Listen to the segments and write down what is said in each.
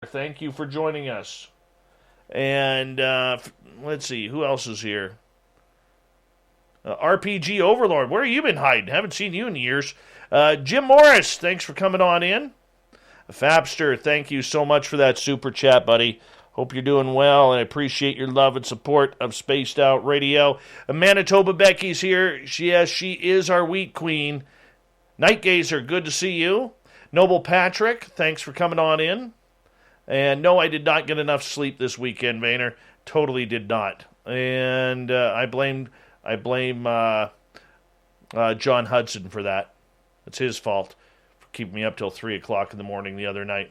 Thank you for joining us. And let's see, who else is here? RPG Overlord, where have you been hiding? Haven't seen you in years. Jim Morris, thanks for coming on in. Fabster, thank you so much for that super chat, buddy. Hope you're doing well, and I appreciate your love and support of Spaced Out Radio. Manitoba Becky's here. She is our wheat queen. Night Gazer, good to see you. Noble Patrick, thanks for coming on in. And no, I did not get enough sleep this weekend, Vayner. Totally did not. And I blame John Hudson for that. It's his fault for keeping me up till 3 o'clock in the morning the other night.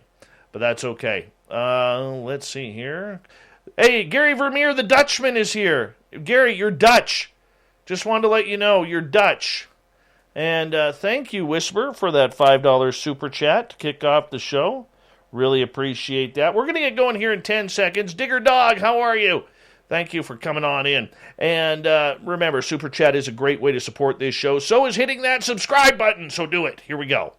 But that's okay. Let's see here. Hey, Gary Vermeer, the Dutchman, is here. Gary, you're Dutch. Just wanted to let you know you're Dutch. And thank you, Whisper, for that $5 super chat to kick off the show. Really appreciate that. We're going to get going here in 10 seconds. Digger Dog, how are you? Thank you for coming on in. And remember, Super Chat is a great way to support this show. So is hitting that subscribe button. So do it. Here we go.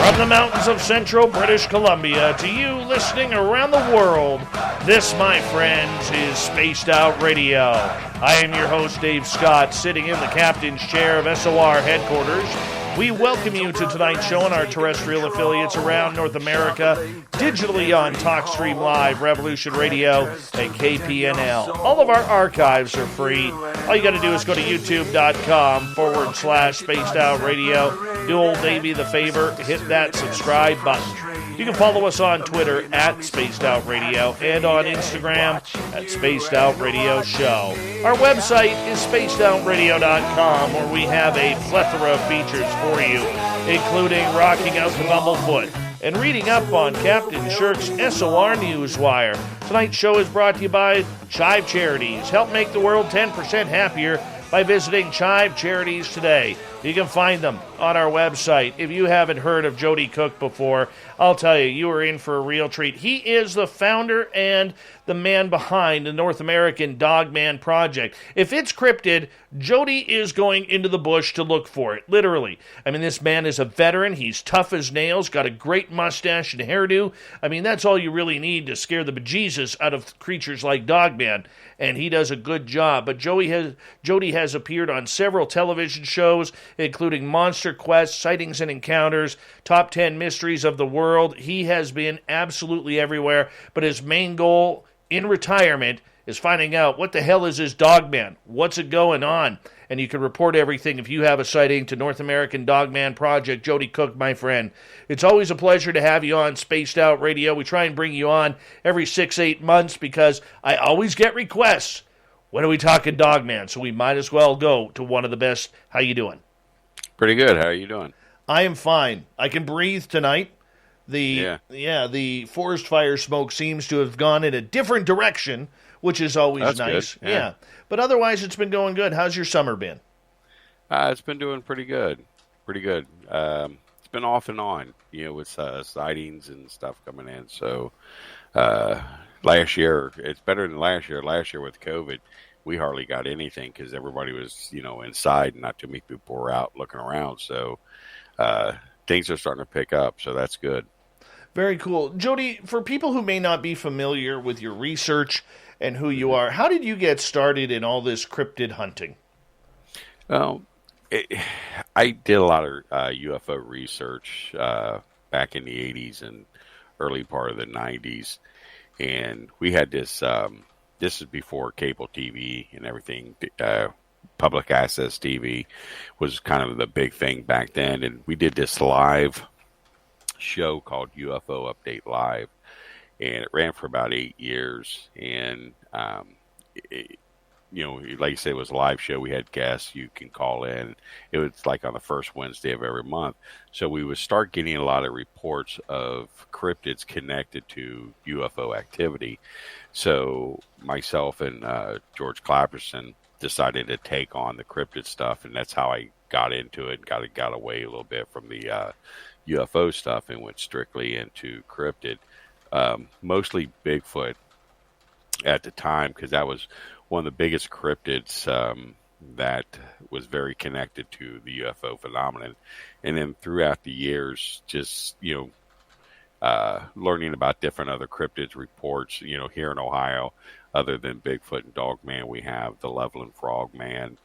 From the mountains of central British Columbia to you listening around the world, this, my friends, is Spaced Out Radio. I am your host, Dave Scott, sitting in the captain's chair of SOR headquarters. We welcome you to tonight's show on our terrestrial affiliates around North America, digitally on TalkStream Live, Revolution Radio, and KPNL. All of our archives are free. All you got to do is go to youtube.com/Spaced Out Radio. Do old Davey the favor, hit that subscribe button. You can follow us on Twitter at Spaced Out Radio and on Instagram at Spaced Out Radio Show. Our website is spacedoutradio.com, where we have a plethora of features for you, including rocking out the Bumblefoot and reading up on Captain Shirk's SOR Newswire. Tonight's show is brought to you by Chive Charities. Help make the world 10% happier by visiting Chive Charities today. You can find them on our website. If you haven't heard of Joedy Cook before, I'll tell you, you are in for a real treat. He is the founder and the man behind the North American Dogman project. If it's cryptid, Jody is going into the bush to look for it, literally. I mean, this man is a veteran. He's tough as nails, got a great mustache and hairdo. I mean, that's all you really need to scare the bejesus out of creatures like Dogman, and he does a good job. But Jody has appeared on several television shows, including Monster Quest, Sightings and Encounters, Top 10 Mysteries of the World. He has been absolutely everywhere, but his main goal in retirement is finding out what the hell is this Dogman? What's it going on? And you can report everything if you have a sighting to North American Dogman Project. Joedy Cook, my friend. It's always a pleasure to have you on Spaced Out Radio. We try and bring you on every 6-8 months because I always get requests. When are we talking Dogman? So we might as well go to one of the best. How you doing? Pretty good. How are you doing? I am fine. I can breathe tonight. The forest fire smoke seems to have gone in a different direction, which is always That's nice. Good. Yeah. But otherwise, it's been going good. How's your summer been? It's been doing pretty good. Pretty good. It's been off and on, with sightings and stuff coming in. So last year, it's better than last year. Last year with COVID, we hardly got anything because everybody was, inside and not too many people were out looking around. So things are starting to pick up. So that's good. Very cool. Jody, for people who may not be familiar with your research and who you are, how did you get started in all this cryptid hunting? Well, I did a lot of UFO research back in the 80s and early part of the 90s. And we had this, this is before cable TV and everything. Public access TV was kind of the big thing back then. And we did this live show called UFO Update Live, and it ran for about 8 years. And like you said, it was a live show. We had guests. You can call in. It was like on the first Wednesday of every month. So we would start getting a lot of reports of cryptids connected to UFO activity. So myself and George Clapperson decided to take on the cryptid stuff, and that's how I got into it. Got away a little bit from the UFO stuff and went strictly into cryptid, mostly Bigfoot at the time, because that was one of the biggest cryptids that was very connected to the UFO phenomenon. And then throughout the years, just, learning about different other cryptids reports, here in Ohio, other than Bigfoot and Dogman, we have the Levelland Frogman.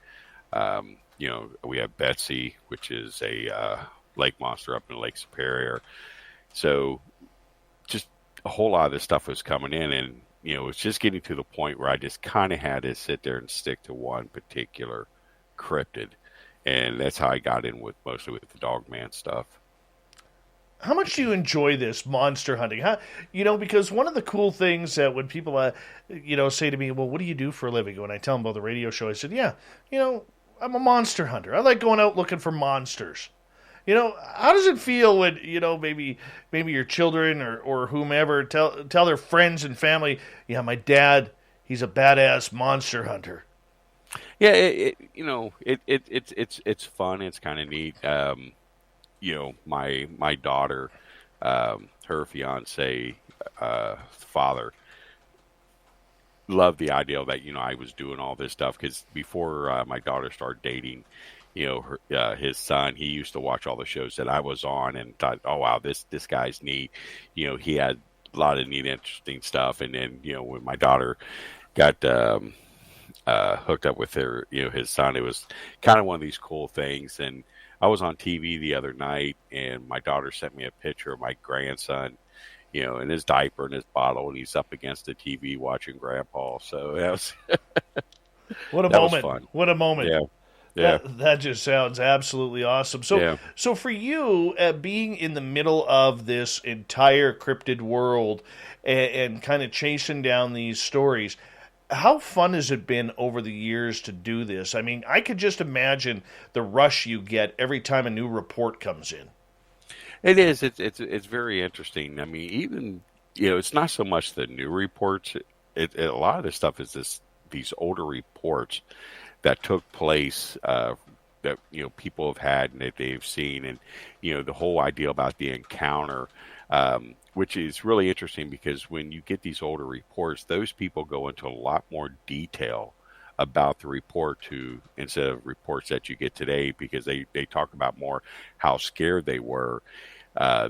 We have Betsy, which is a lake monster up in Lake Superior. So just a whole lot of this stuff was coming in, and it's just getting to the point where I just kind of had to sit there and stick to one particular cryptid. And that's how I got in mostly with the Dogman stuff. How much do you enjoy this monster hunting? Because one of the cool things that when people, say to me, well, what do you do for a living? When I tell them about the radio show, I said, I'm a monster hunter. I like going out looking for monsters. How does it feel when, maybe your children or whomever tell their friends and family, yeah, my dad, he's a badass monster hunter. Yeah, it's fun. It's kind of neat. My daughter, her fiance, father, loved the idea that, I was doing all this stuff, because before my daughter started dating, his son, he used to watch all the shows that I was on and thought, oh, wow, this guy's neat. He had a lot of neat, interesting stuff. And then, when my daughter got hooked up with his son, it was kind of one of these cool things. And I was on TV the other night, and my daughter sent me a picture of my grandson, in his diaper and his bottle, and he's up against the TV watching Grandpa. So that was what a that moment! Was fun. What a moment! Yeah. Yeah. That just sounds absolutely awesome. So for you, being in the middle of this entire cryptid world and kind of chasing down these stories, how fun has it been over the years to do this? I mean, I could just imagine the rush you get every time a new report comes in. It is. It's very interesting. I mean, even it's not so much the new reports. A lot of this stuff is these older reports that took place that people have had and that they've seen, and the whole idea about the encounter, which is really interesting, because when you get these older reports, those people go into a lot more detail about the report instead of reports that you get today, because they talk about more how scared they were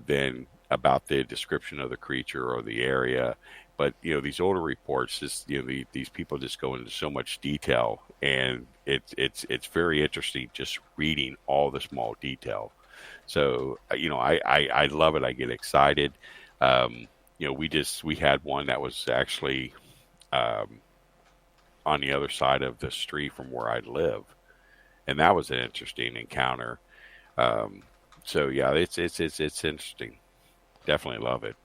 than about the description of the creature or the area. But these older reports, these people just go into so much detail, and it's very interesting just reading all the small detail. So I love it. I get excited. We had one that was actually on the other side of the street from where I live, and that was an interesting encounter. So yeah, it's interesting. Definitely love it.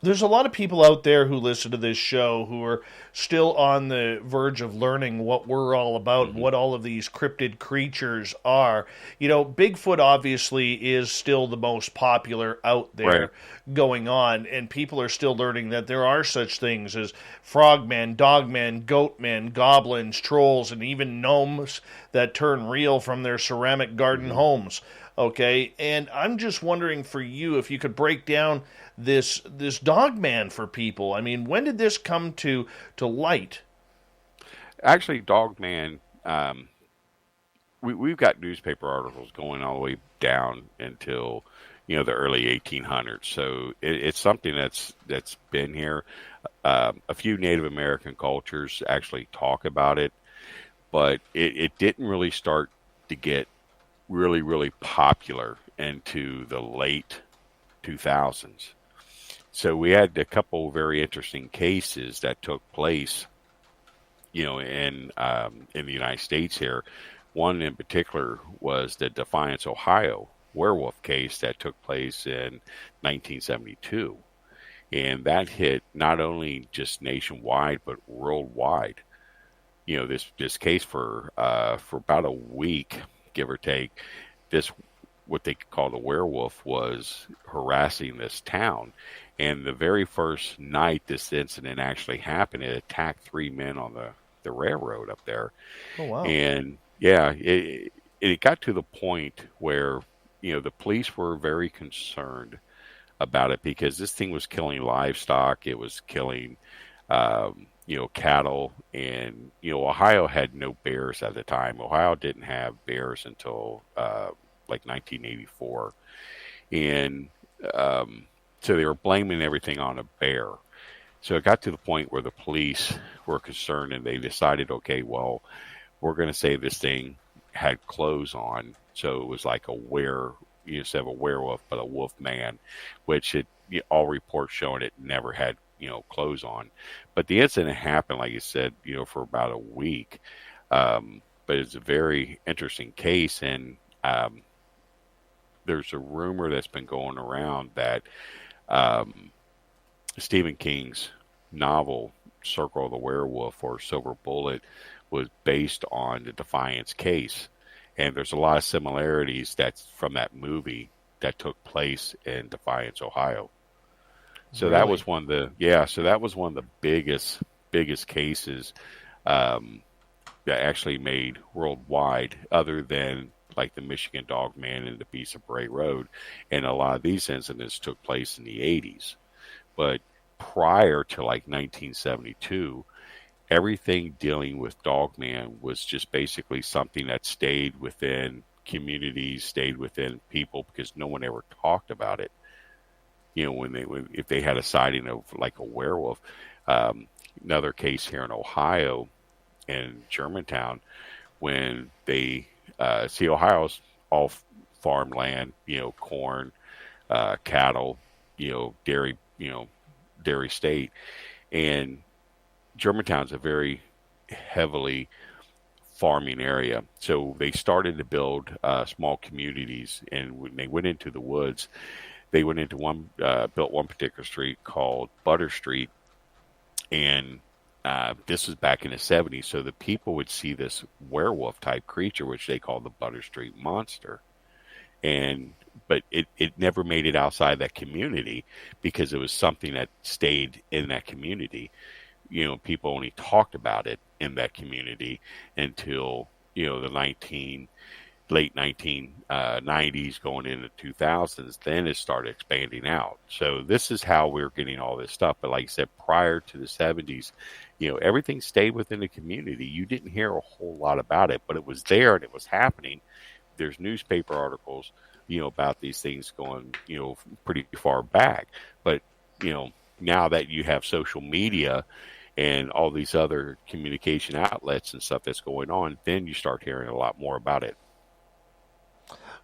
There's a lot of people out there who listen to this show who are still on the verge of learning what we're all about, and what all of these cryptid creatures are. Bigfoot obviously is still the most popular out there going on, and people are still learning that there are such things as frogmen, dogmen, goatmen, goblins, trolls, and even gnomes that turn real from their ceramic garden homes. Okay, and I'm just wondering for you if you could break down this Dogman for people. I mean, when did this come to light? Actually, Dogman, we've got newspaper articles going all the way down until the early 1800s. So it's something that's been here. A few Native American cultures actually talk about it, but it didn't really start to get really, really popular into the late 2000s. So we had a couple very interesting cases that took place, in the United States here. One in particular was the Defiance, Ohio werewolf case that took place in 1972. And that hit not only just nationwide, but worldwide. this case for about a week, give or take. This, what they called a werewolf, was harassing this town. And the very first night this incident actually happened, it attacked 3 men on the railroad up there. Oh, wow. And yeah, it got to the point where, the police were very concerned about it because this thing was killing livestock. It was killing, cattle. And, Ohio had no bears at the time. Ohio didn't have bears until like 1984. And so they were blaming everything on a bear. So it got to the point where the police were concerned, and they decided, okay, well, we're going to say this thing had clothes on. So it was like instead of a werewolf, but a wolf man, which all reports showing it never had, clothes on. But the incident happened, like you said, for about a week. But it's a very interesting case. And there's a rumor that's been going around that Stephen King's novel Circle of the Werewolf, or Silver Bullet, was based on the Defiance case. And there's a lot of similarities that's from that movie that took place in Defiance, Ohio. So Really? that was one of the biggest cases that actually made worldwide, other than like the Michigan Dogman and the Beast of Bray Road. And a lot of these incidents took place in the 80s. But prior to like 1972, everything dealing with Dogman was just basically something that stayed within communities, stayed within people, because no one ever talked about it. If they had a sighting of like a werewolf. Another case here in Ohio, in Germantown, when they Ohio's all farmland, corn, cattle, dairy, dairy state, and Germantown's a very heavily farming area. So they started to build small communities, and when they went into the woods, they went into built one particular street called Butter Street, and this was back in the 70s. So the people would see this werewolf type creature, which they call the Butter Street Monster. But it never made it outside that community because it was something that stayed in that community. People only talked about it in that community until, the late 1990s going into 2000s. Then it started expanding out. So this is how we're getting all this stuff. But like I said, prior to the 70s, everything stayed within the community. You didn't hear a whole lot about it, but it was there and it was happening. There's newspaper articles, about these things going, pretty far back. But, now that you have social media and all these other communication outlets and stuff that's going on, then you start hearing a lot more about it.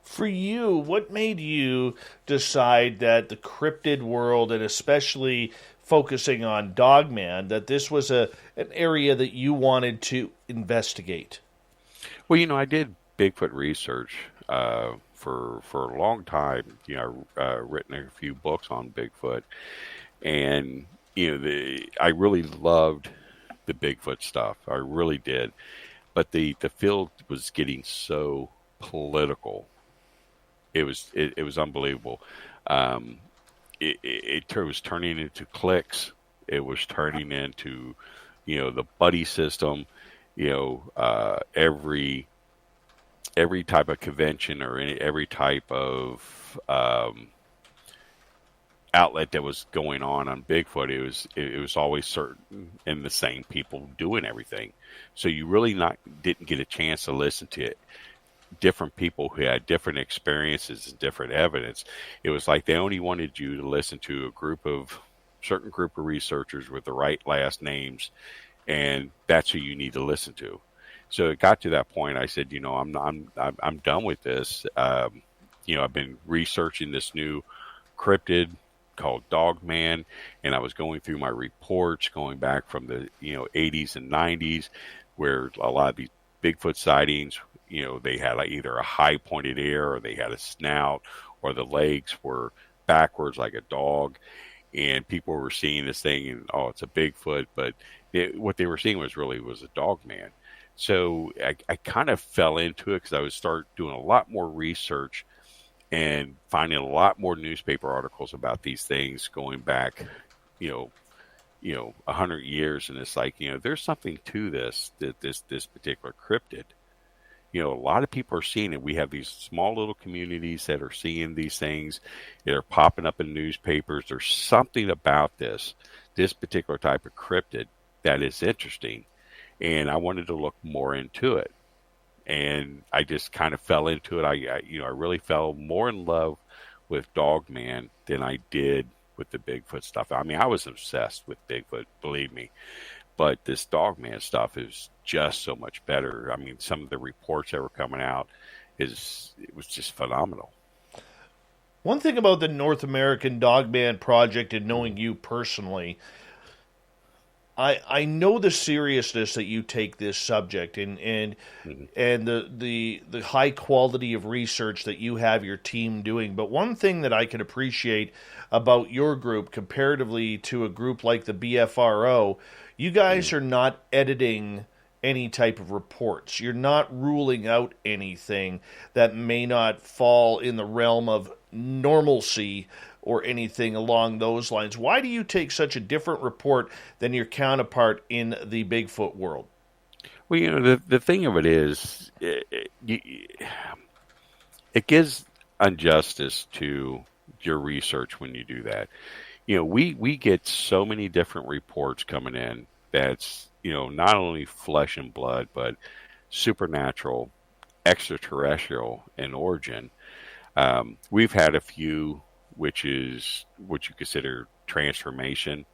For you, what made you decide that the cryptid world, and especially focusing on Dogman, that this was an area that you wanted to investigate? Well, I did Bigfoot research for a long time. I've written a few books on Bigfoot, and I really loved the Bigfoot stuff. I really did, but the field was getting so political. It was unbelievable. It was turning into cliques. It was turning into, the buddy system. Every type of convention or every type of outlet that was going on Bigfoot, it was always certain and the same people doing everything. So you really didn't get a chance to listen to different people who had different experiences and different evidence. It was like they only wanted you to listen to a certain group of researchers with the right last names, and that's who you need to listen to. So it got to that point. I said, I'm done with this. I've been researching this new cryptid called Dogman, and I was going through my reports going back from the 80s and 90s, where a lot of these Bigfoot sightings, they had either a high pointed ear, or they had a snout, or the legs were backwards like a dog, and people were seeing this thing and, oh, it's a Bigfoot. But what they were seeing was a dog man. So I kind of fell into it because I would start doing a lot more research and finding a lot more newspaper articles about these things going back, you know, 100 years, and it's like, there's something to this particular cryptid. A lot of people are seeing it. We have these small little communities that are seeing these things. They're popping up in newspapers. There's something about this particular type of cryptid that is interesting, and I wanted to look more into it. And I just kind of fell into it. I really fell more in love with Dogman than I did with the Bigfoot stuff. I mean, I was obsessed with Bigfoot, believe me. But this Dogman stuff is just so much better. I mean, some of the reports that were coming out, it was just phenomenal. One thing about the North American Dogman project, and knowing you personally, I know the seriousness that you take this subject, and the high quality of research that you have your team doing. But one thing that I can appreciate about your group comparatively to a group like the BFRO, you guys are not editing any type of reports. You're not ruling out anything that may not fall in the realm of normalcy or anything along those lines. Why do you take such a different report than your counterpart in the Bigfoot world? Well, the thing of it is, it gives injustice to your research when you do that. We get so many different reports coming in that's, not only flesh and blood, but supernatural, extraterrestrial in origin. We've had a few, which is what you consider transformation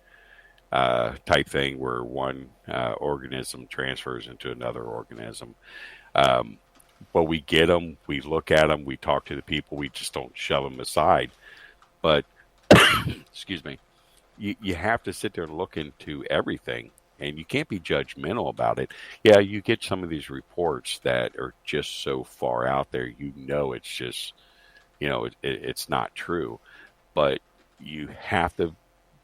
type thing, where one organism transfers into another organism. But we get them, we look at them, we talk to the people, we just don't shove them aside. But, excuse me, you have to sit there and look into everything, and you can't be judgmental about it. Yeah, you get some of these reports that are just so far out there, it's just, it's not true. But you have to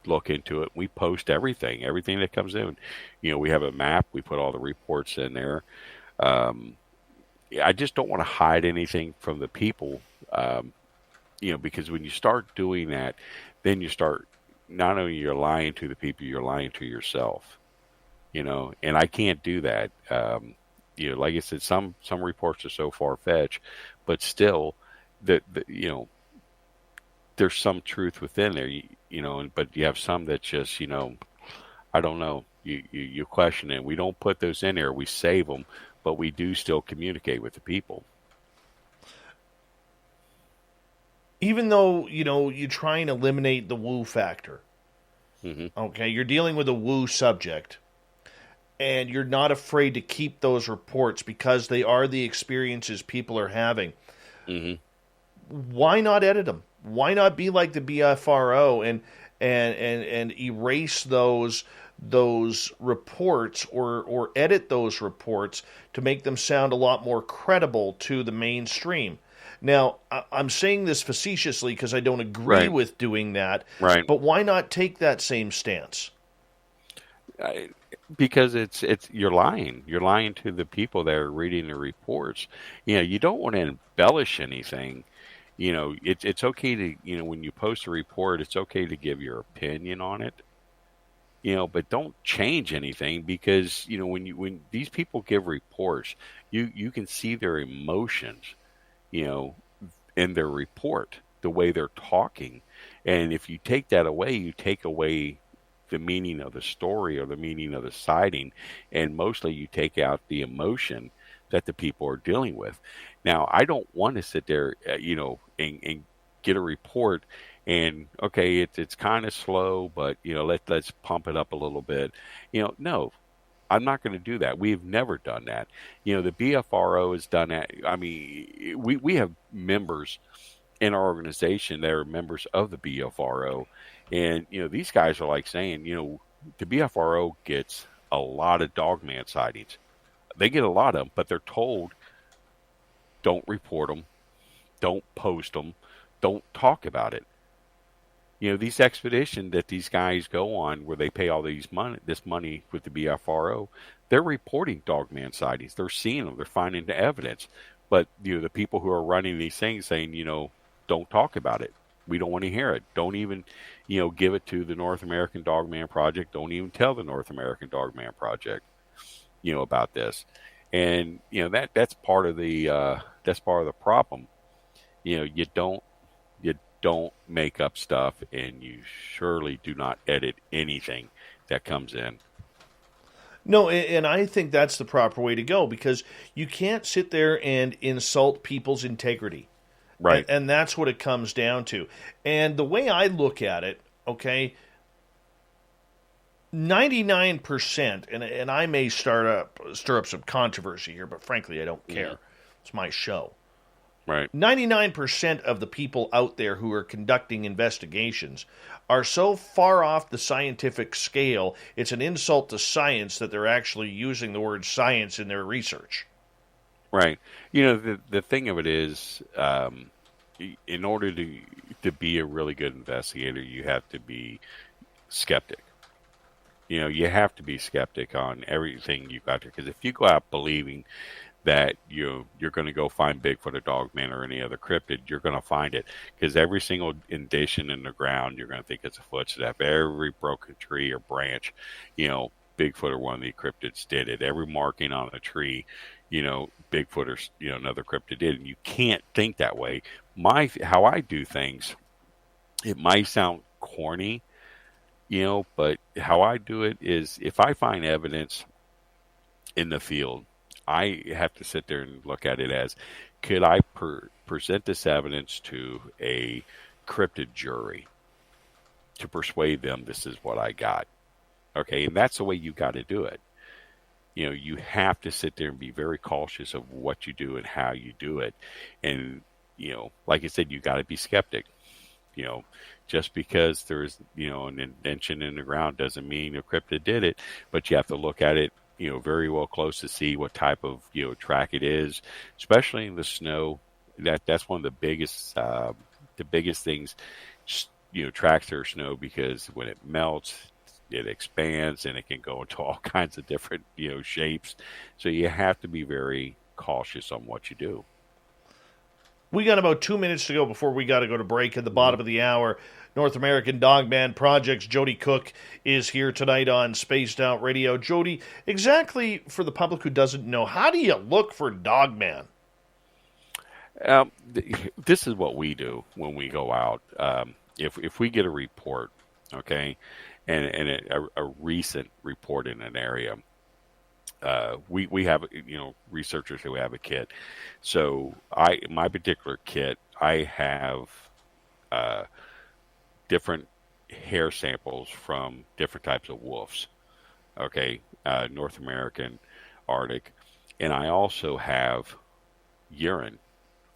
look into it. We post everything that comes in. We have a map. We put all the reports in there. I just don't want to hide anything from the people, because when you start doing that, then you start, not only you're lying to the people, you're lying to yourself, and I can't do that. Like I said, some reports are so far-fetched, but still, there's some truth within there, but you have some that just, I don't know, you question it. We don't put those in there. We save them, but we do still communicate with the people. Even though, you try and eliminate the woo factor. Mm-hmm. Okay, you're dealing with a woo subject, and you're not afraid to keep those reports because they are the experiences people are having. Mm-hmm. Why not edit them? Why not be like the BFRO and erase those reports or edit those reports to make them sound a lot more credible to the mainstream? Now, I'm saying this facetiously because I don't agree with doing that. Right. But why not take that same stance? Because it's you're lying. You're lying to the people that are reading the reports. You don't want to embellish anything. It's okay to, when you post a report, it's okay to give your opinion on it. But don't change anything, because, when these people give reports, you can see their emotions, in their report, the way they're talking. And if you take that away, you take away the meaning of the story or the meaning of the sighting. And mostly you take out the emotion that the people are dealing with. Now, I don't want to sit there, and get a report and, okay, it's kind of slow, but, let's pump it up a little bit. No, I'm not going to do that. We've never done that. The BFRO has done that. I mean, we have members in our organization that are members of the BFRO. And, these guys are like saying, the BFRO gets a lot of Dogman sightings. They get a lot of them, but they're told, don't report them, don't post them, don't talk about it. these expeditions that these guys go on where they pay all this money with the BFRO, they're reporting dogman sightings. They're seeing them. They're finding the evidence. But, the people who are running these things saying, don't talk about it. We don't want to hear it. Don't even, give it to the North American Dogman Project. Don't even tell the North American Dogman Project, about this. And, that's part of the problem. You don't make up stuff, and you surely do not edit anything that comes in. No, and I think that's the proper way to go, because you can't sit there and insult people's integrity. Right. And that's what it comes down to. And the way I look at it, okay, 99%, and I may stir up some controversy here, but frankly, I don't care. It's my show. Right. 99% of the people out there who are conducting investigations are so far off the scientific scale, it's an insult to science that they're actually using the word science in their research. Right. The thing of it is, in order to be a really good investigator, you have to be skeptic. You have to be skeptic on everything you've got there. Because if you go out believing that you're going to go find Bigfoot or Dogman or any other cryptid, you're going to find it. Because every single indication in the ground, you're going to think it's a footstep. Every broken tree or branch, Bigfoot or one of the cryptids did it. Every marking on a tree, Bigfoot or another cryptid did it. And you can't think that way. How I do things, it might sound corny, but how I do it is, if I find evidence in the field, I have to sit there and look at it as, could I present this evidence to a cryptid jury to persuade them this is what I got? Okay, and that's the way you got to do it. You have to sit there and be very cautious of what you do and how you do it. And, like I said, you got to be skeptic. Just because there's, an indention in the ground doesn't mean a cryptid did it, but you have to look at it, very well close to see what type of, track it is, especially in the snow. That's one of the biggest things, tracks are snow, because when it melts, it expands and it can go into all kinds of different, shapes. So you have to be very cautious on what you do. We got about 2 minutes to go before we got to go to break at the bottom of the hour. North American Dogman Project's Joedy Cook is here tonight on Spaced Out Radio. Jody, exactly for the public who doesn't know, how do you look for Dogman? This is what we do when we go out. If we get a report, okay, and a recent report in an area, we have, researchers who have a kit. So my particular kit, I have different hair samples from different types of wolves. Okay, North American, Arctic, and I also have urine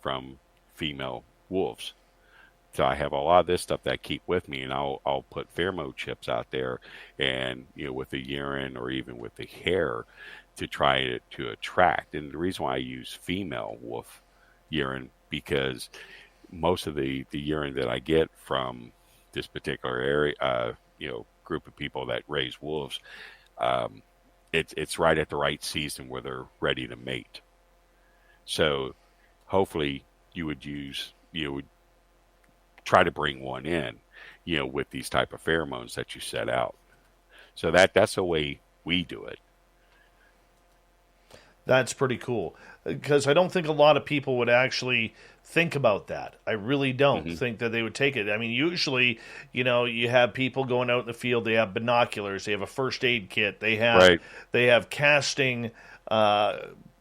from female wolves. So I have a lot of this stuff that I keep with me, and I'll put pheromone chips out there, and with the urine or even with the hair, to try to attract. And the reason why I use female wolf urine, because most of the urine that I get from this particular area, group of people that raise wolves, it's right at the right season where they're ready to mate. So hopefully you would try to bring one in, with these type of pheromones that you set out. So that's the way we do it. That's pretty cool, because I don't think a lot of people would actually think about that. I really don't think that they would take it. I mean, usually, you have people going out in the field, they have binoculars, they have a first aid kit, they have casting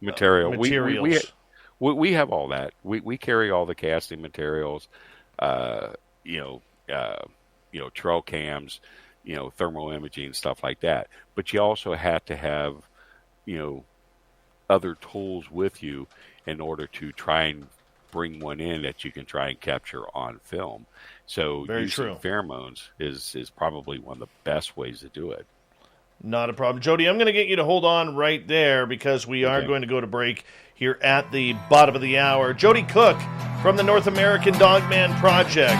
materials. We We have all that. We carry all the casting materials, trail cams, thermal imaging, stuff like that. But you also have to have, other tools with you in order to try and bring one in that you can try and capture on film. So using pheromones is probably one of the best ways to do it. Not a problem. Jody, I'm going to get you to hold on right there, because we are going to go to break here at the bottom of the hour. Joedy Cook from the North American Dogman Project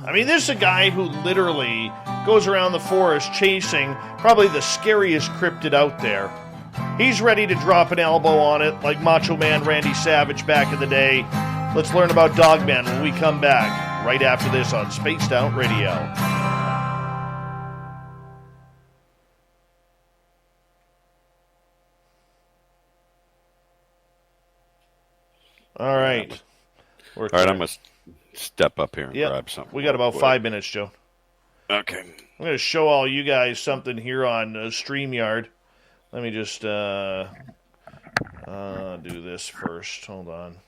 I mean, this is a guy who literally goes around the forest chasing probably the scariest cryptid out there. He's ready to drop an elbow on it like Macho Man Randy Savage back in the day. Let's learn about Dogman when we come back, right after this on Spaced Out Radio. All right. All right, I'm going to step up here and grab something. We got about 5 minutes, Joe. Okay. I'm going to show all you guys something here on StreamYard. Let me just do this first. Hold on.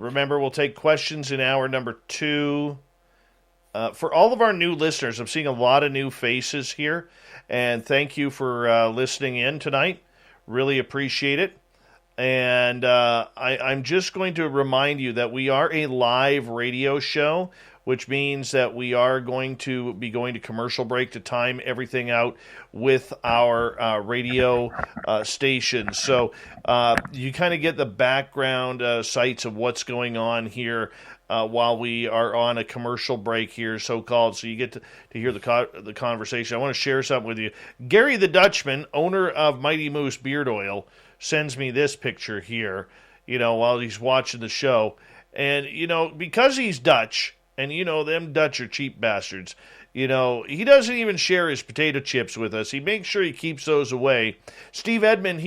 Remember, we'll take questions in hour number 2. For all of our new listeners, I'm seeing a lot of new faces here, and thank you for listening in tonight. Really appreciate it. And I'm just going to remind you that we are a live radio show, which means that we are going to be going to commercial break to time everything out with our radio station. So you kind of get the background sights of what's going on here while we are on a commercial break here, so-called. So you get to hear the conversation. I want to share something with you. Gary the Dutchman, owner of Mighty Moose Beard Oil, sends me this picture here, while he's watching the show. And, because he's Dutch, and, them Dutch are cheap bastards, he doesn't even share his potato chips with us. He makes sure he keeps those away. Steve Edmond,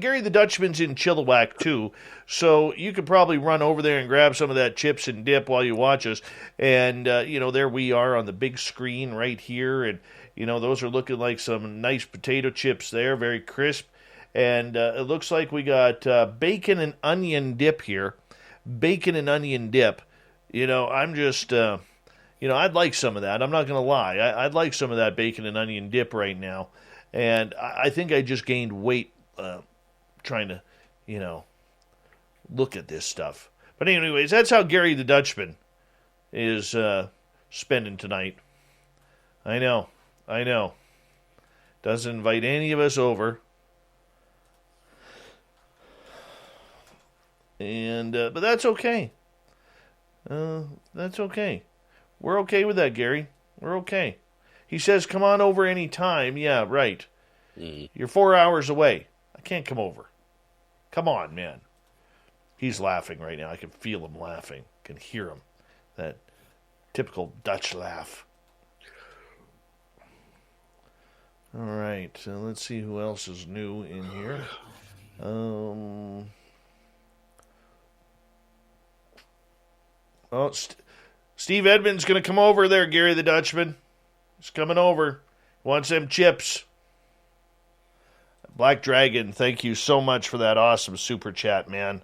Gary the Dutchman's in Chilliwack, too, so you could probably run over there and grab some of that chips and dip while you watch us. And, there we are on the big screen right here, and, those are looking like some nice potato chips there, very crisp. And it looks like we got bacon and onion dip here. Bacon and onion dip. I'm just, I'd like some of that. I'm not going to lie. I'd like some of that bacon and onion dip right now. And I think I just gained weight trying to, look at this stuff. But anyways, that's how Gary the Dutchman is spending tonight. I know. Doesn't invite any of us over. And but that's okay. That's okay. We're okay with that, Gary. We're okay. He says, come on over any time. Yeah, right. You're 4 hours away. I can't come over. Come on, man. He's laughing right now. I can feel him laughing. I can hear him. That typical Dutch laugh. All right. So let's see who else is new in here. Steve Edmonds going to come over there, Gary the Dutchman. He's coming over. Wants them chips. Black Dragon, thank you so much for that awesome super chat, man.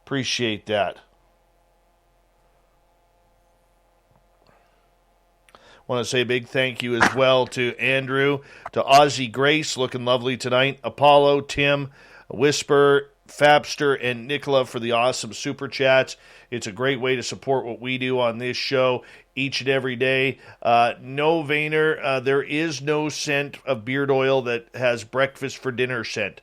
Appreciate that. Want to say a big thank you as well to Andrew, to Ozzy Grace, looking lovely tonight, Apollo, Tim, Whisper, Fabster, and Nicola for the awesome super chats. It's a great way to support what we do on this show each and every day. No Vayner, there is no scent of beard oil that has breakfast for dinner scent.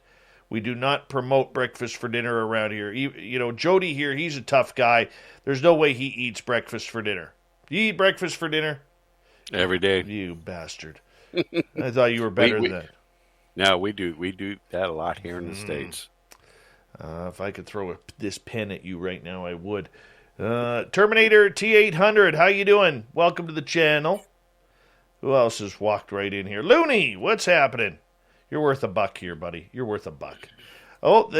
We do not promote breakfast for dinner around here. Jody here, he's a tough guy. There's no way he eats breakfast for dinner. Do you eat breakfast for dinner? Every day. You bastard. I thought you were better than that. No, we do that a lot here in the States. If I could throw this pen at you right now, I would. Terminator T800, how you doing? Welcome to the channel. Who else has walked right in here? Looney, what's happening? You're worth $1 here, buddy. You're worth $1. Oh,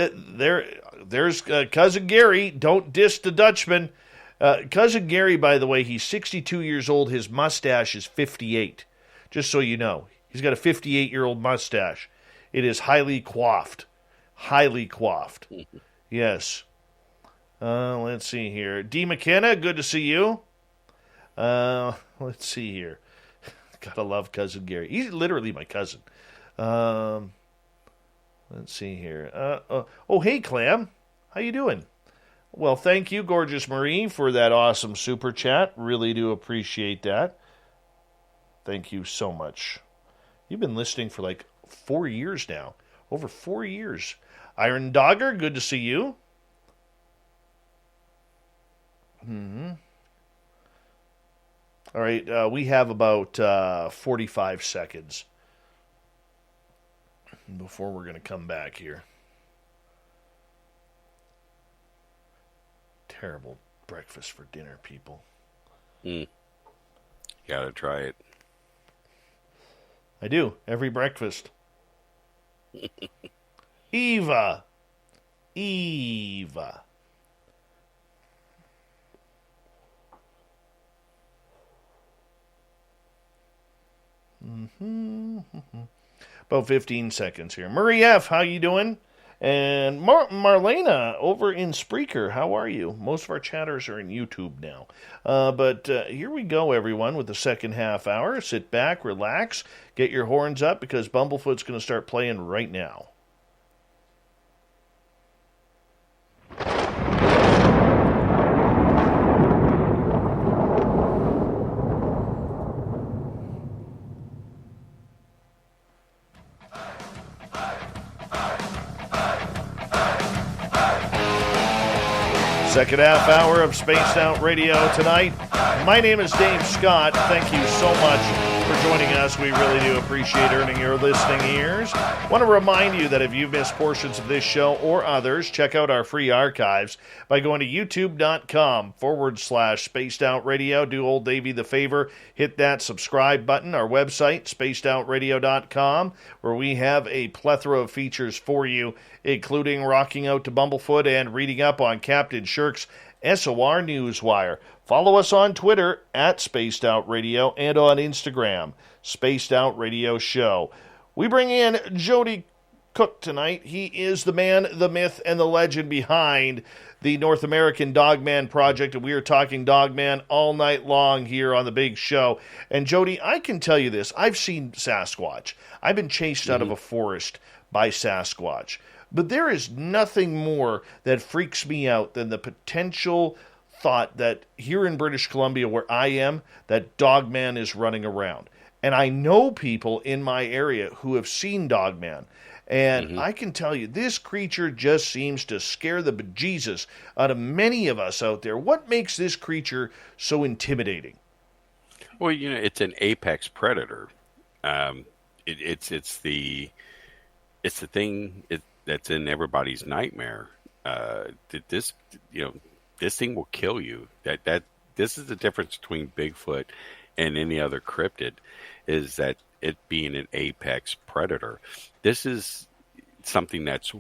there's Cousin Gary. Don't diss the Dutchman. Cousin Gary, by the way, he's 62 years old. His mustache is 58. Just so you know. He's got a 58-year-old mustache. It is highly coiffed. Highly coiffed. Yes. Let's see here. D. McKenna, good to see you. Let's see here. Gotta love Cousin Gary. He's literally my cousin. Let's see here. Hey, Clam. How you doing? Well, thank you, Gorgeous Marie, for that awesome super chat. Really do appreciate that. Thank you so much. You've been listening for like 4 years now. Over 4 years. Iron Dogger, good to see you. All right, we have about 45 seconds before we're going to come back here. Terrible breakfast for dinner, people. Gotta try it. I do, every breakfast. Eva. About 15 seconds here. Murray F., how you doing? And Marlena over in Spreaker, how are you? Most of our chatters are in YouTube now. But here we go, everyone, with the second half hour. Sit back, relax, get your horns up, because Bumblefoot's going to start playing right now. Second half hour of Spaced Out Radio tonight. My name is Dave Scott. Thank you so much for joining us. We really do appreciate earning your listening ears. I want to remind you that if you've missed portions of this show or others, check out our free archives by going to youtube.com/Spaced Out Radio. Do old Davey the favor, hit that subscribe button. Our website, spacedoutradio.com, where we have a plethora of features for you, including rocking out to Bumblefoot and reading up on Captain Shirk's SOR Newswire. Follow us on Twitter at Spaced Out Radio and on Instagram, Spaced Out Radio Show. We bring in Joedy Cook tonight. He is the man, the myth, and the legend behind the North American Dogman project, and we are talking Dogman all night long here on the big show. And Jody, I can tell you this. I've seen Sasquatch. I've been chased out of a forest by Sasquatch. But there is nothing more that freaks me out than the potential thought that here in British Columbia, where I am, that Dogman is running around. And I know people in my area who have seen Dogman. And I can tell you, this creature just seems to scare the bejesus out of many of us out there. What makes this creature so intimidating? Well, it's an apex predator. It's the thing that's in everybody's nightmare. This thing will kill you. This is the difference between Bigfoot and any other cryptid, is that it being an apex predator. This is something that's,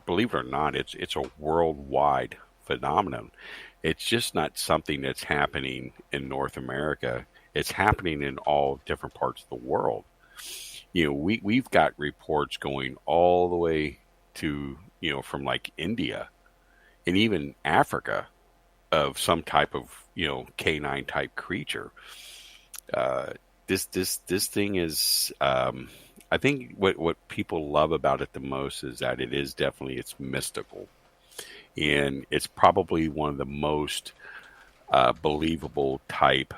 believe it or not, it's a worldwide phenomenon. It's just not something that's happening in North America. It's happening in all different parts of the world. We've got reports going all the way to, from like India and even Africa of some type of, canine type creature. This thing is, I think what people love about it the most is that it's mystical, and it's probably one of the most believable type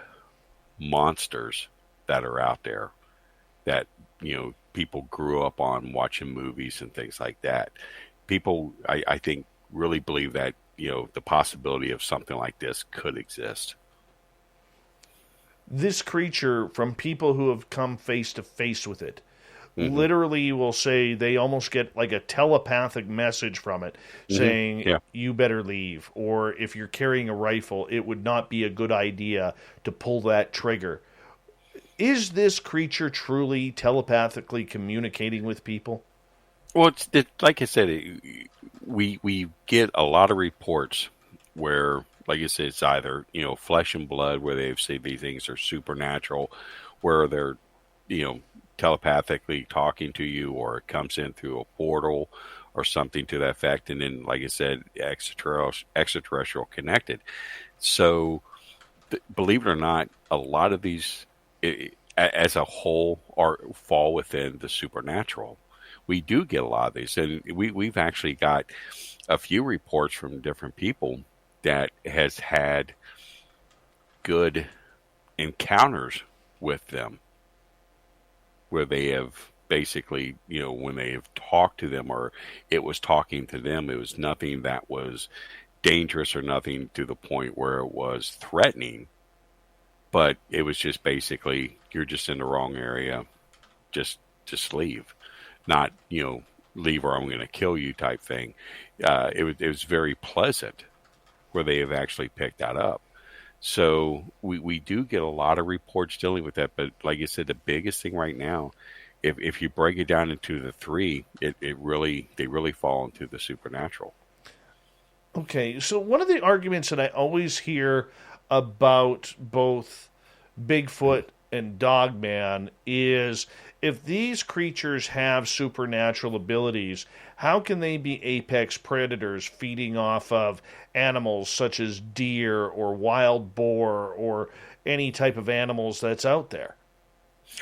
monsters that are out there that, people grew up on watching movies and things like that. People, I think, really believe that, the possibility of something like this could exist. This creature, from people who have come face to face with it, literally will say they almost get like a telepathic message from it saying, you better leave. Or if you're carrying a rifle, it would not be a good idea to pull that trigger. Is this creature truly telepathically communicating with people? Well, like I said, we get a lot of reports where, like I said, it's either, flesh and blood, where they've said these things are supernatural, where they're, telepathically talking to you, or it comes in through a portal or something to that effect. And then, like I said, extraterrestrial connected. So, believe it or not, a lot of these, as a whole, fall within the supernatural. We do get a lot of these, and we've actually got a few reports from different people that has had good encounters with them, where they have basically, when they have talked to them, or it was talking to them, it was nothing that was dangerous or nothing to the point where it was threatening, But it was just basically, you're just in the wrong area. Just leave. Not, leave or I'm going to kill you type thing. It was very pleasant where they have actually picked that up. So we do get a lot of reports dealing with that. But like I said, the biggest thing right now, if you break it down into the three, they really fall into the supernatural. Okay, so one of the arguments that I always hear about both Bigfoot and Dogman is, if these creatures have supernatural abilities, how can they be apex predators feeding off of animals such as deer or wild boar or any type of animals that's out there?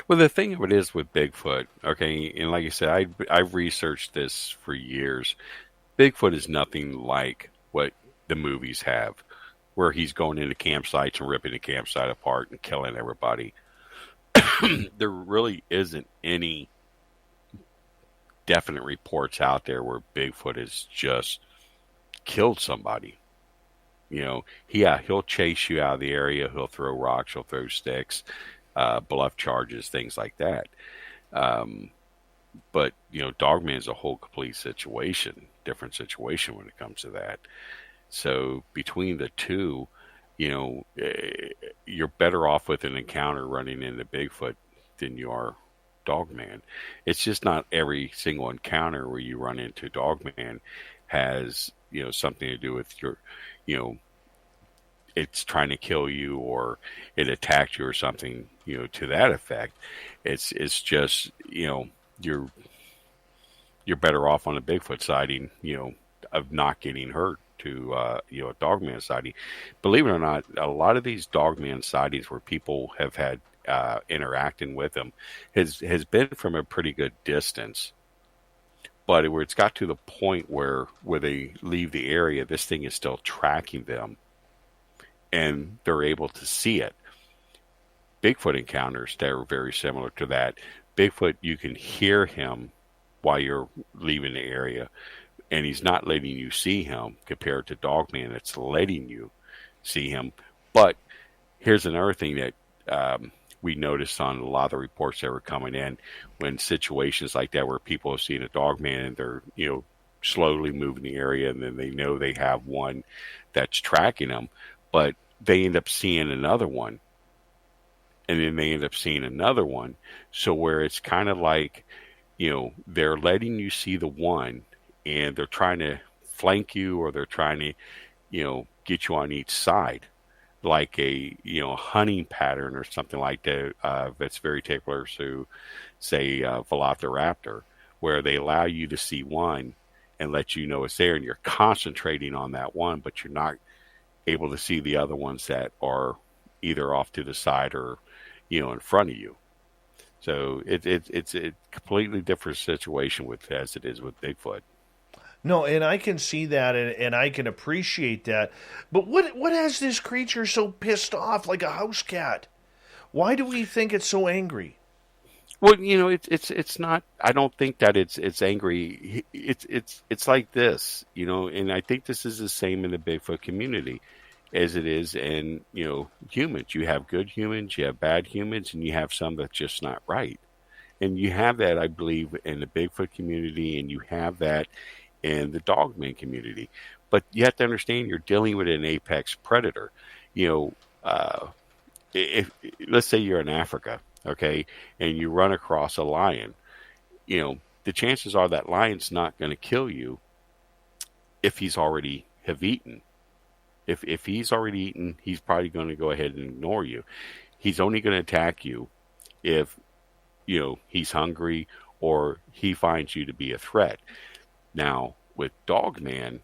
Well, the thing of it is with Bigfoot, okay, and like I said, I've researched this for years. Bigfoot is nothing like what the movies have, where he's going into campsites and ripping the campsite apart and killing everybody. There really isn't any definite reports out there where Bigfoot has just killed somebody. He'll chase you out of the area. He'll throw rocks. He'll throw sticks, bluff charges, things like that. But Dogman is a whole complete different situation when it comes to that. So between the two, you're better off with an encounter running into Bigfoot than you are Dogman. It's just not every single encounter where you run into Dogman has, something to do with your, it's trying to kill you or it attacked you or something, to that effect. It's just, you're better off on a Bigfoot sighting, of not getting hurt to, a Dogman sighting. Believe it or not, a lot of these Dogman sightings where people have had interacting with them has been from a pretty good distance. But where it's got to the point where they leave the area, this thing is still tracking them and they're able to see it. Bigfoot encounters that are very similar to that. Bigfoot, you can hear him while you're leaving the area, and he's not letting you see him compared to Dogman that's letting you see him. But here's another thing that we noticed on a lot of the reports that were coming in when situations like that where people have seen a Dogman and they're, slowly moving the area and then they know they have one that's tracking them, but they end up seeing another one. And then they end up seeing another one. So where it's kind of like, they're letting you see the one and they're trying to flank you or they're trying to, get you on each side, like a, hunting pattern or something like that. That's very typical to, say, Velociraptor, where they allow you to see one and let you know it's there and you're concentrating on that one, but you're not able to see the other ones that are either off to the side or, in front of you. So it's a completely different situation as it is with Bigfoot. No, and I can see that, and I can appreciate that. But what has this creature so pissed off, like a house cat? Why do we think it's so angry? Well, it's not. I don't think that it's angry. It's like this, and I think this is the same in the Bigfoot community as it is in humans. You have good humans, you have bad humans, and you have some that's just not right. And you have that, I believe, in the Bigfoot community, and you have that in the Dogman community. But you have to understand you're dealing with an apex predator. If let's say you're in Africa, okay, and you run across a lion, the chances are that lion's not going to kill you if he's already have eaten. If he's already eaten, he's probably going to go ahead and ignore you. He's only going to attack you if he's hungry or he finds you to be a threat. Now, with Dogman,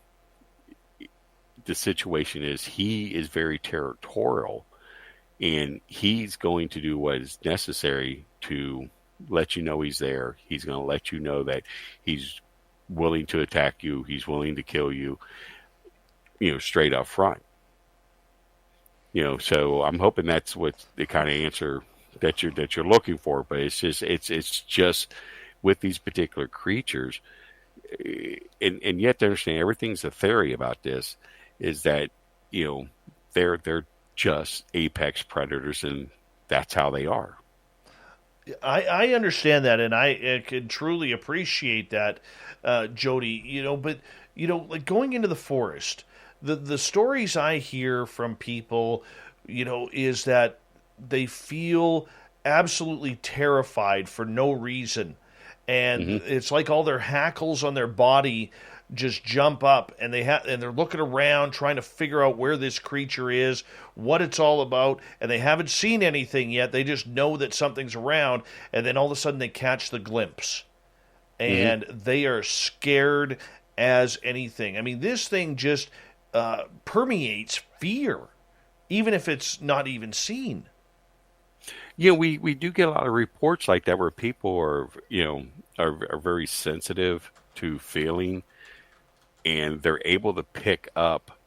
the situation is he is very territorial, and he's going to do what is necessary to let you know he's there. He's going to let you know that he's willing to attack you. He's willing to kill you, straight up front. So I'm hoping that's what the kind of answer that you're looking for. But it's just with these particular creatures, and you have to understand everything's a theory about this. Is that they're just apex predators, and that's how they are. I understand that, and I can truly appreciate that, Jody. But like going into the forest, the stories I hear from people, is that they feel absolutely terrified for no reason, and Hmm. it's like all their hackles on their body just jump up, and they're looking around trying to figure out where this creature is, what it's all about, and they haven't seen anything yet. They just know that something's around, and then all of a sudden they catch the glimpse, Hmm. and they are scared as anything. I mean, this thing just permeates fear, even if it's not even seen. We do get a lot of reports like that where people are very sensitive to feeling, and they're able to pick up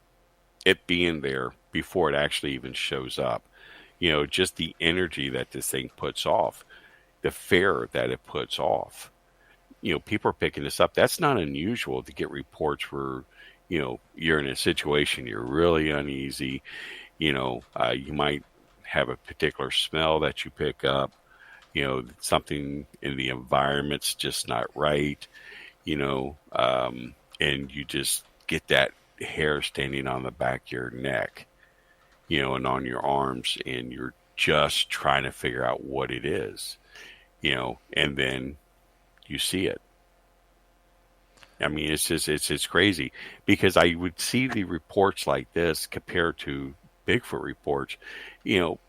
it being there before it actually even shows up. Just the energy that this thing puts off, the fear that it puts off. People are picking this up. That's not unusual to get reports where, you're in a situation, you're really uneasy. You might have a particular smell that you pick up. Something in the environment's just not right. And you just get that hair standing on the back of your neck, and on your arms, and you're just trying to figure out what it is, and then you see it. I mean, it's crazy because I would see the reports like this compared to Bigfoot reports. You know,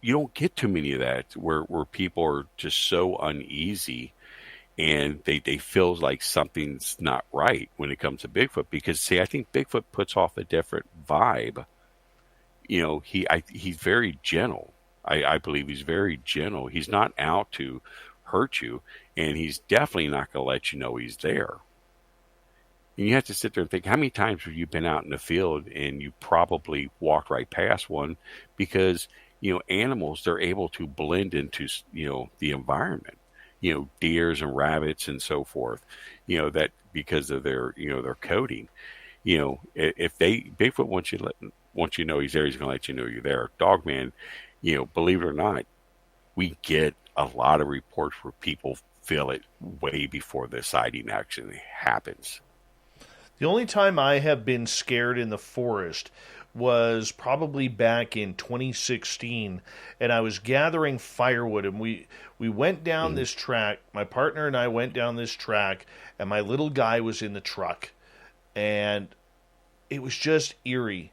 you don't get too many of that where people are just so uneasy and they feel like something's not right when it comes to Bigfoot. Because see, I think Bigfoot puts off a different vibe. He's very gentle. I believe he's very gentle. He's not out to hurt you, and he's definitely not going to let you know he's there. And you have to sit there and think, how many times have you been out in the field and you probably walked right past one? Because animals, they're able to blend into the environment. Deers and rabbits and so forth. That because of their coating. If Bigfoot wants you to know he's there, he's going to let you know you're there. Dogman, believe it or not, we get a lot of reports where people feel it way before the sighting actually happens. The only time I have been scared in the forest was probably back in 2016, and I was gathering firewood, and we went down Mm-hmm. this track. My partner and I went down this track, and my little guy was in the truck, and it was just eerie.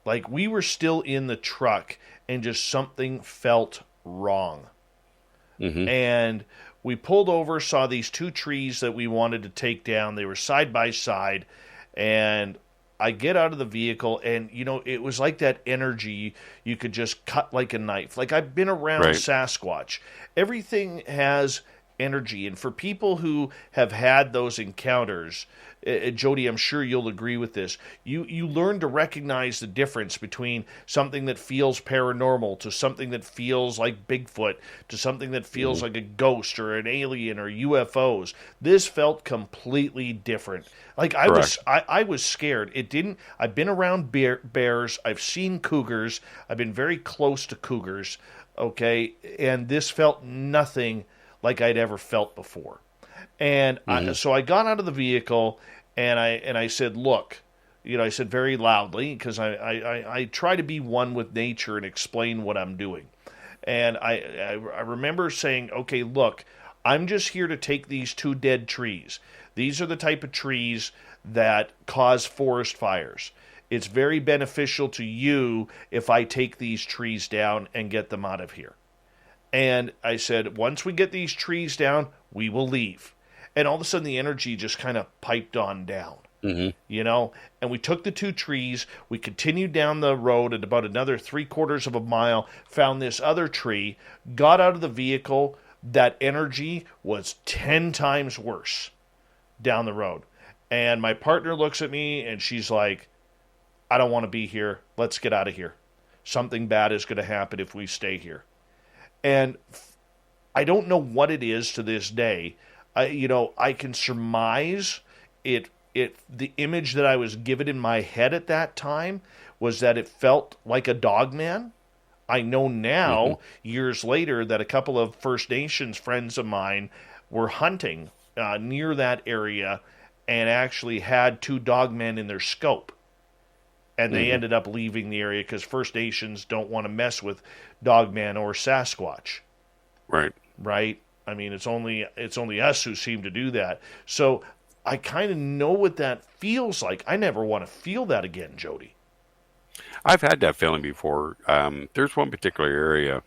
Like we were still in the truck, and just something felt wrong. Mm-hmm. And we pulled over, saw these two trees that we wanted to take down. They were side by side, and I get out of the vehicle, and it was like that energy you could just cut like a knife. Like I've been around Right. Sasquatch. Everything has energy, and for people who have had those encounters, Jody, I'm sure you'll agree with this. You learn to recognize the difference between something that feels paranormal to something that feels like Bigfoot to something that feels Mm-hmm. like a ghost or an alien or UFOs. This felt completely different. Like Correct. I was scared. It didn't. I've been around bears. I've seen cougars. I've been very close to cougars. Okay, and this felt nothing like I'd ever felt before. And Mm-hmm. so I got out of the vehicle and I said, "Look," I said very loudly because I try to be one with nature and explain what I'm doing. And I remember saying, "Okay, look, I'm just here to take these two dead trees. These are the type of trees that cause forest fires. It's very beneficial to you if I take these trees down and get them out of here." And I said, once we get these trees down, we will leave. And all of a sudden, the energy just kind of piped on down, Mm-hmm. And we took the two trees. We continued down the road at about another 3/4 of a mile, found this other tree, got out of the vehicle. That energy was 10 times worse down the road. And my partner looks at me and she's like, "I don't want to be here. Let's get out of here. Something bad is going to happen if we stay here." And I don't know what it is to this day. I can surmise it the image that I was given in my head at that time was that it felt like a dogman. I know now, years later, that a couple of First Nations friends of mine were hunting near that area and actually had two dogmen in their scope. And they ended up leaving the area because First Nations don't want to mess with dogman or Sasquatch. Right. Right? I mean, it's only us who seem to do that. So I kind of know what that feels like. I never want to feel that again, Jody. I've had that feeling before. There's one particular area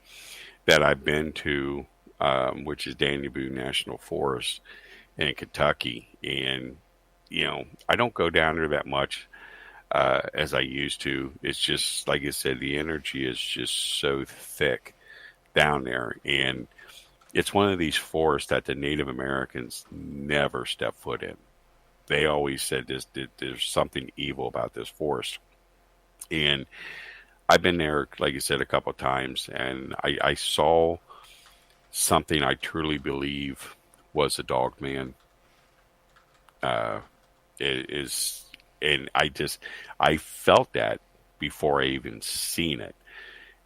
that I've been to, which is Annubis National Forest in Kentucky. And, I don't go down there that much as I used to. It's just, like I said, the energy is just so thick down there. And it's one of these forests that the Native Americans never step foot in. They always said there's something evil about this forest. And I've been there, like I said, a couple of times, and I saw something I truly believe was a dogman. And I felt that before I even seen it.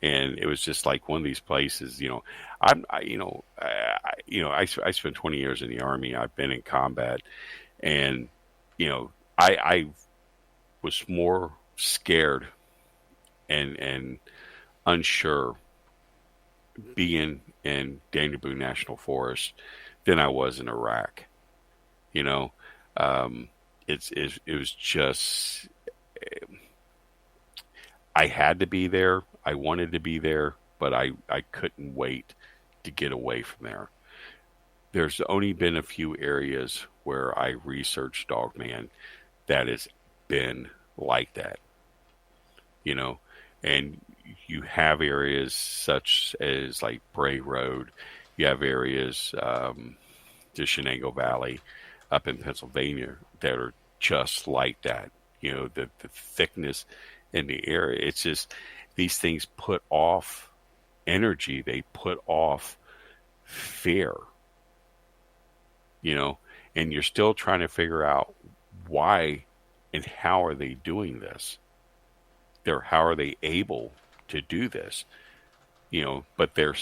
And it was just like one of these places, I spent 20 years in the Army. I've been in combat, and, I was more scared and unsure being in Annubis National Forest than I was in Iraq. It was just, I had to be there. I wanted to be there, but I couldn't wait to get away from there. There's only been a few areas where I researched dogman that has been like that, and you have areas such as like Bray Road. You have areas, the Shenango Valley up in Pennsylvania that are just like that. The thickness in the area. It's just, these things put off energy. They put off fear, and you're still trying to figure out why and how are they doing this? How are they able to do this? But they're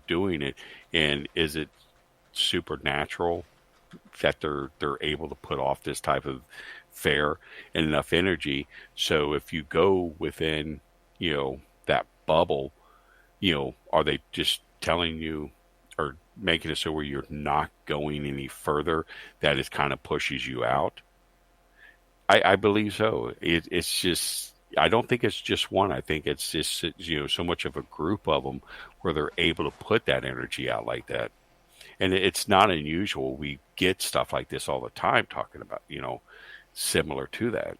doing it. And is it supernatural that they're able to put off this type of fear and enough energy? So if you go within, that bubble, are they just telling you or making it so where you're not going any further, that it kind of pushes you out? I believe so. It's just, I don't think it's just one. I think it's just, so much of a group of them where they're able to put that energy out like that. And it's not unusual. We get stuff like this all the time talking about, similar to that.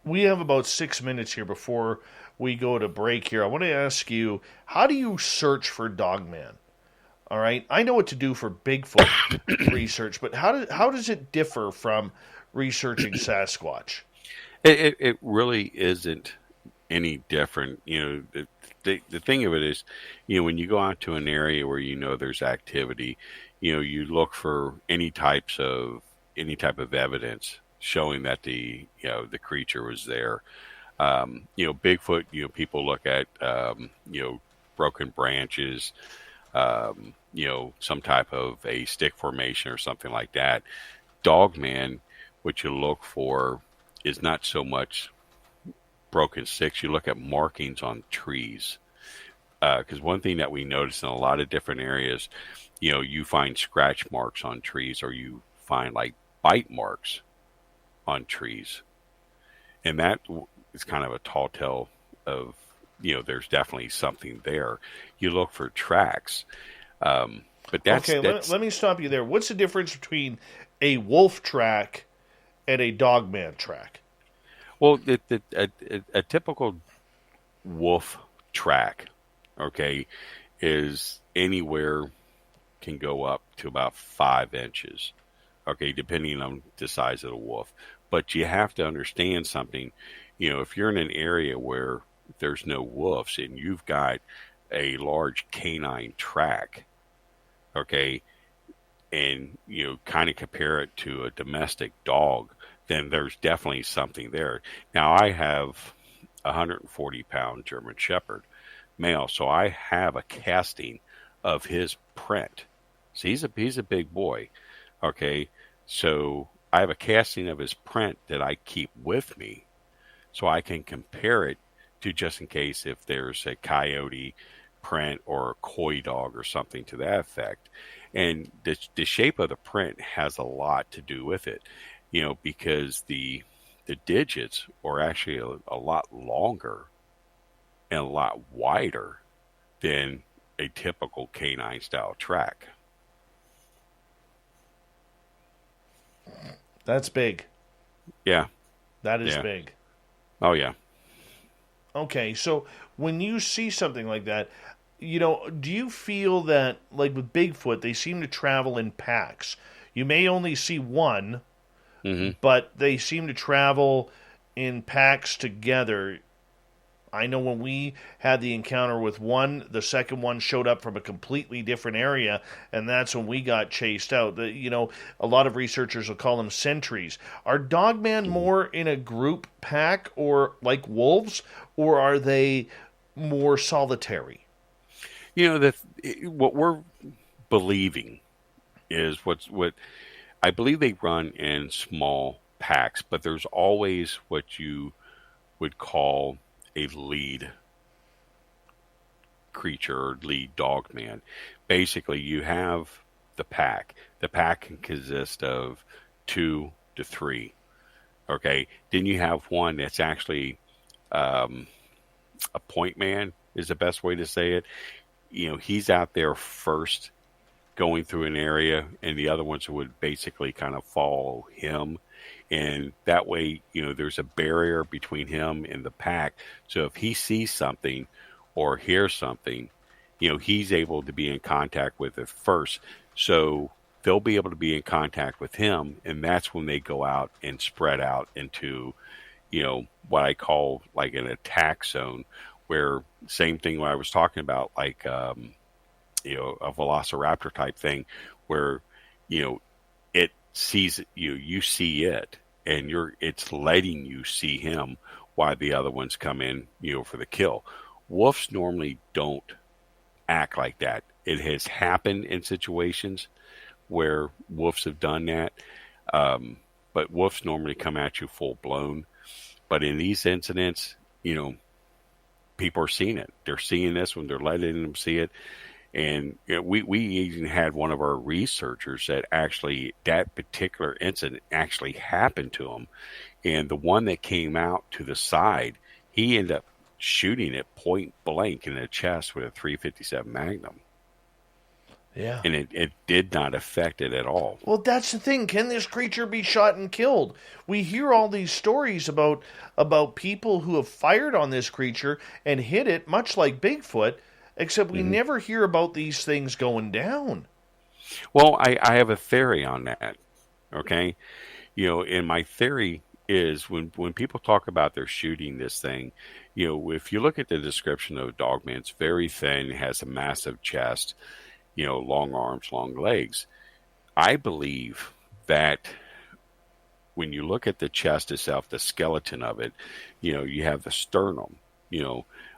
We have about 6 minutes here before we go to break here. I want to ask you, how do you search for dogman? All right, I know what to do for Bigfoot research, but how does it differ from researching Sasquatch? It really isn't any different. The thing of it is, when you go out to an area where there's activity, you look for any type of evidence showing that the creature was there. Bigfoot, people look at broken branches, some type of a stick formation or something like that. Dogman, what you look for is not so much broken sticks. You look at markings on trees. Because one thing that we notice in a lot of different areas, you find scratch marks on trees, or you find like bite marks on trees. And that is kind of a tall tale of, there's definitely something there. You look for tracks. But that's... Okay, let me stop you there. What's the difference between a wolf track and a dogman track? Well, a typical wolf track, okay, is anywhere can go up to about 5 inches, okay, depending on the size of the wolf. But you have to understand something. If you're in an area where there's no wolves and you've got a large canine track, okay, and kind of compare it to a domestic dog, then there's definitely something there. Now I have a 140-pound German Shepherd male, so I have a casting of his print. So he's a big boy. Okay, so I have a casting of his print that I keep with me, so I can compare it to, just in case if there's a coyote print or a coy dog or something to that effect. And the shape of the print has a lot to do with it, because the digits are actually a lot longer and a lot wider than a typical canine style track. That's big. Yeah. That is big. Oh, yeah. Okay, so when you see something like that, do you feel that, like with Bigfoot, they seem to travel in packs? You may only see one, but they seem to travel in packs together. I know when we had the encounter with one, the second one showed up from a completely different area, and that's when we got chased out. A lot of researchers will call them sentries. Are dogman more in a group pack, or like wolves, or are they more solitary? What we're believing is what I believe they run in small packs, but there's always what you would call a lead creature or lead dog man. Basically, you have the pack. The pack can consist of 2 to 3. Okay. Then you have one that's actually a point man is the best way to say it. He's out there first going through an area, and the other ones would basically kind of follow him. And that way, there's a barrier between him and the pack. So if he sees something or hears something, he's able to be in contact with it first. So they'll be able to be in contact with him, and that's when they go out and spread out into, what I call like an attack zone, where same thing what I was talking about, like, a velociraptor type thing, where, it sees you see it, and it's letting you see him while the other ones come in, for the kill. Wolves normally don't act like that. It has happened in situations where wolves have done that, but wolves normally come at you full blown. But in these incidents, people are seeing it. They're seeing this when they're letting them see it. And we even had one of our researchers that particular incident actually happened to him. And the one that came out to the side, he ended up shooting it point blank in the chest with a .357 Magnum. Yeah. And it did not affect it at all. Well, that's the thing. Can this creature be shot and killed? We hear all these stories about people who have fired on this creature and hit it, much like Bigfoot, except we never hear about these things going down. Well, I have a theory on that, okay? And my theory is when people talk about they're shooting this thing, if you look at the description of Dogman, it's very thin, has a massive chest, long arms, long legs. I believe that when you look at the chest itself, the skeleton of it, you have the sternum.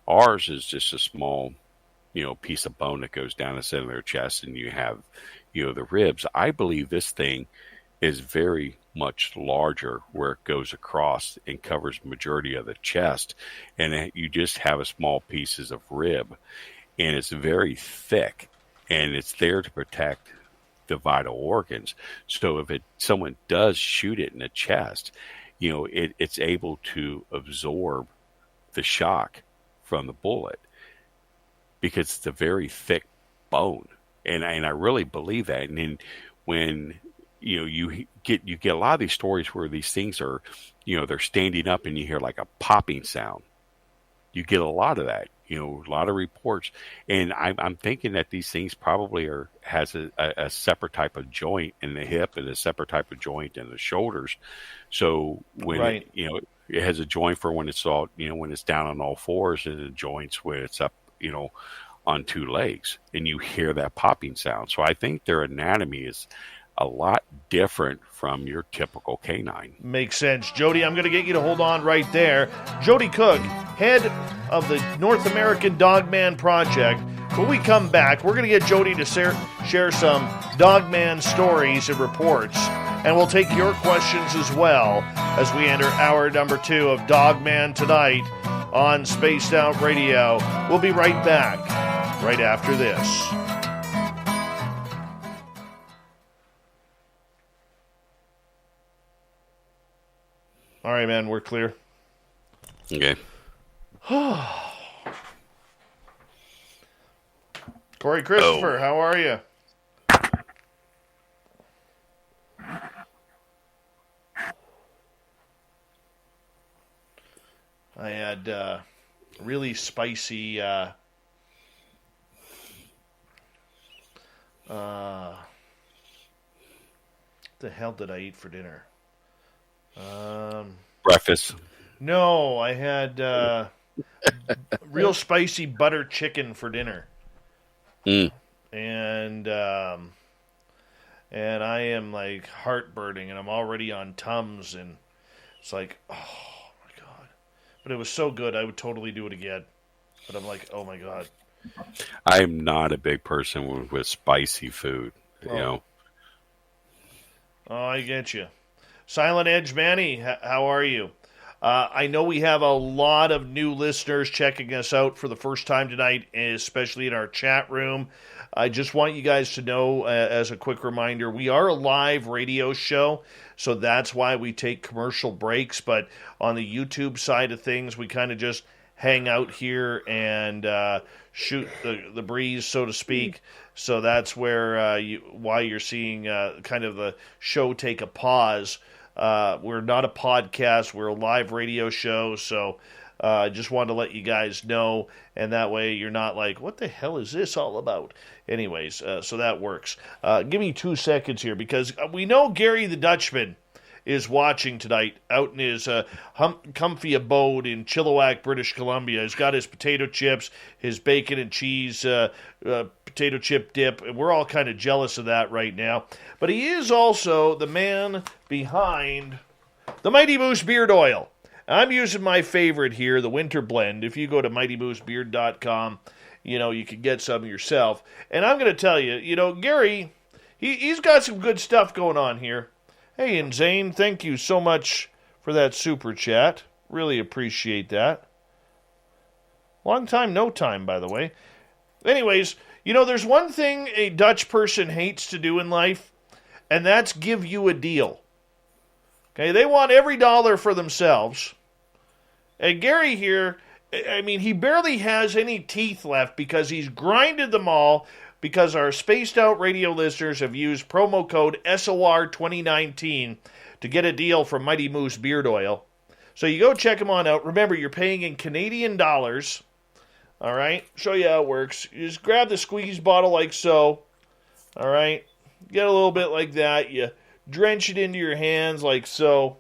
Ours is just a small piece of bone that goes down the center of their chest, and you have, the ribs. I believe this thing is very much larger, where it goes across and covers majority of the chest, and you just have a small pieces of rib, and it's very thick, and it's there to protect the vital organs. So if someone does shoot it in the chest, it's able to absorb the shock from the bullet, because it's a very thick bone, and I really believe that. And then when you get a lot of these stories where these things are, they're standing up and you hear like a popping sound. You get a lot of that, a lot of reports, and I'm thinking that these things probably has a separate type of joint in the hip and a separate type of joint in the shoulders. So when it has a joint for when it's all when it's down on all fours, and the joints when it's up on two legs, and you hear that popping sound. So I think their anatomy is a lot different from your typical canine. Makes sense. Jody, I'm going to get you to hold on right there. Joedy Cook, head of the North American Dogman Project. When we come back, we're going to get Jody to share some Dogman stories and reports, and we'll take your questions as well as we enter hour number 2 of Dogman Tonight on Spaced Out Radio. We'll be right back right after this. All right, man, we're clear. Okay. Corey Christopher, how are you? I had really spicy what the hell did I eat for dinner? Breakfast. No, I had real spicy butter chicken for dinner. And I am like heartburning, and I'm already on Tums, and it's like, oh my God. But it was so good, I would totally do it again. But I'm like, oh my God. I'm not a big person with spicy food, you know. Oh, I get you. Silent Edge Manny, how are you? I know we have a lot of new listeners checking us out for the first time tonight, especially in our chat room. I just want you guys to know, as a quick reminder, we are a live radio show, so that's why we take commercial breaks. But on the YouTube side of things, we kind of just hang out here and shoot the breeze, so to speak. So that's where why you're seeing kind of the show take a pause. We're not a podcast. We're a live radio show. So I just wanted to let you guys know, and that way you're not like, what the hell is this all about? Anyways, so that works. Give me 2 seconds here, because we know Gary the Dutchman is watching tonight out in his comfy abode in Chilliwack, British Columbia. He's got his potato chips, his bacon and cheese potato chip dip, and we're all kind of jealous of that right now. But he is also the man behind the Mighty Moose Beard Oil. I'm using my favorite here, the Winter Blend. If you go to MightyMooseBeard.com, you can get some yourself. And I'm going to tell you, Gary, he's got some good stuff going on here. Hey, and Zane, thank you so much for that super chat. Really appreciate that. Long time, no time, by the way. Anyways, there's one thing a Dutch person hates to do in life, and that's give you a deal. Okay, they want every dollar for themselves. And Gary here, he barely has any teeth left because he's grinded them all, because our Spaced Out Radio listeners have used promo code SOR2019 to get a deal from Mighty Moose Beard Oil. So you go check them on out. Remember, you're paying in Canadian dollars. All right? Show you how it works. You just grab the squeeze bottle like so. All right? Get a little bit like that. You drench it into your hands like so.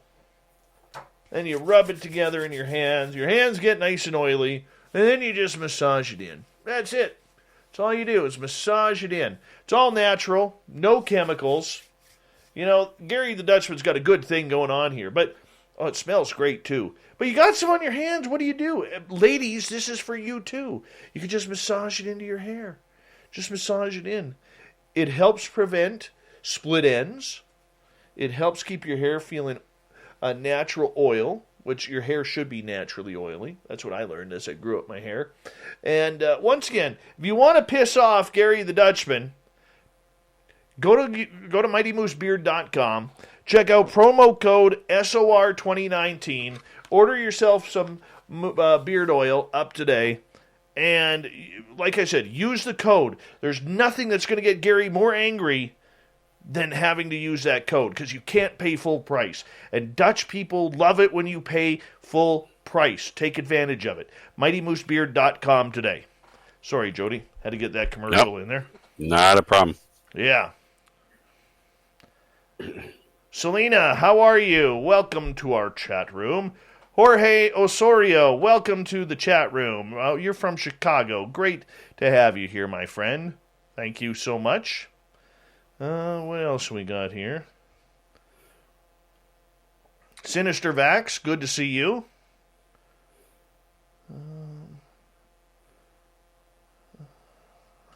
Then you rub it together in your hands. Your hands get nice and oily. And then you just massage it in. That's it. That's all you do is massage it in. It's all natural. No chemicals. Gary the Dutchman's got a good thing going on here. But, it smells great too. But you got some on your hands. What do you do? Ladies, this is for you too. You can just massage it into your hair. Just massage it in. It helps prevent split ends. It helps keep your hair feeling a natural oil, which your hair should be naturally oily. That's what I learned as I grew up my hair. And once again, if you want to piss off Gary the Dutchman, go to MightyMooseBeard.com. Check out promo code SOR2019. Order yourself some beard oil up today. And like I said, use the code. There's nothing that's going to get Gary more angry than having to use that code, because you can't pay full price. And Dutch people love it when you pay full price. Take advantage of it. MightyMooseBeard.com today. Sorry, Jody. Had to get that commercial in there. Not a problem. Yeah. Selena, how are you? Welcome to our chat room. Jorge Osorio, welcome to the chat room. You're from Chicago. Great to have you here, my friend. Thank you so much. What else we got here? Sinister Vax, good to see you.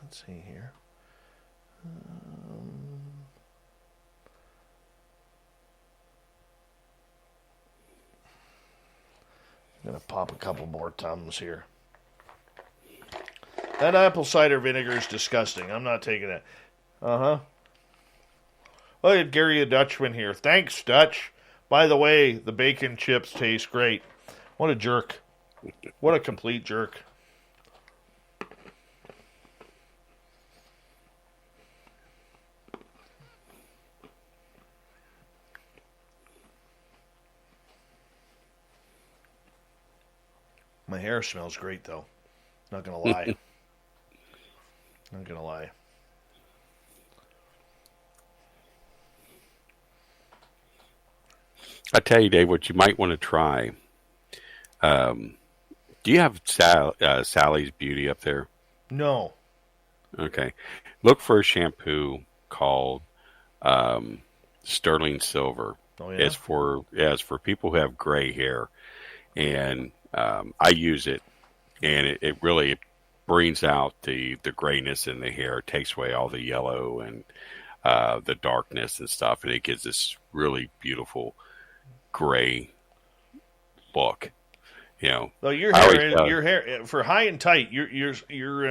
Let's see here. I'm going to pop a couple more Tums here. That apple cider vinegar is disgusting. I'm not taking it. Uh-huh. Look at Gary the Dutchman here. Thanks, Dutch. By the way, the bacon chips taste great. What a jerk. What a complete jerk. My hair smells great, though. Not going to lie. Not going to lie. I tell you, Dave, what you might want to try. Do you have Sally's Beauty up there? No. Okay. Look for a shampoo called Sterling Silver. Oh, yeah? It's for people who have gray hair. And I use it, and it really brings out the grayness in the hair. It takes away all the yellow and the darkness and stuff, and it gives this really beautiful gray look. You know, well, your hair for high and tight. You're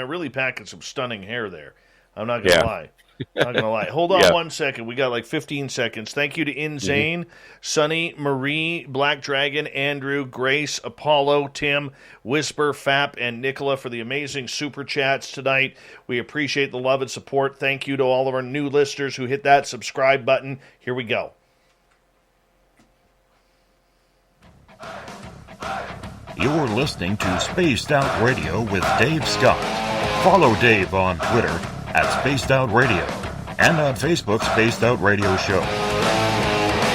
really packing some stunning hair there. I'm not gonna lie. Not gonna lie. Hold on 1 second. We got like 15 seconds. Thank you to Inzane, Sunny, Marie, Black Dragon, Andrew, Grace, Apollo, Tim, Whisper, Fap, and Nicola for the amazing super chats tonight. We appreciate the love and support. Thank you to all of our new listeners who hit that subscribe button. Here we go. You're listening to Spaced Out Radio with Dave Scott. Follow Dave on Twitter at Spaced Out Radio and on Facebook, Spaced Out Radio Show.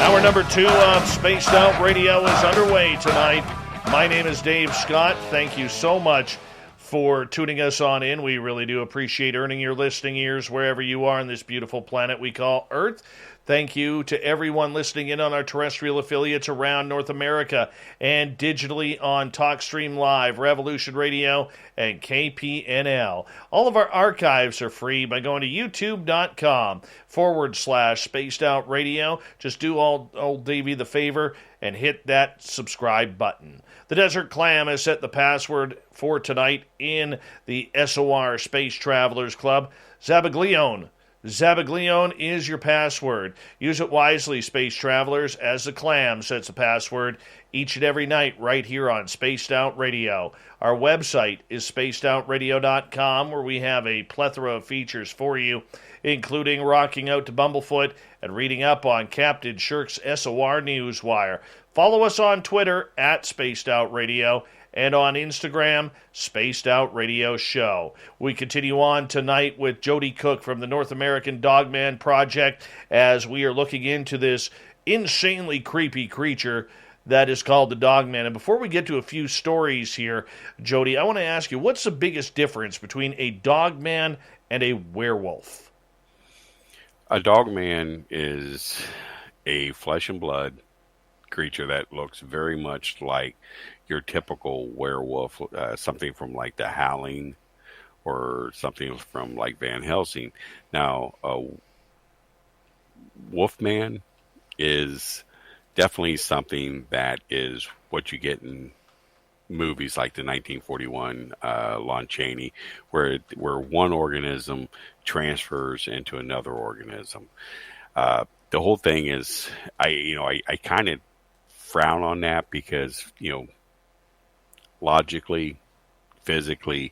Hour number 2 of Spaced Out Radio is underway tonight. My name is Dave Scott. Thank you so much for tuning us on in. We really do appreciate earning your listening ears wherever you are on this beautiful planet we call Earth. Thank you to everyone listening in on our terrestrial affiliates around North America and digitally on TalkStream Live, Revolution Radio, and KPNL. All of our archives are free by going to youtube.com/Spaced Out Radio. Just do old Davey the favor and hit that subscribe button. The Desert Clam has set the password for tonight in the SOR Space Travelers Club. Zabaglione. Zabaglione is your password. Use it wisely, space travelers, as the Clam sets a password each and every night right here on Spaced Out Radio. Our website is spacedoutradio.com, where we have a plethora of features for you, including rocking out to Bumblefoot and reading up on Captain Shirk's SOR Newswire. Follow us on Twitter at Spaced Out Radio and on Instagram, Spaced Out Radio Show. We continue on tonight with Joedy Cook from the North American Dogman Project as we are looking into this insanely creepy creature that is called the Dogman. And before we get to a few stories here, Jody, I want to ask you, what's the biggest difference between a Dogman and a werewolf? A Dogman is a flesh and blood creature that looks very much like your typical werewolf, something from like The Howling or something from like Van Helsing. Now, Wolfman is definitely something that is what you get in movies like the 1941 Lon Chaney, where one organism transfers into another organism. The whole thing is, I kind of frown on that because, logically, physically,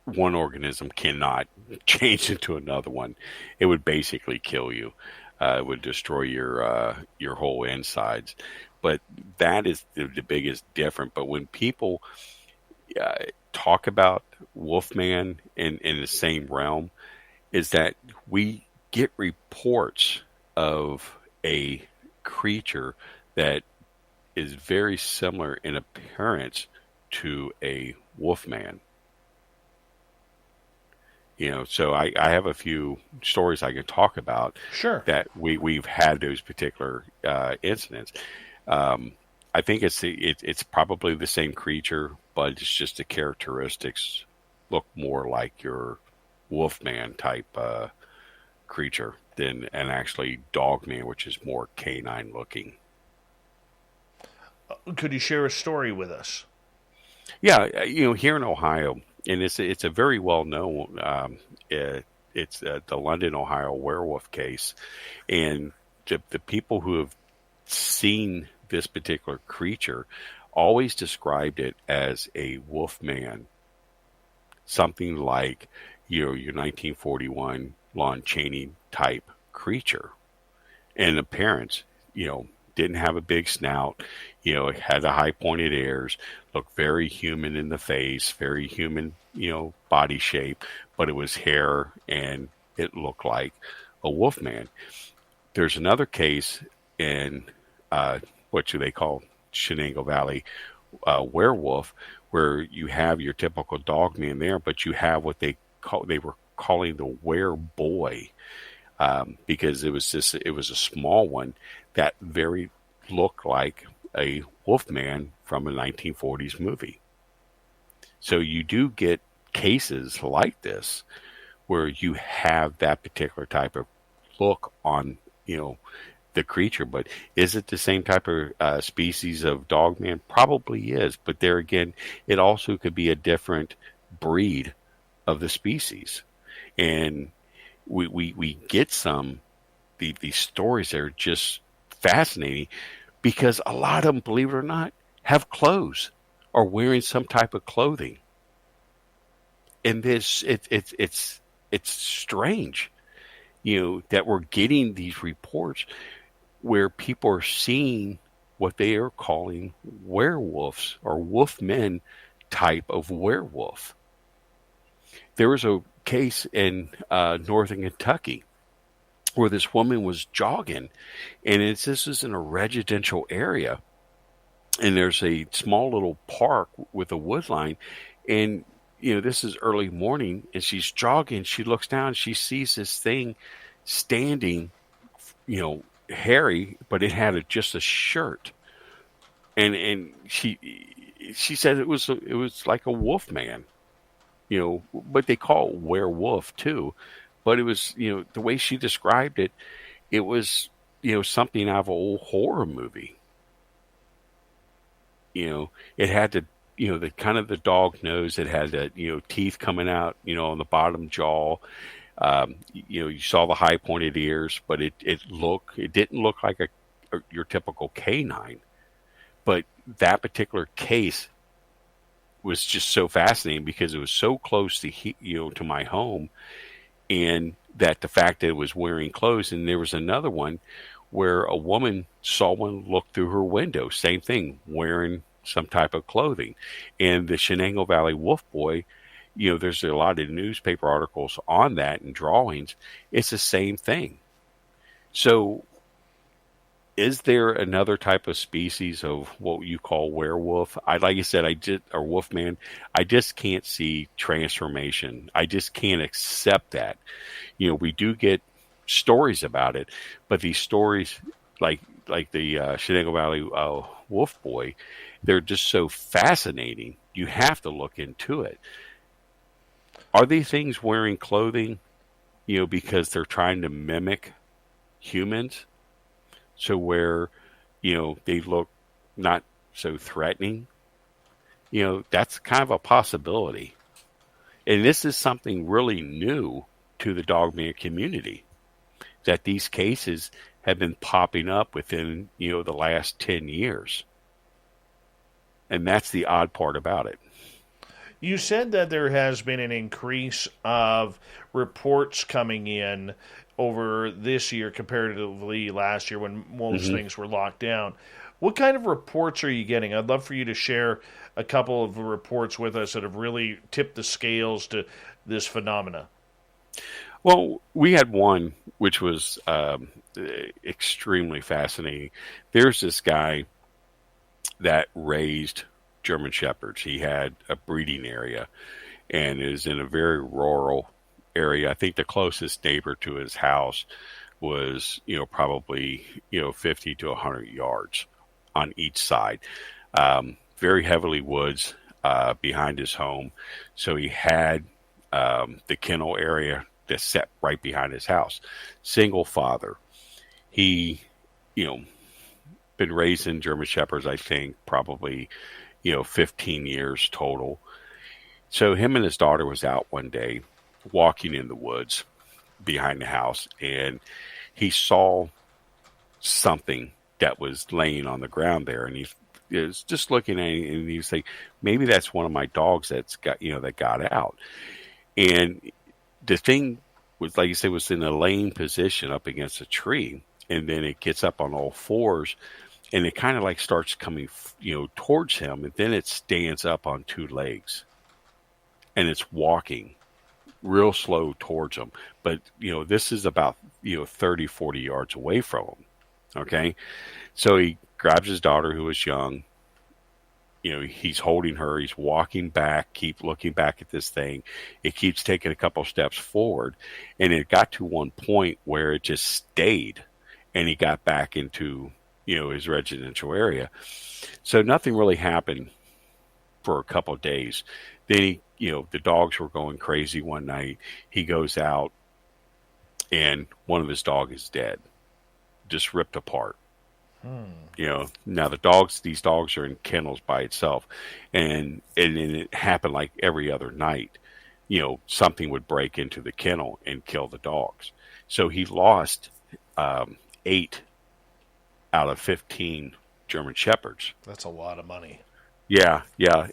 one organism cannot change into another one. It would basically kill you. It would destroy your whole insides. But that is the biggest difference. But when people talk about Wolfman in the same realm, is that we get reports of a creature that is very similar in appearance to a wolfman. So I have a few stories I can talk about. Sure. That we've had those particular incidents. I think it's probably the same creature, but it's just the characteristics look more like your wolfman type creature than an actually dogman, which is more canine looking. Could you share a story with us? Yeah, here in Ohio, and it's a very well known. It's the London, Ohio werewolf case, and the people who have seen this particular creature always described it as a wolfman, something like your 1941 Lon Chaney type creature. In appearance, didn't have a big snout, it had the high pointed ears, looked very human in the face, very human, body shape, but it was hair and it looked like a wolfman. There's another case in what do they call Shenango Valley werewolf, where you have your typical dogman there, but you have what they were calling the wereboy, because it was a small one that very looked like a wolfman from a 1940s movie. So you do get cases like this where you have that particular type of look on, the creature. But is it the same type of species of dogman? Probably is. But there again, it also could be a different breed of the species. And we get these stories that are just fascinating, because a lot of them, believe it or not, have clothes or wearing some type of clothing. And it's strange, that we're getting these reports where people are seeing what they are calling werewolves or wolfmen type of werewolf. There was a case in northern Kentucky where this woman was jogging, and this is in a residential area, and there's a small little park with a wood line, and this is early morning, and she's jogging. She looks down, she sees this thing standing, hairy, but it had just a shirt, and she said it was like a wolf man, but they call it werewolf too. But it was, the way she described it, it was, something out of an old horror movie. It had the kind of the dog nose. It had the, teeth coming out, on the bottom jaw. You saw the high pointed ears, but it didn't look like your typical canine. But that particular case was just so fascinating because it was so close to, to my home. And that the fact that it was wearing clothes. And there was another one where a woman saw one look through her window, same thing, wearing some type of clothing. And the Shenango Valley Wolf Boy, there's a lot of newspaper articles on that and drawings. It's the same thing. So is there another type of species of what you call werewolf? Like I said, or wolfman. I just can't see transformation. I just can't accept that. We do get stories about it, but these stories, like the Shenango Valley Wolf Boy, they're just so fascinating. You have to look into it. Are these things wearing clothing, because they're trying to mimic humans? So where, they look not so threatening, that's kind of a possibility. And this is something really new to the dogman community, that these cases have been popping up within, the last 10 years. And that's the odd part about it. You said that there has been an increase of reports coming in over this year comparatively last year when most things were locked down. What kind of reports are you getting? I'd love for you to share a couple of reports with us that have really tipped the scales to this phenomena. Well, we had one which was extremely fascinating. There's this guy that raised German Shepherds. He had a breeding area and is in a very rural area. I think the closest neighbor to his house was, probably, 50 to 100 yards on each side. Very heavily woods behind his home. So he had the kennel area that's set right behind his house. Single father. He, been raising German Shepherds, I think, probably, 15 years total. So him and his daughter was out one day walking in the woods behind the house, and he saw something that was laying on the ground there, and he was just looking at it, and he was like, maybe that's one of my dogs that got out. And the thing was, like you said, was in a laying position up against a tree, and then it gets up on all fours, and it kind of like starts coming, towards him, and then it stands up on two legs, and it's walking real slow towards him. But, this is about, 30, 40 yards away from him. Okay. So he grabs his daughter, who was young. He's holding her. He's walking back, keep looking back at this thing. It keeps taking a couple steps forward. And it got to one point where it just stayed, and he got back into, his residential area. So nothing really happened for a couple of days. Then the dogs were going crazy one night. He goes out, and one of his dogs is dead, just ripped apart. Now these dogs are in kennels by itself, and it happened like every other night. Something would break into the kennel and kill the dogs. So he lost 8 out of 15 German Shepherds. That's a lot of money. Yeah.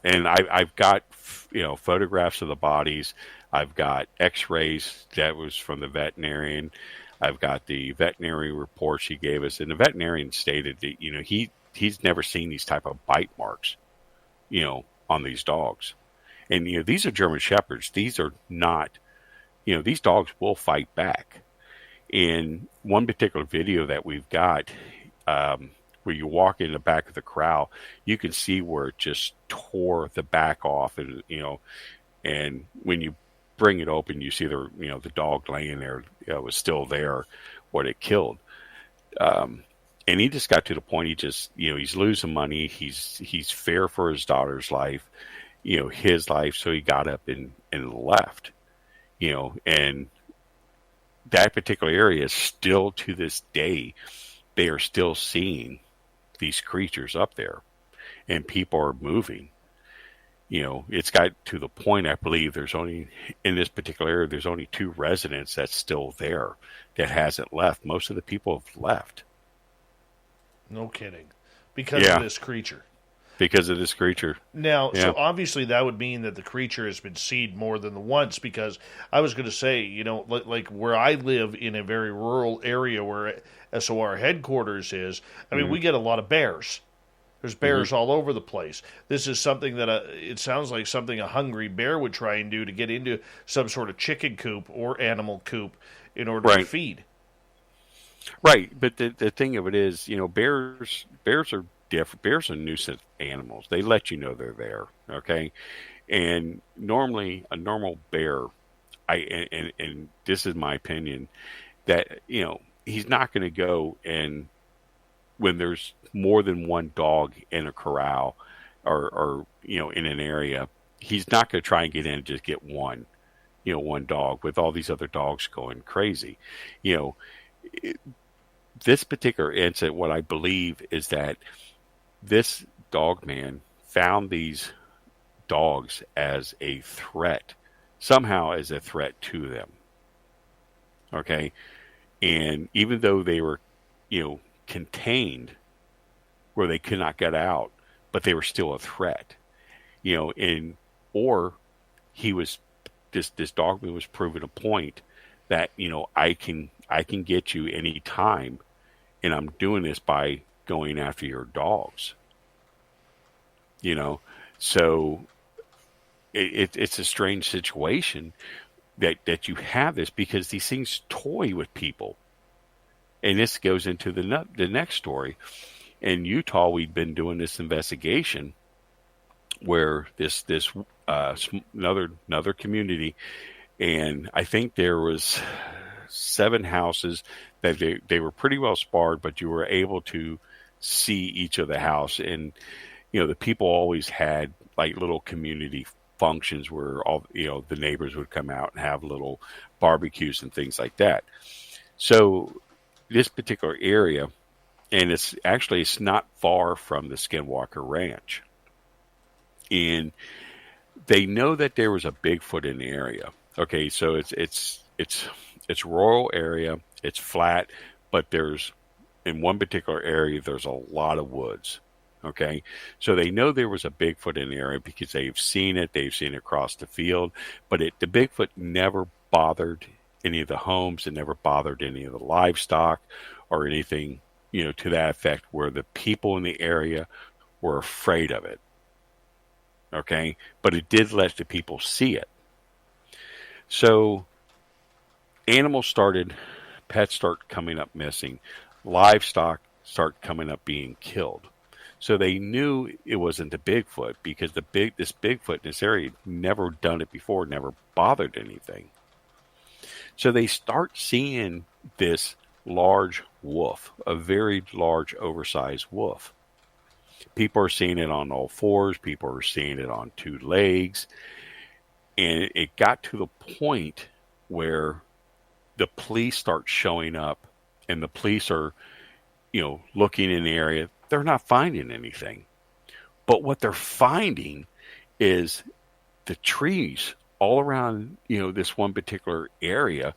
And I've got, photographs of the bodies. I've got x-rays that was from the veterinarian. I've got the veterinary report she gave us. And the veterinarian stated that, he's never seen these type of bite marks, on these dogs. And, these are German Shepherds. These are not, these dogs will fight back. In one particular video that we've got, where you walk in the back of the corral, you can see where it just tore the back off, and and when you bring it open, you see the dog laying there was still there, what it killed. And he just got to the point, he just he's losing money. He's fair for his daughter's life, his life. So he got up and left, and that particular area is still, to this day, they are still seeing these creatures up there, and people are moving. It's got to the point, I believe, there's only, in this particular area, there's only 2 residents that's still there that hasn't left. Most of the people have left. No kidding. Because of this creature. Because of this creature. Now, so obviously that would mean that the creature has been seen more than the once, because I was going to say, like where I live in a very rural area where SOR headquarters is, I mean, we get a lot of bears. There's bears all over the place. This is something that it sounds like something a hungry bear would try and do to get into some sort of chicken coop or animal coop in order to feed. Right, but the thing of it is, bears are different. Bears are nuisance animals. They let you know they're there, okay? And normally, a normal bear, and this is my opinion, that, he's not going to go and, when there's more than one dog in a corral or in an area, he's not going to try and get in and just get one dog with all these other dogs going crazy. This particular incident, what I believe is that this dog man found these dogs as a threat, somehow as a threat to them. Okay. And even though they were, contained where they could not get out, but they were still a threat, or he was, this dogman was proving a point that, I can get you any time, and I'm doing this by going after your dogs. So it's a strange situation that you have this, because these things toy with people. And this goes into the next story. In Utah, we'd been doing this investigation where this another community, and I think there was 7 houses that they were pretty well sparred, but you were able to see each of the house. And the people always had like little community functions where all the neighbors would come out and have little barbecues and things like that. So this particular area, and it's not far from the Skinwalker Ranch, and they know that there was a Bigfoot in the area. Okay, so it's rural area, it's flat, but there's, in one particular area, there's a lot of woods. Okay, so they know there was a Bigfoot in the area because they've seen it across the field, but the Bigfoot never bothered any of the homes, it never bothered any of the livestock or anything, to that effect, where the people in the area were afraid of it. Okay, but it did let the people see it. So pets start coming up missing, livestock start coming up being killed. So they knew it wasn't the Bigfoot, because this Bigfoot in this area had never done it before, never bothered anything. So they start seeing this large wolf, a very large, oversized wolf. People are seeing it on all fours. People are seeing it on 2 legs. And it got to the point where the police start showing up, and the police are, looking in the area. They're not finding anything. But what they're finding is the trees all around, this one particular area.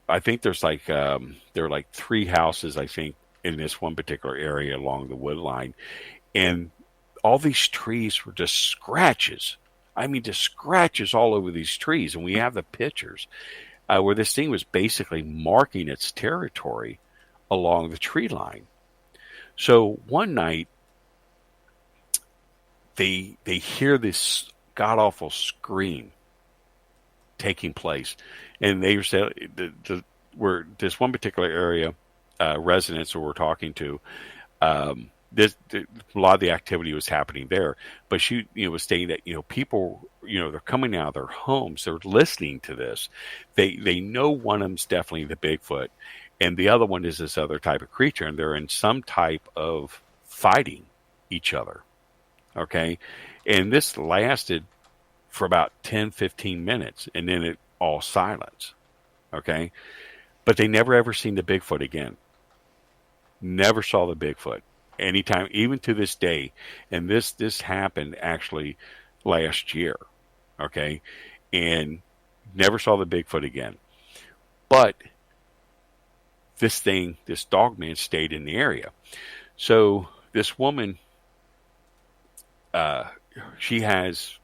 I think there's there are like 3 houses, I think, in this one particular area along the wood line. And all these trees were just scratches. I mean, just scratches all over these trees. And we have the pictures where this thing was basically marking its territory along the tree line. So one night, they hear this god-awful scream taking place. And they said, this one particular area, residents who we're talking to, a lot of the activity was happening there, but she was stating that people they're coming out of their homes, they're listening to this, they know one of them's definitely the Bigfoot, and the other one is this other type of creature, and they're in some type of fighting each other. Okay, and this lasted for about 10-15 minutes, and then it all silence. Okay, but they never ever seen the Bigfoot again. Never saw the Bigfoot anytime, even to this day. And this happened actually last year. Okay, and never saw the Bigfoot again. But this dogman stayed in the area. So this woman, she has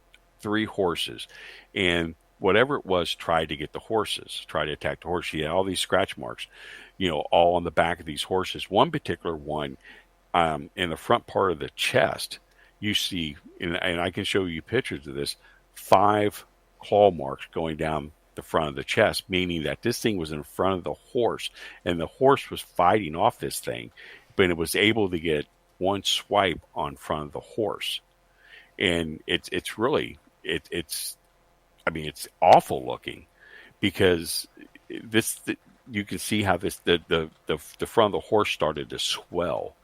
3 horses, and whatever it was, tried to get the horses, tried to attack the horse. She had all these scratch marks, all on the back of these horses. One particular one, in the front part of the chest, you see, and I can show you pictures of this, 5 claw marks going down the front of the chest, meaning that this thing was in front of the horse, and the horse was fighting off this thing, but it was able to get one swipe on front of the horse. And it's really, it's awful looking, because you can see how the front of the horse started to swell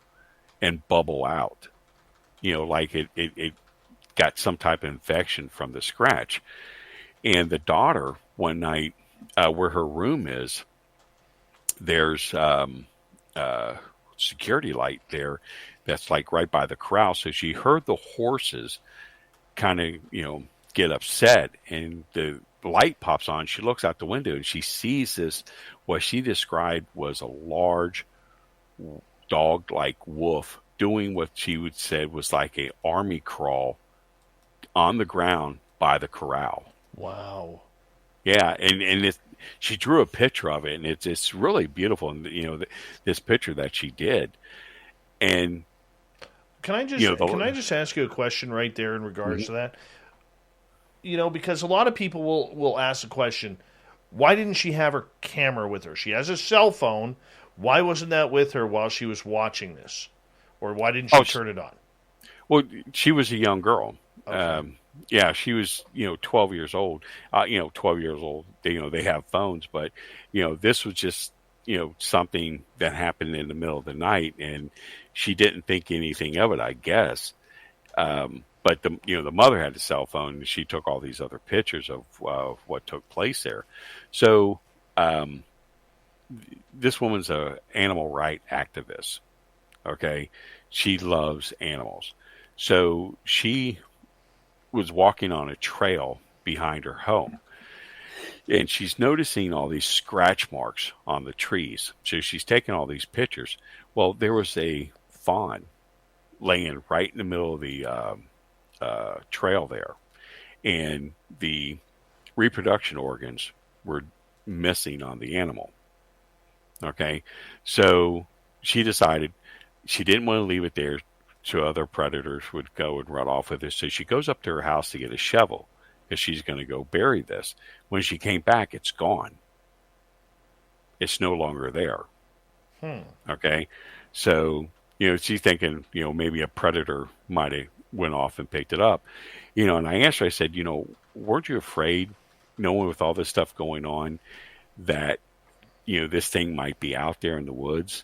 and bubble out, like it got some type of infection from the scratch. And the daughter, one night, where her room is, there's security light there that's like right by the corral. So she heard the horses kind of, get upset, and the light pops on. She looks out the window and she sees this, what she described was a large dog-like wolf doing what she would said was like a army crawl on the ground by the corral. Wow. Yeah, and she drew a picture of it, and it's really beautiful. And this picture that she did, and can I just ask you a question right there in regards to that? because a lot of people will ask the question, why didn't she have her camera with her? She has a cell phone. Why wasn't that with her while she was watching this? Or why didn't she turn it on? Well, she was a young girl. Okay. Yeah, she was, 12 years old. 12 years old, they have phones, but, this was just, something that happened in the middle of the night, and she didn't think anything of it, I guess. But the mother had a cell phone, and she took all these other pictures of what took place there. So, this woman's a animal right activist. Okay. She loves animals. So she was walking on a trail behind her home, and she's noticing all these scratch marks on the trees. So she's taking all these pictures. Well, there was a fawn laying right in the middle of the trail there, and the reproduction organs were missing on the animal. Okay, so she decided she didn't want to leave it there so other predators would go and run off with it. So she goes up to her house to get a shovel because she's going to go bury this. When she came back, it's gone. It's no longer there. Okay, so she's thinking maybe a predator might have went off and picked it up. And I asked her, I said, weren't you afraid, knowing with all this stuff going on, that this thing might be out there in the woods?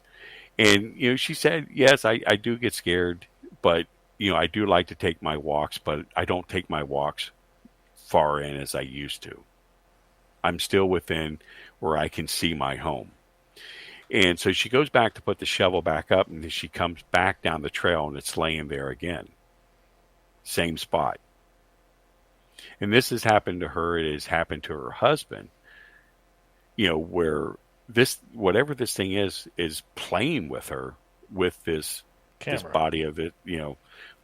And, she said, yes, I do get scared, but, I do like to take my walks, but I don't take my walks far in as I used to. I'm still within where I can see my home. And so she goes back to put the shovel back up, and then she comes back down the trail, and it's laying there again. Same spot. And this has happened to her. It has happened to her husband, where whatever this thing is playing with her with this body of it,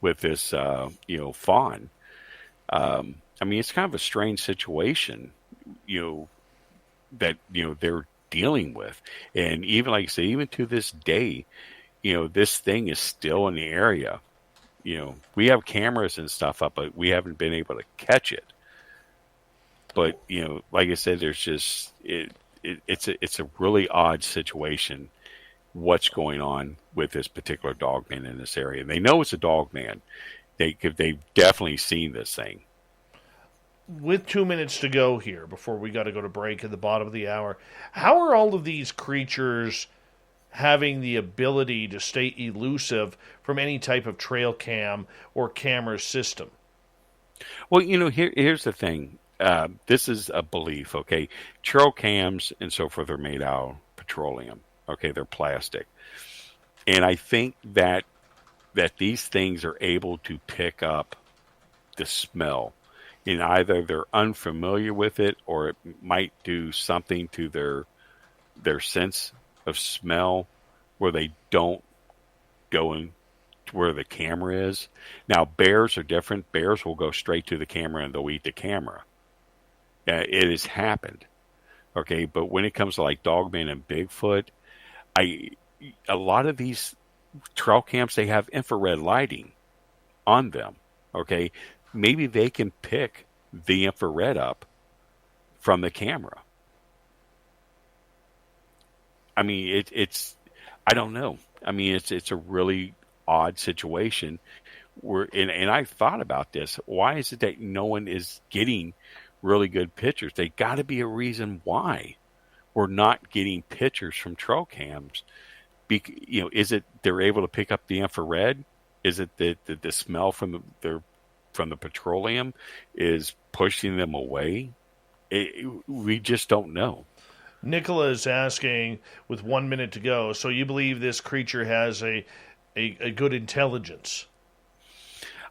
with this fawn. It's kind of a strange situation, that they're dealing with, and even like I say, even to this day, this thing is still in the area. We have cameras and stuff up, but we haven't been able to catch it. But like I said, there's just it's a really odd situation. What's going on with this particular dogman in this area? And they know it's a dogman. They've definitely seen this thing. With 2 minutes to go here before we got to go to break at the bottom of the hour, how are all of these creatures having the ability to stay elusive from any type of trail cam or camera system? Well, here's the thing. This is a belief, okay? Trail cams and so forth are made out of petroleum. Okay, they're plastic. And I think that these things are able to pick up the smell. And either they're unfamiliar with it, or it might do something to their sense of smell where they don't go in to where the camera is. Now, bears are different. Bears will go straight to the camera and they'll eat the camera. It has happened. Okay, but when it comes to like Dogman and Bigfoot, a lot of these trail cams, they have infrared lighting on them. Okay, maybe they can pick the infrared up from the camera. It's I don't know. It's a really odd situation where, and I thought about this. Why is it that no one is getting really good pictures? They got to be a reason why we're not getting pictures from trail cams. Is it they're able to pick up the infrared? Is it that the smell from the petroleum is pushing them away? We just don't know. Nicola is asking, with 1 minute to go, so you believe this creature has a good intelligence?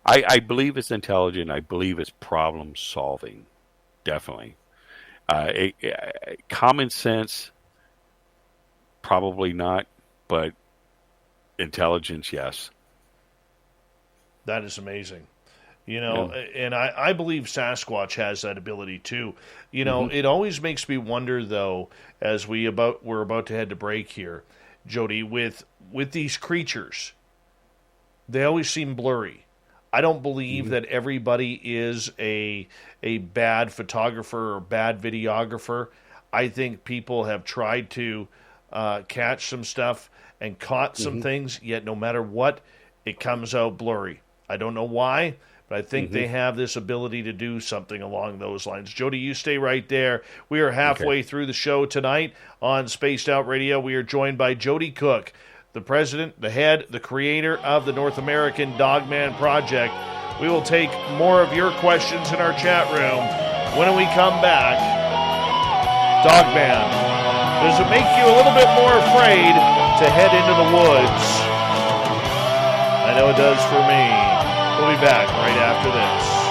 I believe it's intelligent. I believe it's problem solving. Definitely. Common sense, probably not, but intelligence, yes. That is amazing. And I believe Sasquatch has that ability too. It always makes me wonder, though, as we're about to head to break here, Jody, with these creatures, they always seem blurry. I don't believe that everybody is a bad photographer or bad videographer. I think people have tried to catch some stuff and caught some things, yet no matter what, it comes out blurry. I don't know why, but I think they have this ability to do something along those lines. Jody, you stay right there. We are halfway through the show tonight on Spaced Out Radio. We are joined by Joedy Cook, the president, the head, the creator of the North American Dogman Project. We will take more of your questions in our chat room when we come back. Dogman, does it make you a little bit more afraid to head into the woods? I know it does for me. We'll be back right after this.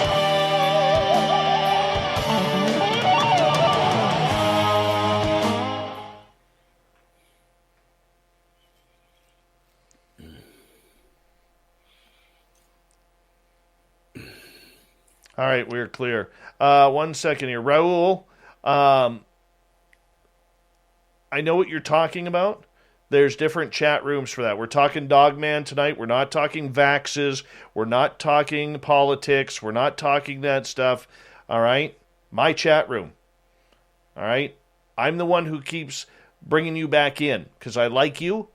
All right, we're clear. 1 second here. Raul, I know what you're talking about. There's different chat rooms for that. We're talking Dogman tonight. We're not talking vaxes. We're not talking politics. We're not talking that stuff. All right? My chat room. All right? I'm the one who keeps bringing you back in because I like you.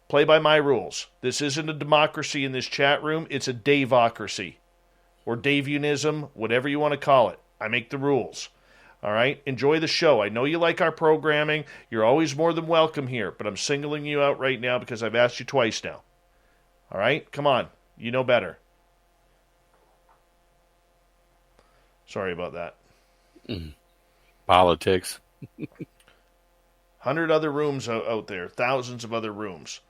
Play by my rules. This isn't a democracy in this chat room. It's a Daveocracy. Or Davianism, whatever you want to call it. I make the rules. All right? Enjoy the show. I know you like our programming. You're always more than welcome here, but I'm singling you out right now because I've asked you twice now. All right? Come on. You know better. Sorry about that. Politics. 100 other rooms out there. Thousands of other rooms.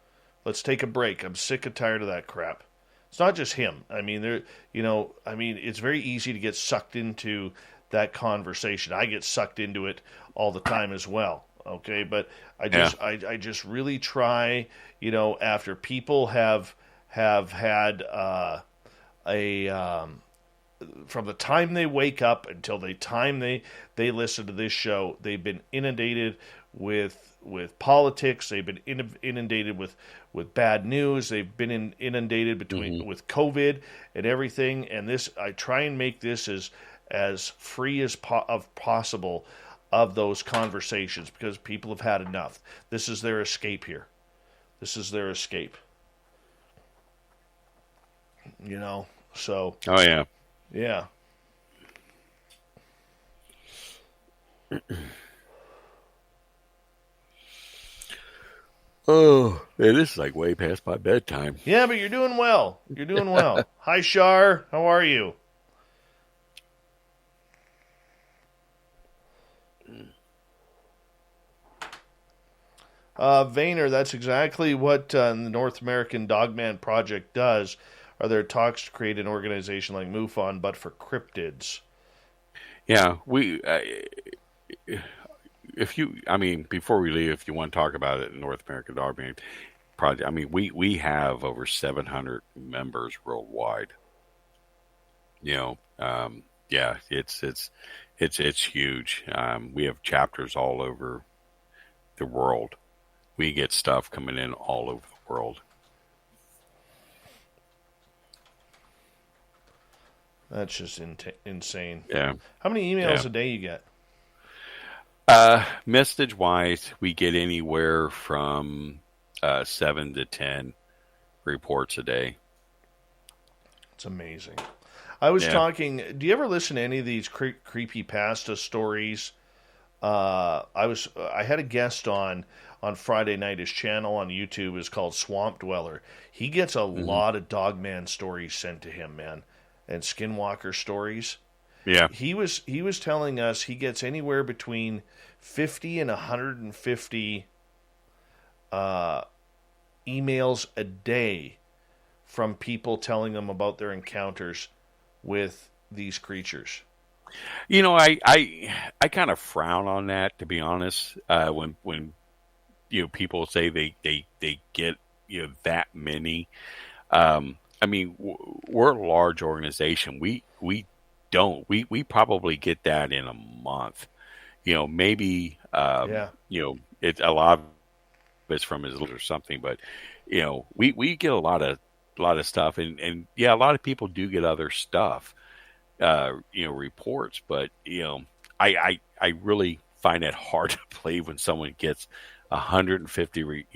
Let's take a break. I'm sick and tired of that crap. It's not just him. I mean, it's very easy to get sucked into that conversation. I get sucked into it all the time as well. Okay, but I just really try. After people have had from the time they wake up until the time they listen to this show, they've been inundated with politics. They've been inundated with bad news. They've been inundated with COVID and everything. And this, I try and make this as free as possible of those conversations because people have had enough. This is their escape here. This is their escape. So. Oh yeah. Yeah. Oh, man, this is like way past my bedtime. Yeah, but you're doing well. You're doing well. Hi, Shar. How are you? Vayner, that's exactly what the North American Dogman Project does. Are there talks to create an organization like MUFON, but for cryptids? Yeah, before we leave, if you want to talk about it, the North American Dogman Project, we have over 700 members worldwide. Yeah, it's huge. We have chapters all over the world. We get stuff coming in all over the world. That's just insane. Yeah. How many emails a day you get? Message-wise, we get anywhere from 7 to 10 reports a day. It's amazing. I was talking. Do you ever listen to any of these creepypasta stories? I had a guest on Friday night. His channel on YouTube is called Swamp Dweller. He gets a lot of Dogman stories sent to him, man, and Skinwalker stories. Yeah. He was telling us he gets anywhere between 50 and 150 emails a day from people telling them about their encounters with these creatures. I kind of frown on that, to be honest. When people say they get that many. We're a large organization. We probably get that in a month. Maybe it's a lot of it's from his or something, but we get a lot of of stuff, and yeah, a lot of people do get other stuff, reports, but I really find it hard to believe when someone gets 150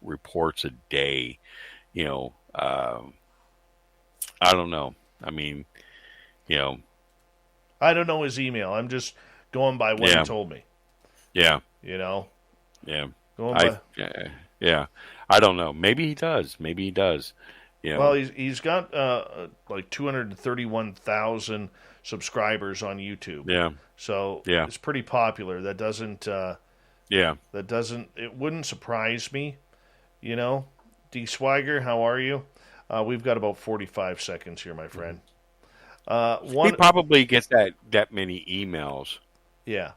reports a day. I don't know. I mean, I don't know his email. I'm just going by what he told me. Yeah. Yeah. Going by. I don't know. Maybe he does. Well, he's got like 231,000 subscribers on YouTube. Yeah. So it's pretty popular. That doesn't. It wouldn't surprise me. D Swagger, how are you? We've got about 45 seconds here, my friend. He probably gets that many emails. Yeah.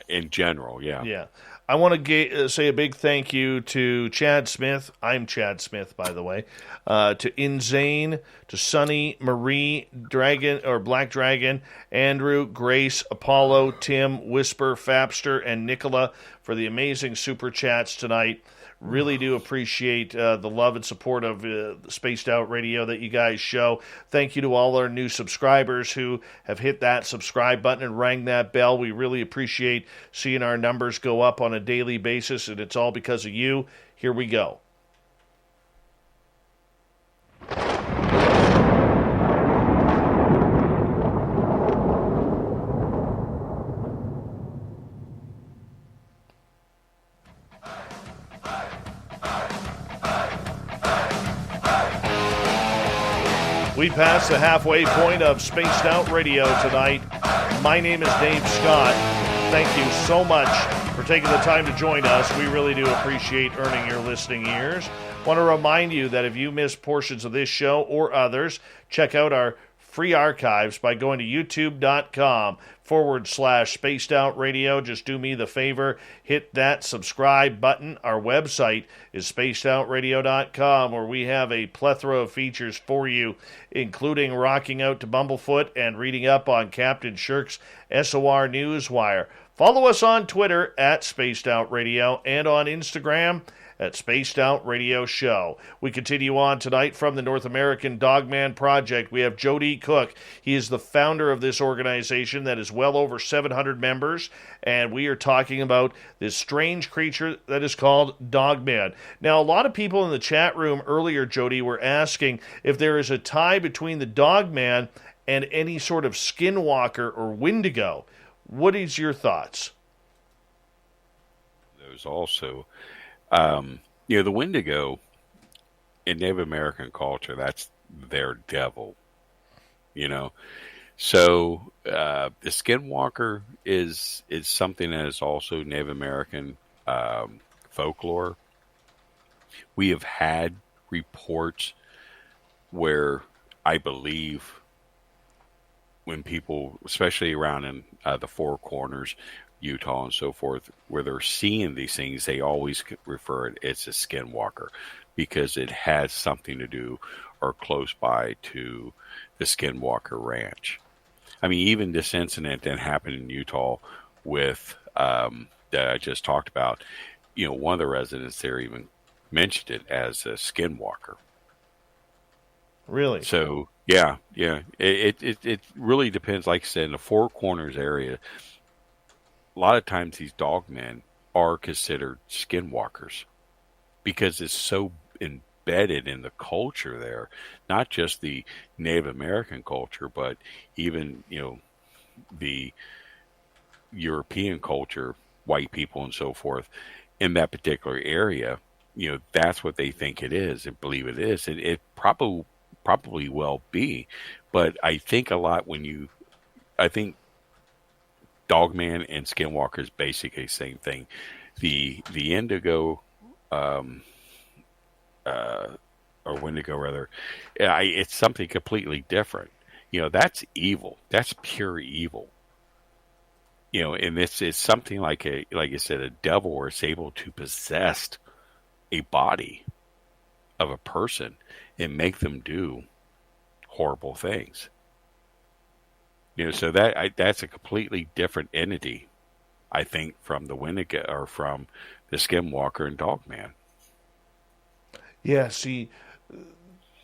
In general, yeah. Yeah. I want to say a big thank you to Chad Smith. I'm Chad Smith, by the way. To Inzane, to Sunny, Marie, Dragon or Black Dragon, Andrew, Grace, Apollo, Tim, Whisper, Fapster, and Nicola for the amazing super chats tonight. Really do appreciate the love and support of Spaced Out Radio that you guys show. Thank you to all our new subscribers who have hit that subscribe button and rang that bell. We really appreciate seeing our numbers go up on a daily basis, and it's all because of you. Here we go. We passed the halfway point of Spaced Out Radio tonight. My name is Dave Scott. Thank you so much for taking the time to join us. We really do appreciate earning your listening ears. Want to remind you that if you missed portions of this show or others, check out our free archives by going to youtube.com/Spaced Out Radio. Just do me the favor, hit that subscribe button. Our website is spacedoutradio.com, where we have a plethora of features for you, including rocking out to Bumblefoot and reading up on Captain Shirk's SOR Newswire. Follow us on Twitter at Spaced Out Radio and on Instagram at Spaced Out Radio Show. We continue on tonight from the North American Dogman Project. We have Joedy Cook. He is the founder of this organization that is well over 700 members, and we are talking about this strange creature that is called Dogman. Now, a lot of people in the chat room earlier, Jody, were asking if there is a tie between the Dogman and any sort of Skinwalker or Windigo. What is your thoughts? Those also... the Wendigo in Native American culture, that's their devil, So, the Skinwalker is something that is also Native American, folklore. We have had reports where I believe when people, especially around in the Four Corners, Utah and so forth, where they're seeing these things, they always refer it as a Skinwalker because it has something to do or close by to the Skinwalker Ranch. I mean, even this incident that happened in Utah with that I just talked about, one of the residents there even mentioned it as a Skinwalker. Really? So yeah. It really depends. Like I said, in the Four Corners area, a lot of times these dogmen are considered skinwalkers because it's so embedded in the culture there, not just the Native American culture, but even, the European culture, white people and so forth in that particular area. That's what they think it is and believe it is. It probably will be, but I think a lot I think Dogman and Skinwalker is basically the same thing. The indigo, or Wendigo rather, it's something completely different. That's evil. That's pure evil. And it's something like I said, a devil, or it's able to possess a body of a person and make them do horrible things. So that's a completely different entity, I think, from the Wendigo or from the Skinwalker and Dogman. Yeah, see,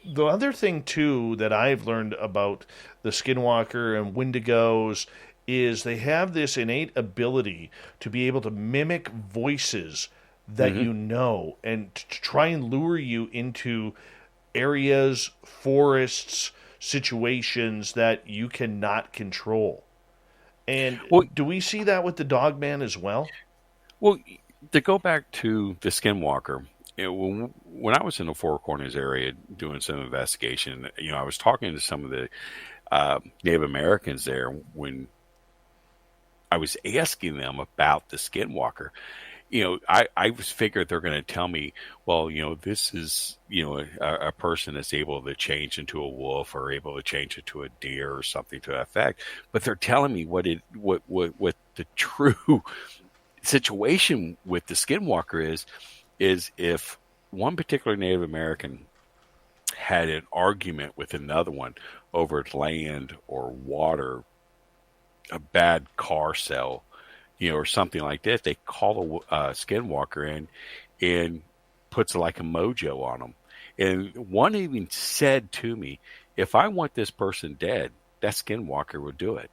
The other thing, too, that I've learned about the Skinwalker and Windigos is they have this innate ability to be able to mimic voices that you know and to try and lure you into areas, forests, situations that you cannot control. And Well, do we see that with the Dogman as well? well, to go back to the Skinwalker, when I was in the Four Corners area doing some investigation, I was talking to some of the Native Americans there when I was asking them about the Skinwalker. I was figured they're going to tell me, well, this is, a person that's able to change into a wolf or able to change into a deer or something to that effect. But they're telling me what the true situation with the Skinwalker is if one particular Native American had an argument with another one over land or water, a bad car sale, or something like that, they call a Skinwalker in and puts like a mojo on them. And one even said to me, if I want this person dead, that Skinwalker will do it.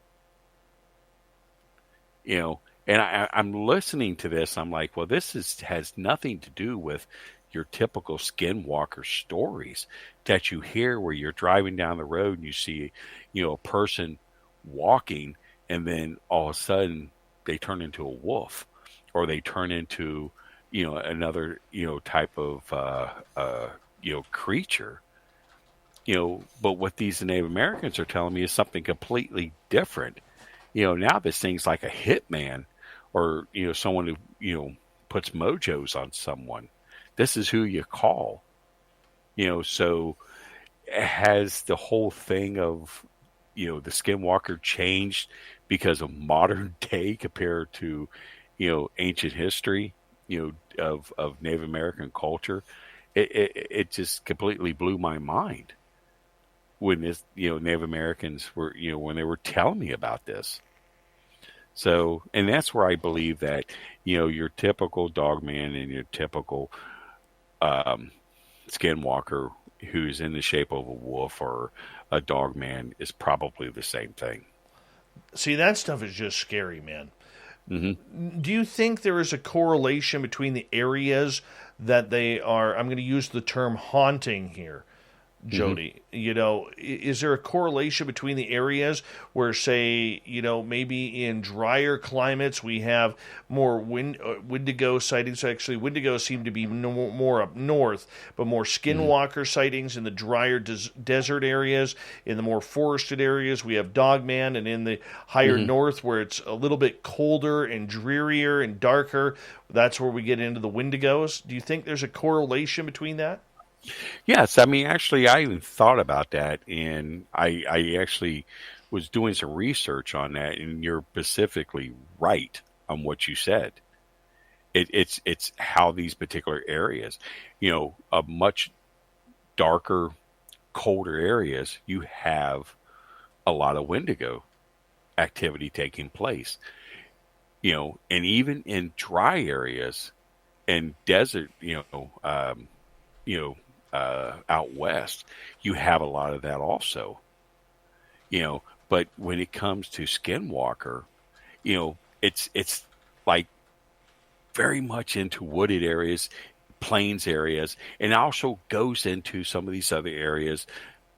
And I'm listening to this. I'm like, well, has nothing to do with your typical Skinwalker stories that you hear where you're driving down the road and you see, a person walking and then all of a sudden they turn into a wolf or they turn into, another, type of, creature, but what these Native Americans are telling me is something completely different. Now this thing's like a hitman or, someone who, puts mojos on someone. This is who you call, so has the whole thing of, the Skinwalker changed because of modern day compared to, ancient history, of Native American culture. It just completely blew my mind when this, Native Americans were, when they were telling me about this. So, and that's where I believe that, your typical Dogman and your typical Skinwalker who's in the shape of a wolf or a Dogman is probably the same thing. See, that stuff is just scary, man. Mm-hmm. Do you think there is a correlation between the areas that they are, I'm going to use the term haunting here, Jody? Is there a correlation between the areas where, say, maybe in drier climates we have more Wendigo sightings? Actually, Wendigos seem to be more up north, but more Skinwalker sightings in the drier desert areas. In the more forested areas, we have Dogman, and in the higher north, where it's a little bit colder and drearier and darker, that's where we get into the Wendigos. Do you think there's a correlation between that? Yes, I mean, actually, I even thought about that, and I actually was doing some research on that, and you're specifically right on what you said. It's how these particular areas, a much darker, colder areas, you have a lot of Wendigo activity taking place, and even in dry areas and desert, out west, you have a lot of that also, but when it comes to Skinwalker, it's like very much into wooded areas, plains areas, and also goes into some of these other areas,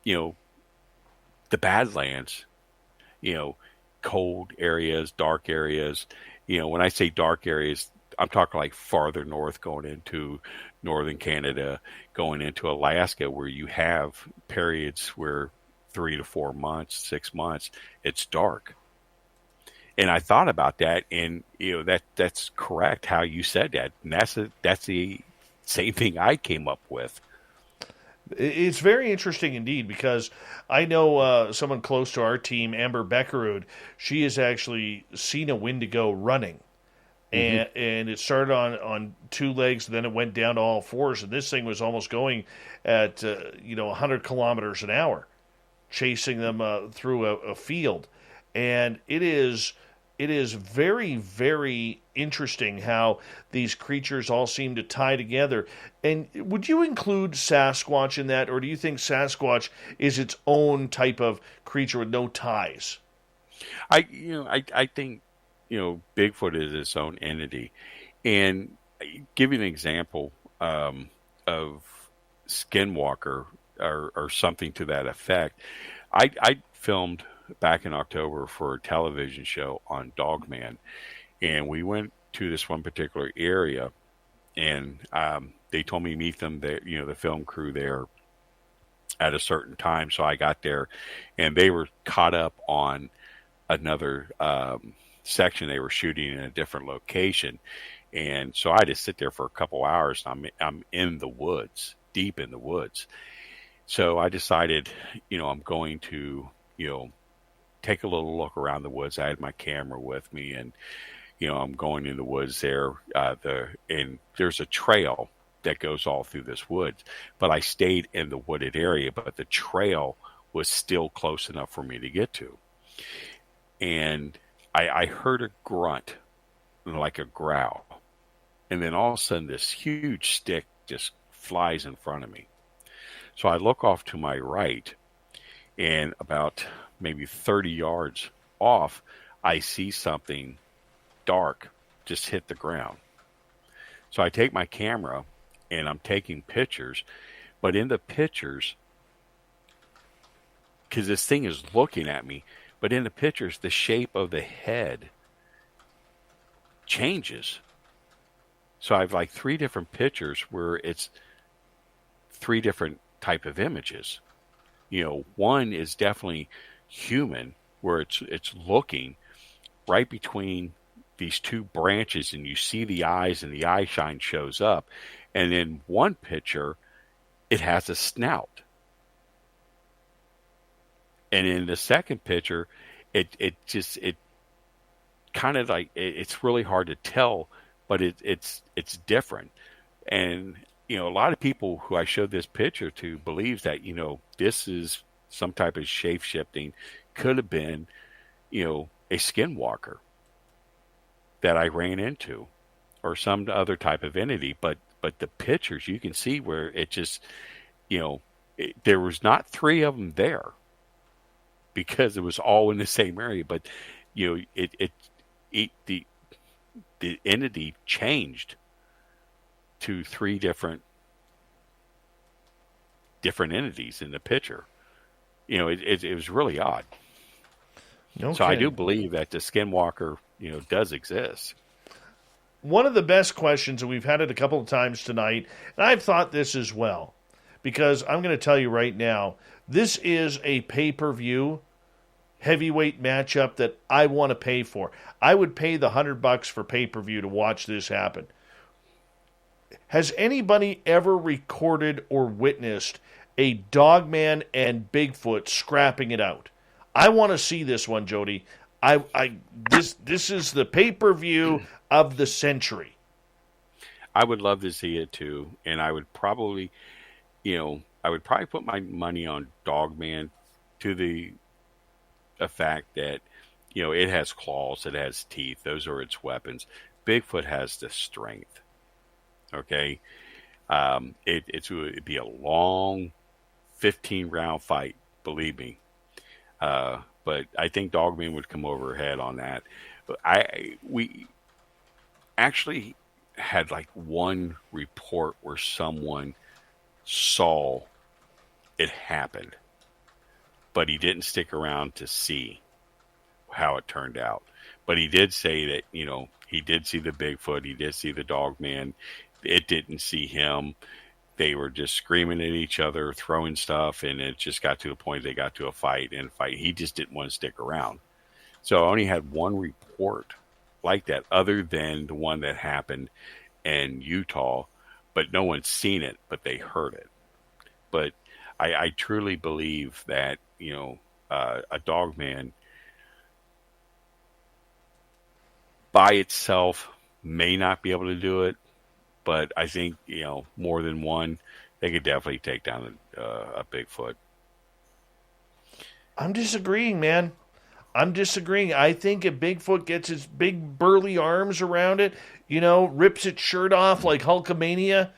the Badlands, cold areas, dark areas. When I say dark areas, I'm talking like farther north, going into northern Canada, going into Alaska, where you have periods where 3 to 4 months, 6 months, it's dark. And I thought about that, and that's correct how you said that. And that's the same thing I came up with. It's very interesting indeed, because I know someone close to our team, Amber Beckerud. She has actually seen a Wendigo running. And it started on two legs, and then it went down to all fours, and this thing was almost going at 100 kilometers an hour, chasing them through a field. And it is it is very, very interesting how these creatures all seem to tie together. And would you include Sasquatch in that, or do you think Sasquatch is its own type of creature with no ties? I think, Bigfoot is its own entity. And give you an example of Skinwalker or something to that effect. I filmed back in October for a television show on Dogman, and we went to this one particular area, and they told me to meet them there, the film crew there at a certain time. So I got there, and they were caught up on another section. They were shooting in a different location, and so I had to sit there for a couple hours. I'm in the woods, deep in the woods. So I decided, I'm going to, take a little look around the woods. I had my camera with me, and I'm going in the woods there. And there's a trail that goes all through this woods, but I stayed in the wooded area. But the trail was still close enough for me to get to, and I heard a grunt, like a growl, and then all of a sudden this huge stick just flies in front of me. So I look off to my right, and about maybe 30 yards off, I see something dark just hit the ground. So I take my camera, and I'm taking pictures. But in the pictures, because this thing is looking at me, but in the pictures, the shape of the head changes. So I have like 3 different pictures where it's 3 different type of images. One is definitely human, where it's looking right between these 2 branches, and you see the eyes, and the eye shine shows up. And in one picture, it has a snout. And in the second picture, it kind of like, it's really hard to tell, but it's different. And a lot of people who I showed this picture to believes that, this is some type of shape-shifting, could have been, a skinwalker that I ran into, or some other type of entity. But the pictures, you can see where it just, there was not 3 of them there, because it was all in the same area. But, the entity changed to 3 different entities in the picture. It was really odd. Okay. So I do believe that the skinwalker, does exist. One of the best questions, and we've had it a couple of times tonight, and I've thought this as well, because I'm going to tell you right now, this is a pay-per-view heavyweight matchup that I want to pay for. I would pay the $100 for pay-per-view to watch this happen. Has anybody ever recorded or witnessed a Dogman and Bigfoot scrapping it out? I want to see this one, Jody. This is the pay-per-view of the century. I would love to see it too, and I would probably put my money on Dogman to the fact that it has claws, it has teeth, those are its weapons. Bigfoot has the strength. Okay, it'd be a long 15-round fight, believe me. But I think Dogman would come over ahead on that. But we actually had like one report where someone saw it happen, but he didn't stick around to see how it turned out. But he did say that, he did see the Bigfoot, he did see the Dogman. It didn't see him. They were just screaming at each other, throwing stuff, and it just got to the point they got to a fight. He just didn't want to stick around. So I only had one report like that, other than the one that happened in Utah, but no one's seen it, but they heard it. But I truly believe that, a Dogman by itself may not be able to do it, but I think, more than one, they could definitely take down a Bigfoot. I'm disagreeing, man. I'm disagreeing. I think if Bigfoot gets his big burly arms around it, rips its shirt off like Hulkamania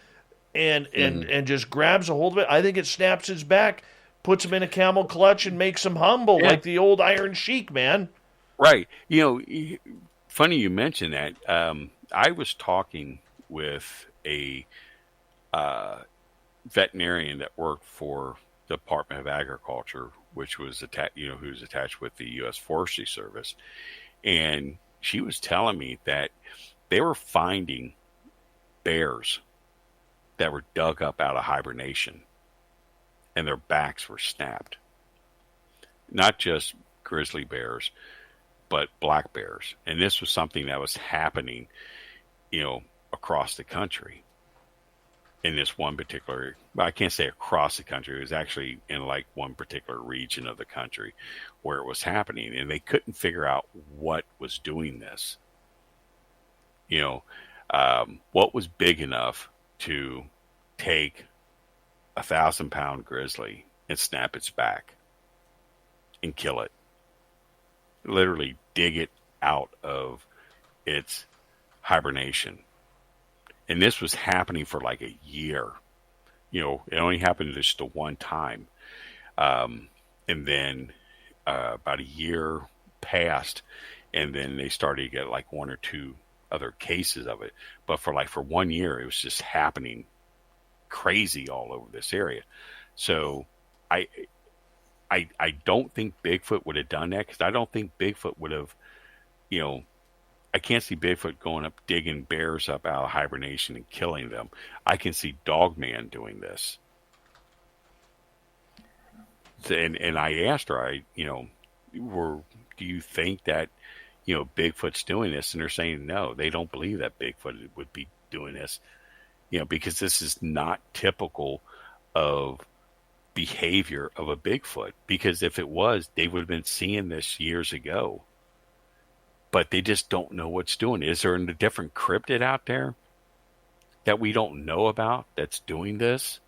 and just grabs a hold of it, I think it snaps his back, puts him in a camel clutch, and makes him humble Yeah. like the old Iron Sheik, man. Right. Funny you mention that. I was talking with a veterinarian that worked for the Department of Agriculture, which was who's attached with the U.S. Forestry Service, and she was telling me that they were finding bears that were dug up out of hibernation, and their backs were snapped. Not just grizzly bears, but black bears, and this was something that was happening, across the country. In this one particular, I can't say across the country, it was actually in like one particular region of the country where it was happening, and they couldn't figure out what was doing this. What was big enough to take 1,000-pound grizzly and snap its back and kill it. Literally dig it out of its hibernation. And this was happening for like a year. It only happened just the one time. And then about a year passed, and then they started to get like one or two other cases of it. But for 1 year, it was just happening crazy all over this area. So I don't think Bigfoot would have done that, because I don't think Bigfoot would have, I can't see Bigfoot going up, digging bears up out of hibernation and killing them. I can see Dogman doing this. And I asked her, do you think that, Bigfoot's doing this? And they're saying no, they don't believe that Bigfoot would be doing this, because this is not typical of behavior of a Bigfoot. Because if it was, they would have been seeing this years ago. But they just don't know what's doing. Is there a different cryptid out there that we don't know about that's doing this?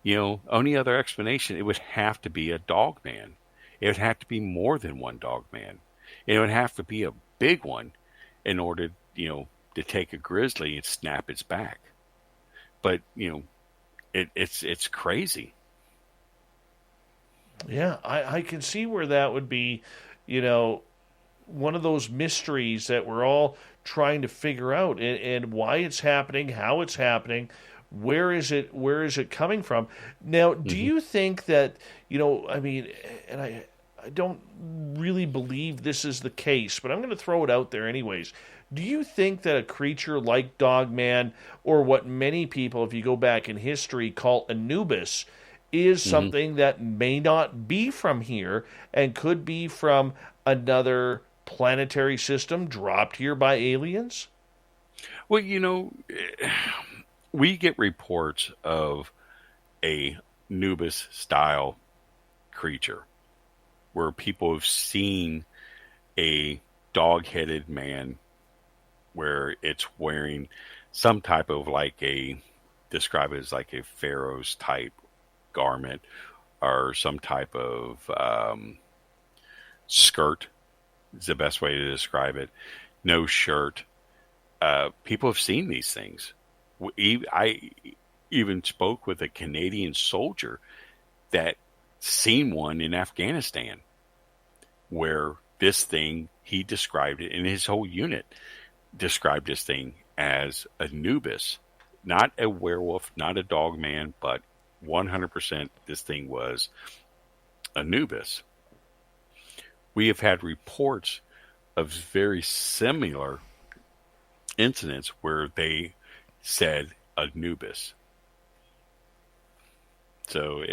Only other explanation, it would have to be a Dogman. It would have to be more than one Dogman. It would have to be a big one in order, to take a grizzly and snap its back. But, it's crazy. Yeah, I can see where that would be, one of those mysteries that we're all trying to figure out, and why it's happening, how it's happening, where is it coming from. Now, do you think that, and I don't really believe this is the case, but I'm going to throw it out there anyways. Do you think that a creature like Dogman, or what many people, if you go back in history, call Anubis, is something that may not be from here and could be from another planetary system dropped here by aliens? Well, we get reports of a Anubis style creature where people have seen a dog-headed man where it's wearing some type of describe it as like a pharaoh's type garment, or some type of skirt is the best way to describe it. No shirt. People have seen these things. I even spoke with a Canadian soldier that seen one in Afghanistan, where this thing, he described it, and his whole unit described this thing as Anubis. Not a werewolf, not a dogman, but 100% this thing was Anubis. We have had reports of very similar incidents where they said Anubis. So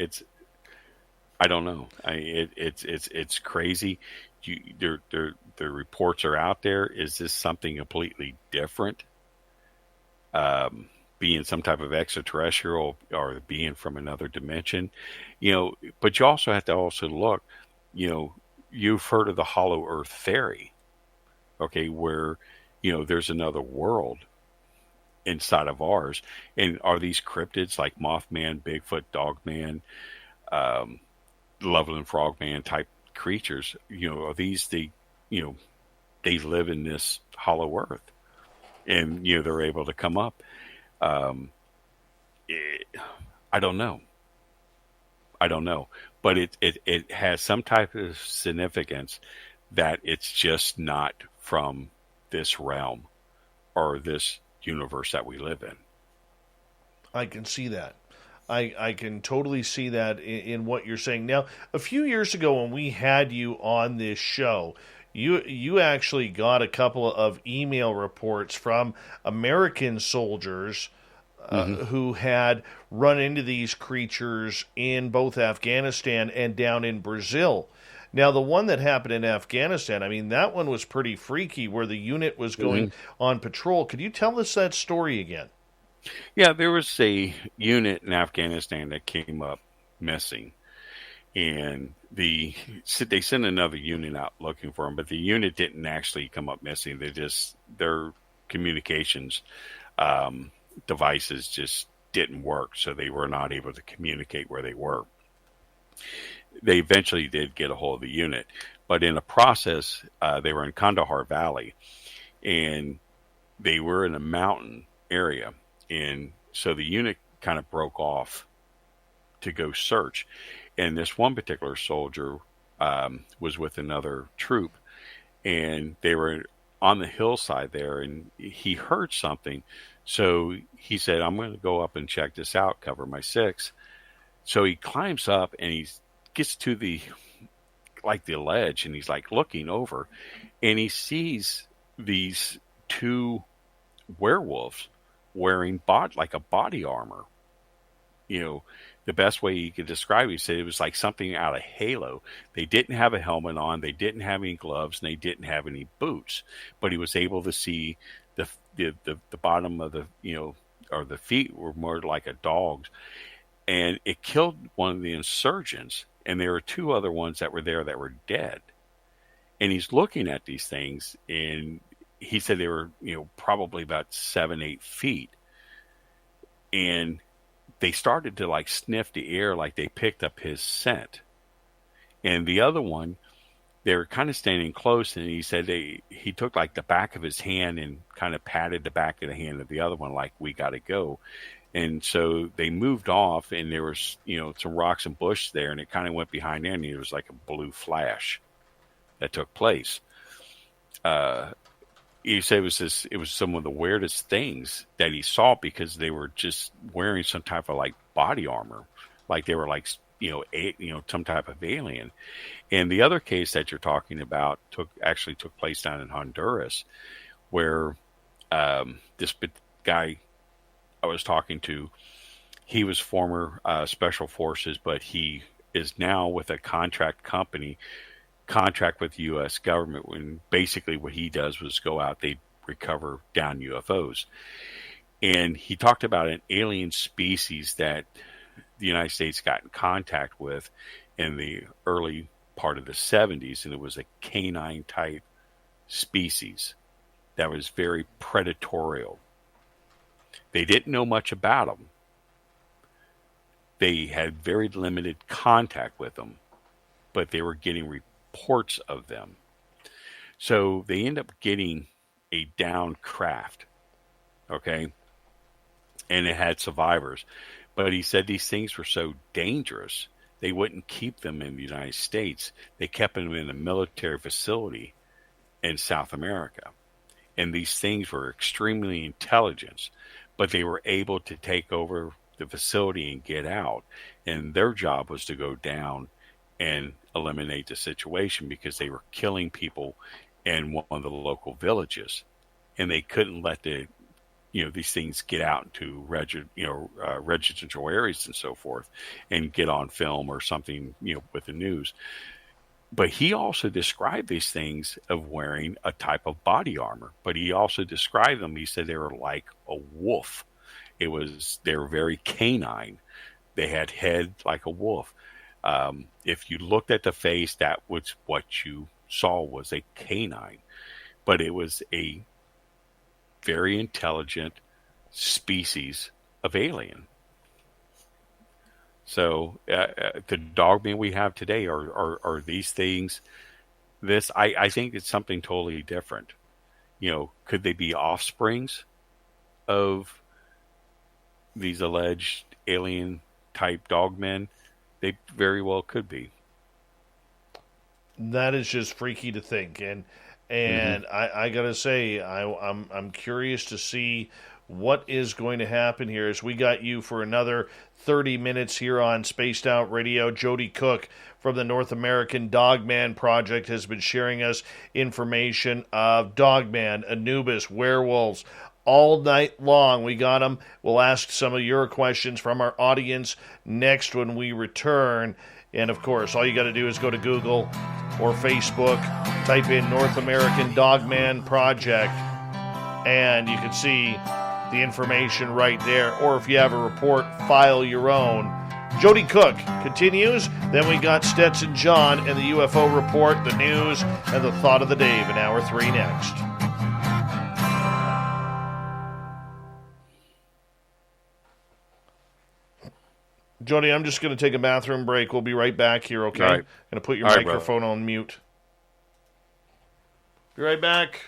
I don't know. It's crazy. The reports are out there. Is this something completely different? Being some type of extraterrestrial, or being from another dimension, but you also have to look, you've heard of the hollow earth theory, okay, where, there's another world inside of ours. And are these cryptids like Mothman, Bigfoot, Dogman, Loveland Frogman type creatures, are these they live in this hollow earth, and they're able to come up. I don't know. But it has some type of significance that it's just not from this realm or this universe that we live in. I can see that. I can totally see that in what you're saying. Now, a few years ago when we had you on this show, you actually got a couple of email reports from American soldiers who had run into these creatures in both Afghanistan and down in Brazil. Now, the one that happened in Afghanistan, I mean, that one was pretty freaky, where the unit was going on patrol. Could you tell us that story again? Yeah, there was a unit in Afghanistan that came up missing, and they sent another unit out looking for them, but the unit didn't actually come up missing. Their communications devices just didn't work, so they were not able to communicate where they were. They eventually did get a hold of the unit, but in the process, they were in Kandahar Valley, and they were in a mountain area. And so the unit kind of broke off to go search. And this one particular soldier was with another troop, and they were on the hillside there, and he heard something. So he said, I'm going to go up and check this out, cover my six. So he climbs up, and he gets to the ledge, and he's like looking over, and he sees these two werewolves wearing like a body armor. The best way he could describe it, he said it was like something out of Halo. They didn't have a helmet on, they didn't have any gloves, and they didn't have any boots, but he was able to see the bottom of or the feet were more like a dog's, and it killed one of the insurgents, and there were two other ones that were there that were dead. And he's looking at these things, and he said they were, probably about 7-8 feet. And they started to like sniff the air, like they picked up his scent. And the other one, they were kind of standing close, and he said he took like the back of his hand and kind of patted the back of the hand of the other one, like, we got to go. And so they moved off, and there was, some rocks and bush there, and it kind of went behind them, and it was like a blue flash that took place. He said it was some of the weirdest things that he saw, because they were just wearing some type of like body armor, like they were like some type of alien. And the other case that you're talking about took place down in Honduras, where this guy I was talking to, he was former special forces, but he is now with a contract with the U.S. government, when basically what he does was go out, they recover down UFOs. And he talked about an alien species that the United States got in contact with in the early part of the 70s, and it was a canine type species that was very predatorial. They didn't know much about them. They had very limited contact with them, but they were getting reports of them. So they end up getting a downed craft, okay? And it had survivors. But he said these things were so dangerous, they wouldn't keep them in the United States. They kept them in a military facility in South America. And these things were extremely intelligent, but they were able to take over the facility and get out. And their job was to go down and eliminate the situation, because they were killing people in one of the local villages, and they couldn't let these things get out into residential areas and so forth, and get on film or something, with the news. But he also described these things of wearing a type of body armor, but he also described them. He said they were like a wolf. They were very canine. They had head like a wolf. If you looked at the face, that was what you saw, was a canine, but it was a very intelligent species of alien. So the dogmen we have today are these things. I think it's something totally different. Could they be offsprings of these alleged alien type dogmen? They very well could be. That is just freaky to think, and I gotta say, I'm curious to see what is going to happen here. As we got you for another 30 minutes here on Spaced Out Radio, Joedy Cook from the North American Dogman Project has been sharing us information of Dogman, Anubis, werewolves, all night long. We got them. We'll ask some of your questions from our audience next when we return. And of course, all you got to do is go to Google or Facebook, type in North American Dogman Project, and you can see the information right there. Or if you have a report, file your own. Joedy Cook continues. Then we got Stetson John and the UFO report, the news, and the thought of the day in hour 3 next. Jody, I'm just going to take a bathroom break. We'll be right back here, okay? All right. I'm going to put your All right, microphone on mute. Be right back.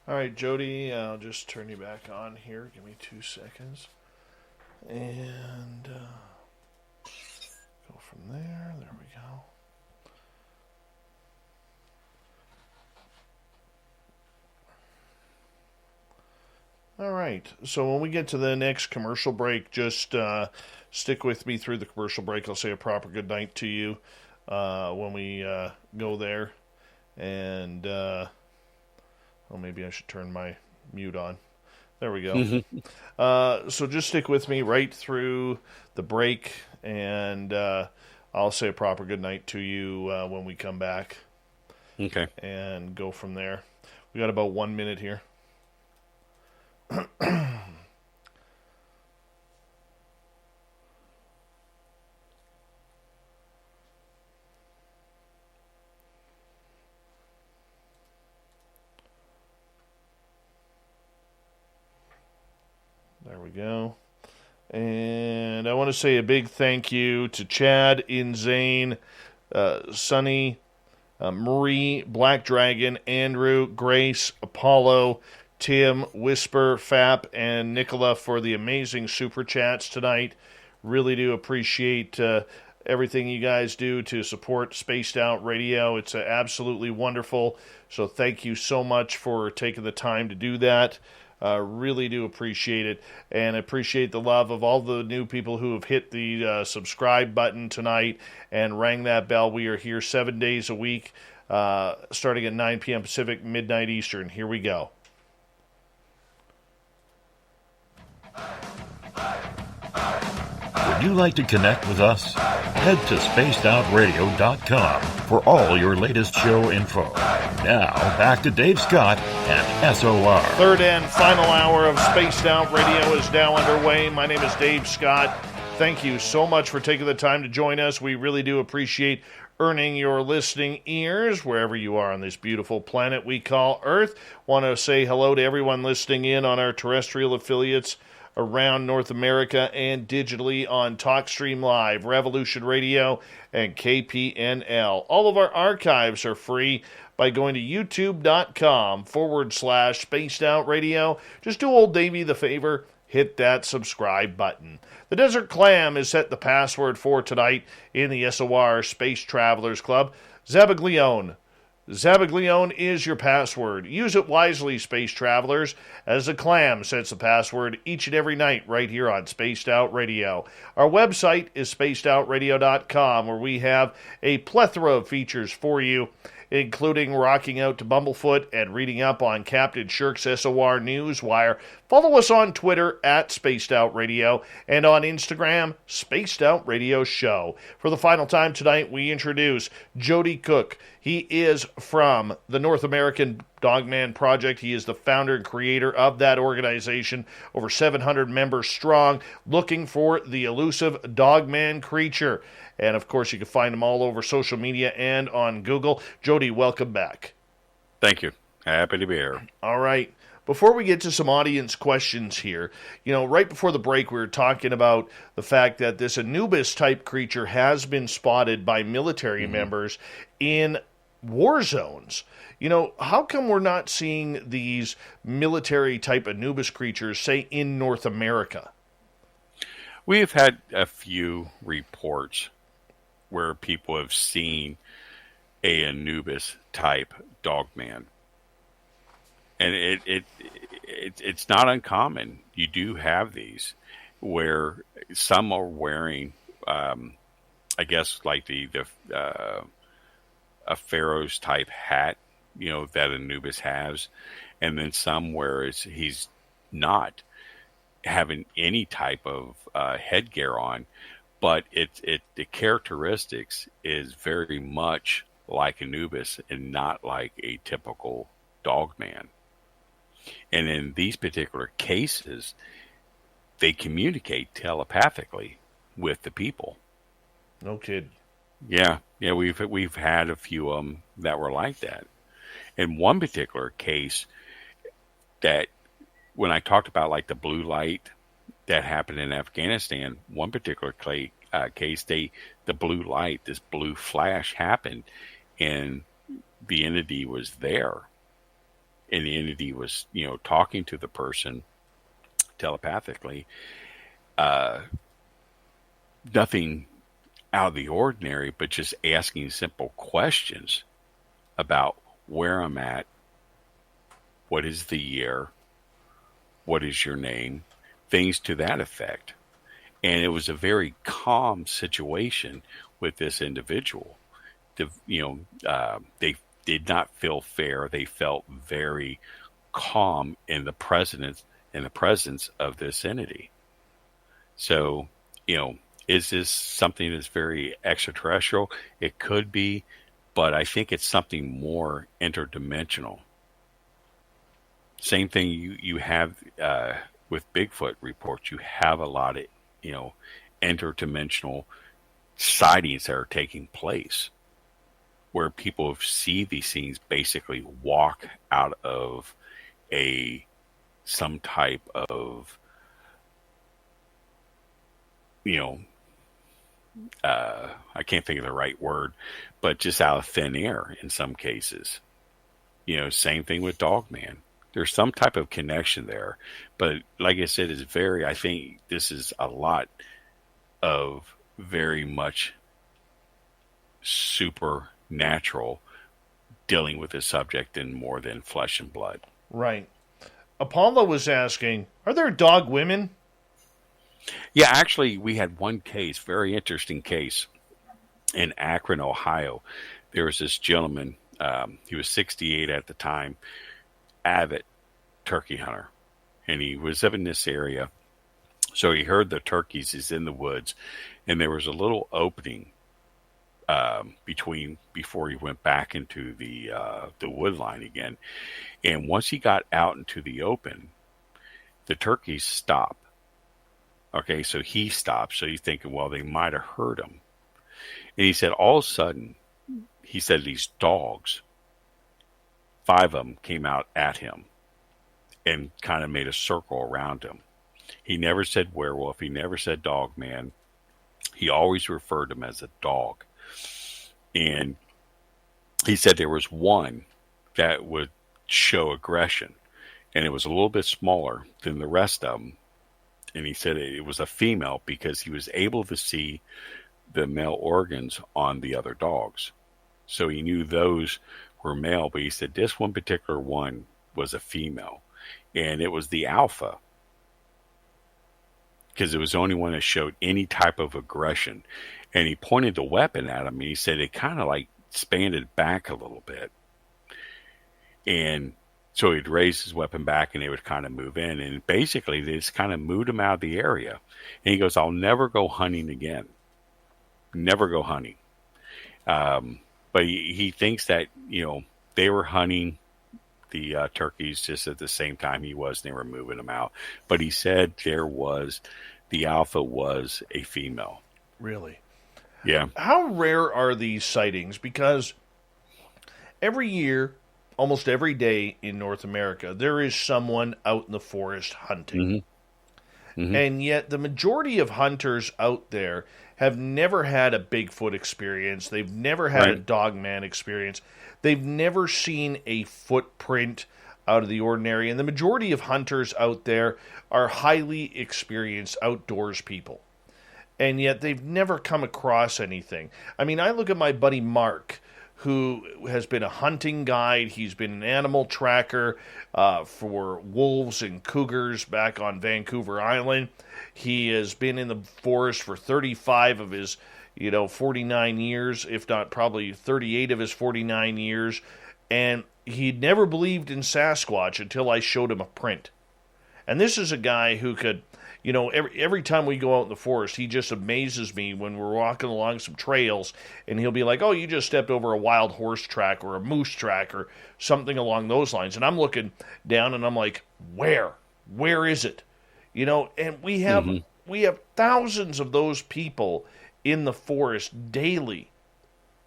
All right, Jody, I'll just turn you back on here. Give me 2 seconds. And go from there. There we go. All right. So when we get to the next commercial break, just stick with me through the commercial break. I'll say a proper good night to you when we go there. And, well, maybe I should turn my mute on. There we go. So just stick with me right through the break, and I'll say a proper good night to you when we come back. Okay. And go from there. We got about 1 minute here. There we go. And I want to say a big thank you to Chad, Inzane, Sunny, Marie, Black Dragon, Andrew, Grace, Apollo, Tim, Whisper, Fap, and Nicola for the amazing super chats tonight. Really do appreciate everything you guys do to support Spaced Out Radio. It's absolutely wonderful. So thank you so much for taking the time to do that. Really do appreciate it, and appreciate the love of all the new people who have hit the subscribe button tonight and rang that bell. We are here 7 days a week, starting at 9 p.m. Pacific, midnight Eastern. Here we go. Would you like to connect with us? Head to spacedoutradio.com for all your latest show info. Now, back to Dave Scott and SOR. Third and final hour of Spaced Out Radio is now underway. My name is Dave Scott. Thank you so much for taking the time to join us. We really do appreciate earning your listening ears wherever you are on this beautiful planet we call Earth. Want to say hello to everyone listening in on our terrestrial affiliates around North America and digitally on TalkStream Live, Revolution Radio, and KPNL. All of our archives are free by going to youtube.com/Spaced Out Radio. Just do old Davey the favor, hit that subscribe button. The Desert Clam is set the password for tonight in the SOR Space Travelers Club. Zabaglione. Zabaglione is your password. Use it wisely, space travelers, as the Clam sets the password each and every night right here on Spaced Out Radio. Our website is spacedoutradio.com, where we have a plethora of features for you, including rocking out to Bumblefoot and reading up on Captain Shirk's SOR Newswire. Follow us on Twitter at Spaced Out Radio and on Instagram, Spaced Out Radio Show. For the final time tonight, we introduce Joedy Cook. He is from the North American Dogman Project. He is the founder and creator of that organization, over 700 members strong, looking for the elusive Dogman creature. And, of course, you can find him all over social media and on Google. Jody, welcome back. Thank you. Happy to be here. All right. Before we get to some audience questions here, right before the break, we were talking about the fact that this Anubis-type creature has been spotted by military members in war zones. How come we're not seeing these military-type Anubis creatures, say, in North America? We have had a few reports where people have seen a Anubis-type dogman. And it's not uncommon. You do have these where some are wearing, I guess, like a pharaoh's type hat, that Anubis has, and then some where he's not having any type of headgear on, but the characteristics is very much like Anubis and not like a typical dogman. And in these particular cases, they communicate telepathically with the people. No kidding. Yeah, we've had a few of them that were like that. In one particular case, that when I talked about like the blue light that happened in Afghanistan, one particular case, the blue light, this blue flash happened, and the entity was there. and the entity was, talking to the person telepathically. Nothing out of the ordinary, but just asking simple questions about where I'm at, what is the year, what is your name, things to that effect. And it was a very calm situation with this individual. They did not feel fair. They felt very calm in the presence of this entity. So, is this something that's very extraterrestrial? It could be, but I think it's something more interdimensional. Same thing you have with Bigfoot reports. You have a lot of, interdimensional sightings that are taking place where people see these things basically walk out of some type of, I can't think of the right word, but just out of thin air in some cases. Same thing with Dogman. There's some type of connection there. But like I said, I think this is a lot of very much supernatural dealing with this subject and more than flesh and blood. Right. Apollo was asking, are there dog women? Yeah, actually, we had one case, very interesting case, in Akron, Ohio. There was this gentleman, he was 68 at the time, avid turkey hunter, and he was up in this area. So he heard the turkeys. He's in the woods, and there was a little opening before he went back into the wood line again. And once he got out into the open, the turkeys stopped. Okay, so he stopped. So he's thinking, well, they might have heard him. And he said, all of a sudden, he said these dogs, 5 of them came out at him and kind of made a circle around him. He never said werewolf. He never said dog man. He always referred to him as a dog. And he said there was one that would show aggression, and it was a little bit smaller than the rest of them. And he said it was a female because he was able to see the male organs on the other dogs. So he knew those were male, but he said this one particular one was a female. And it was the alpha, because it was the only one that showed any type of aggression. And he pointed the weapon at him, and he said it kind of like expanded back a little bit. And so he'd raise his weapon back, and they would kind of move in. And basically, they just kind of moved him out of the area. And he goes, I'll never go hunting again. Never go hunting. But he thinks that, they were hunting the turkeys just at the same time he was, and they were moving them out. But he said the alpha was a female. Really? Yeah. How rare are these sightings? Because every year, almost every day in North America, there is someone out in the forest hunting. Mm-hmm. Mm-hmm. And yet the majority of hunters out there have never had a Bigfoot experience. They've never had a Dogman experience. They've never seen a footprint out of the ordinary. And the majority of hunters out there are highly experienced outdoors people. And yet they've never come across anything. I mean, I look at my buddy Mark, who has been a hunting guide. He's been an animal tracker for wolves and cougars back on Vancouver Island. He has been in the forest for 35 of his, 49 years, if not probably 38 of his 49 years. And he never believed in Sasquatch until I showed him a print. And this is a guy who could, every time we go out in the forest, he just amazes me when we're walking along some trails, and he'll be like, oh, you just stepped over a wild horse track or a moose track or something along those lines. And I'm looking down and I'm like, where? Where is it? And we have thousands of those people in the forest daily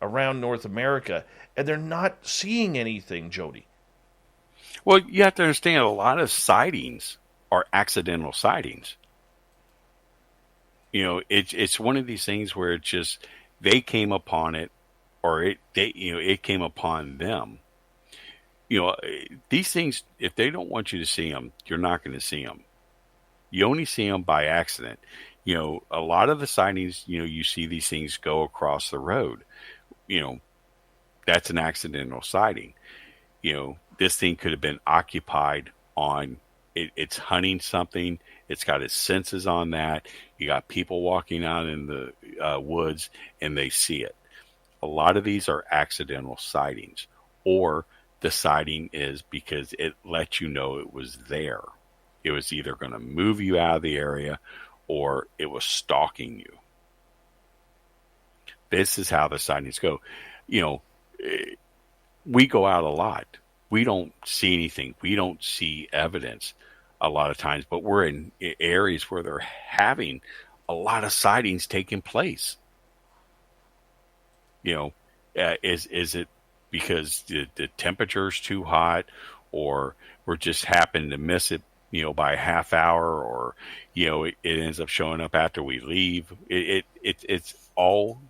around North America, and they're not seeing anything, Jody. Well, you have to understand, a lot of sightings are accidental sightings. It's one of these things where it just, they came upon it, or it came upon them. these things, if they don't want you to see them, you're not going to see them. You only see them by accident. A lot of the sightings, you see these things go across the road. That's an accidental sighting. This thing could have been occupied on, it's hunting something. It's got its senses on that. You got people walking out in the woods and they see it. A lot of these are accidental sightings, or the sighting is because it lets you know it was there. It was either going to move you out of the area or it was stalking you. This is how the sightings go. We go out a lot. We don't see anything. We don't see evidence a lot of times, but we're in areas where they're having a lot of sightings taking place. Is it because the temperature's too hot, or we're just happen to miss it, by a half hour, or, it ends up showing up after we leave. It's all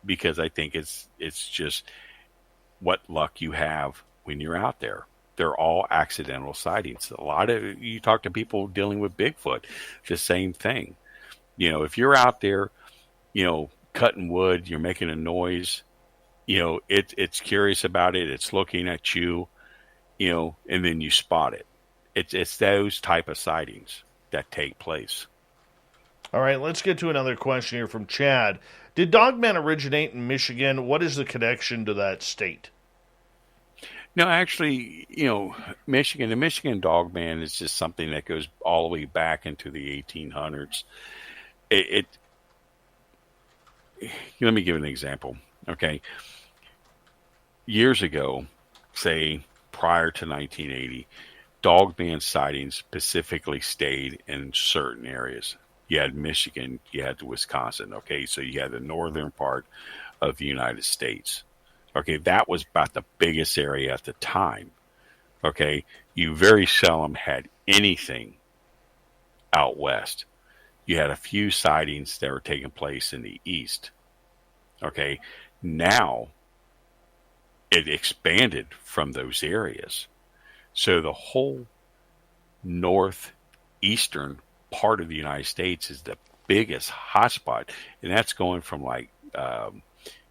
because I think it's just what luck you have when you're out there. They're all accidental sightings. You talk to people dealing with Bigfoot, the same thing. If you're out there, cutting wood, you're making a noise, it's curious about it. It's looking at you, and then you spot it. It's those type of sightings that take place. All right, let's get to another question here from Chad. Did Dogman originate in Michigan? What is the connection to that state? No, actually, Michigan, the Michigan Dogman is just something that goes all the way back into the 1800s. Let me give an example. Okay. Years ago, say prior to 1980, Dogman sightings specifically stayed in certain areas. You had Michigan, you had Wisconsin. Okay, so you had the northern part of the United States. Okay, that was about the biggest area at the time. Okay, you very seldom had anything out west. You had a few sightings that were taking place in the east. Okay, now it expanded from those areas. So the whole northeastern part of the United States is the biggest hotspot, and that's going from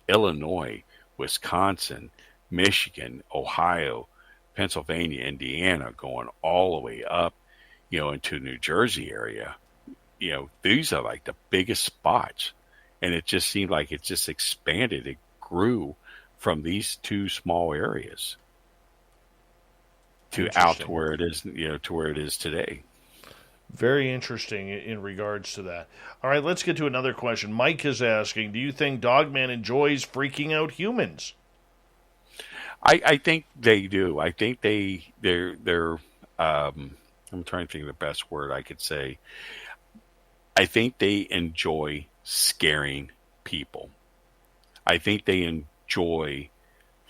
Illinois, Wisconsin, Michigan, Ohio, Pennsylvania, Indiana, going all the way up, into New Jersey area. These are like the biggest spots, and it just seemed like it just expanded. It grew from these two small areas to out to where it is, to where it is today. Very interesting in regards to that. All right, let's get to another question. Mike is asking, do you think Dogman enjoys freaking out humans? I think they do. I think they're I'm trying to think of the best word I could say. I think they enjoy scaring people. I think they enjoy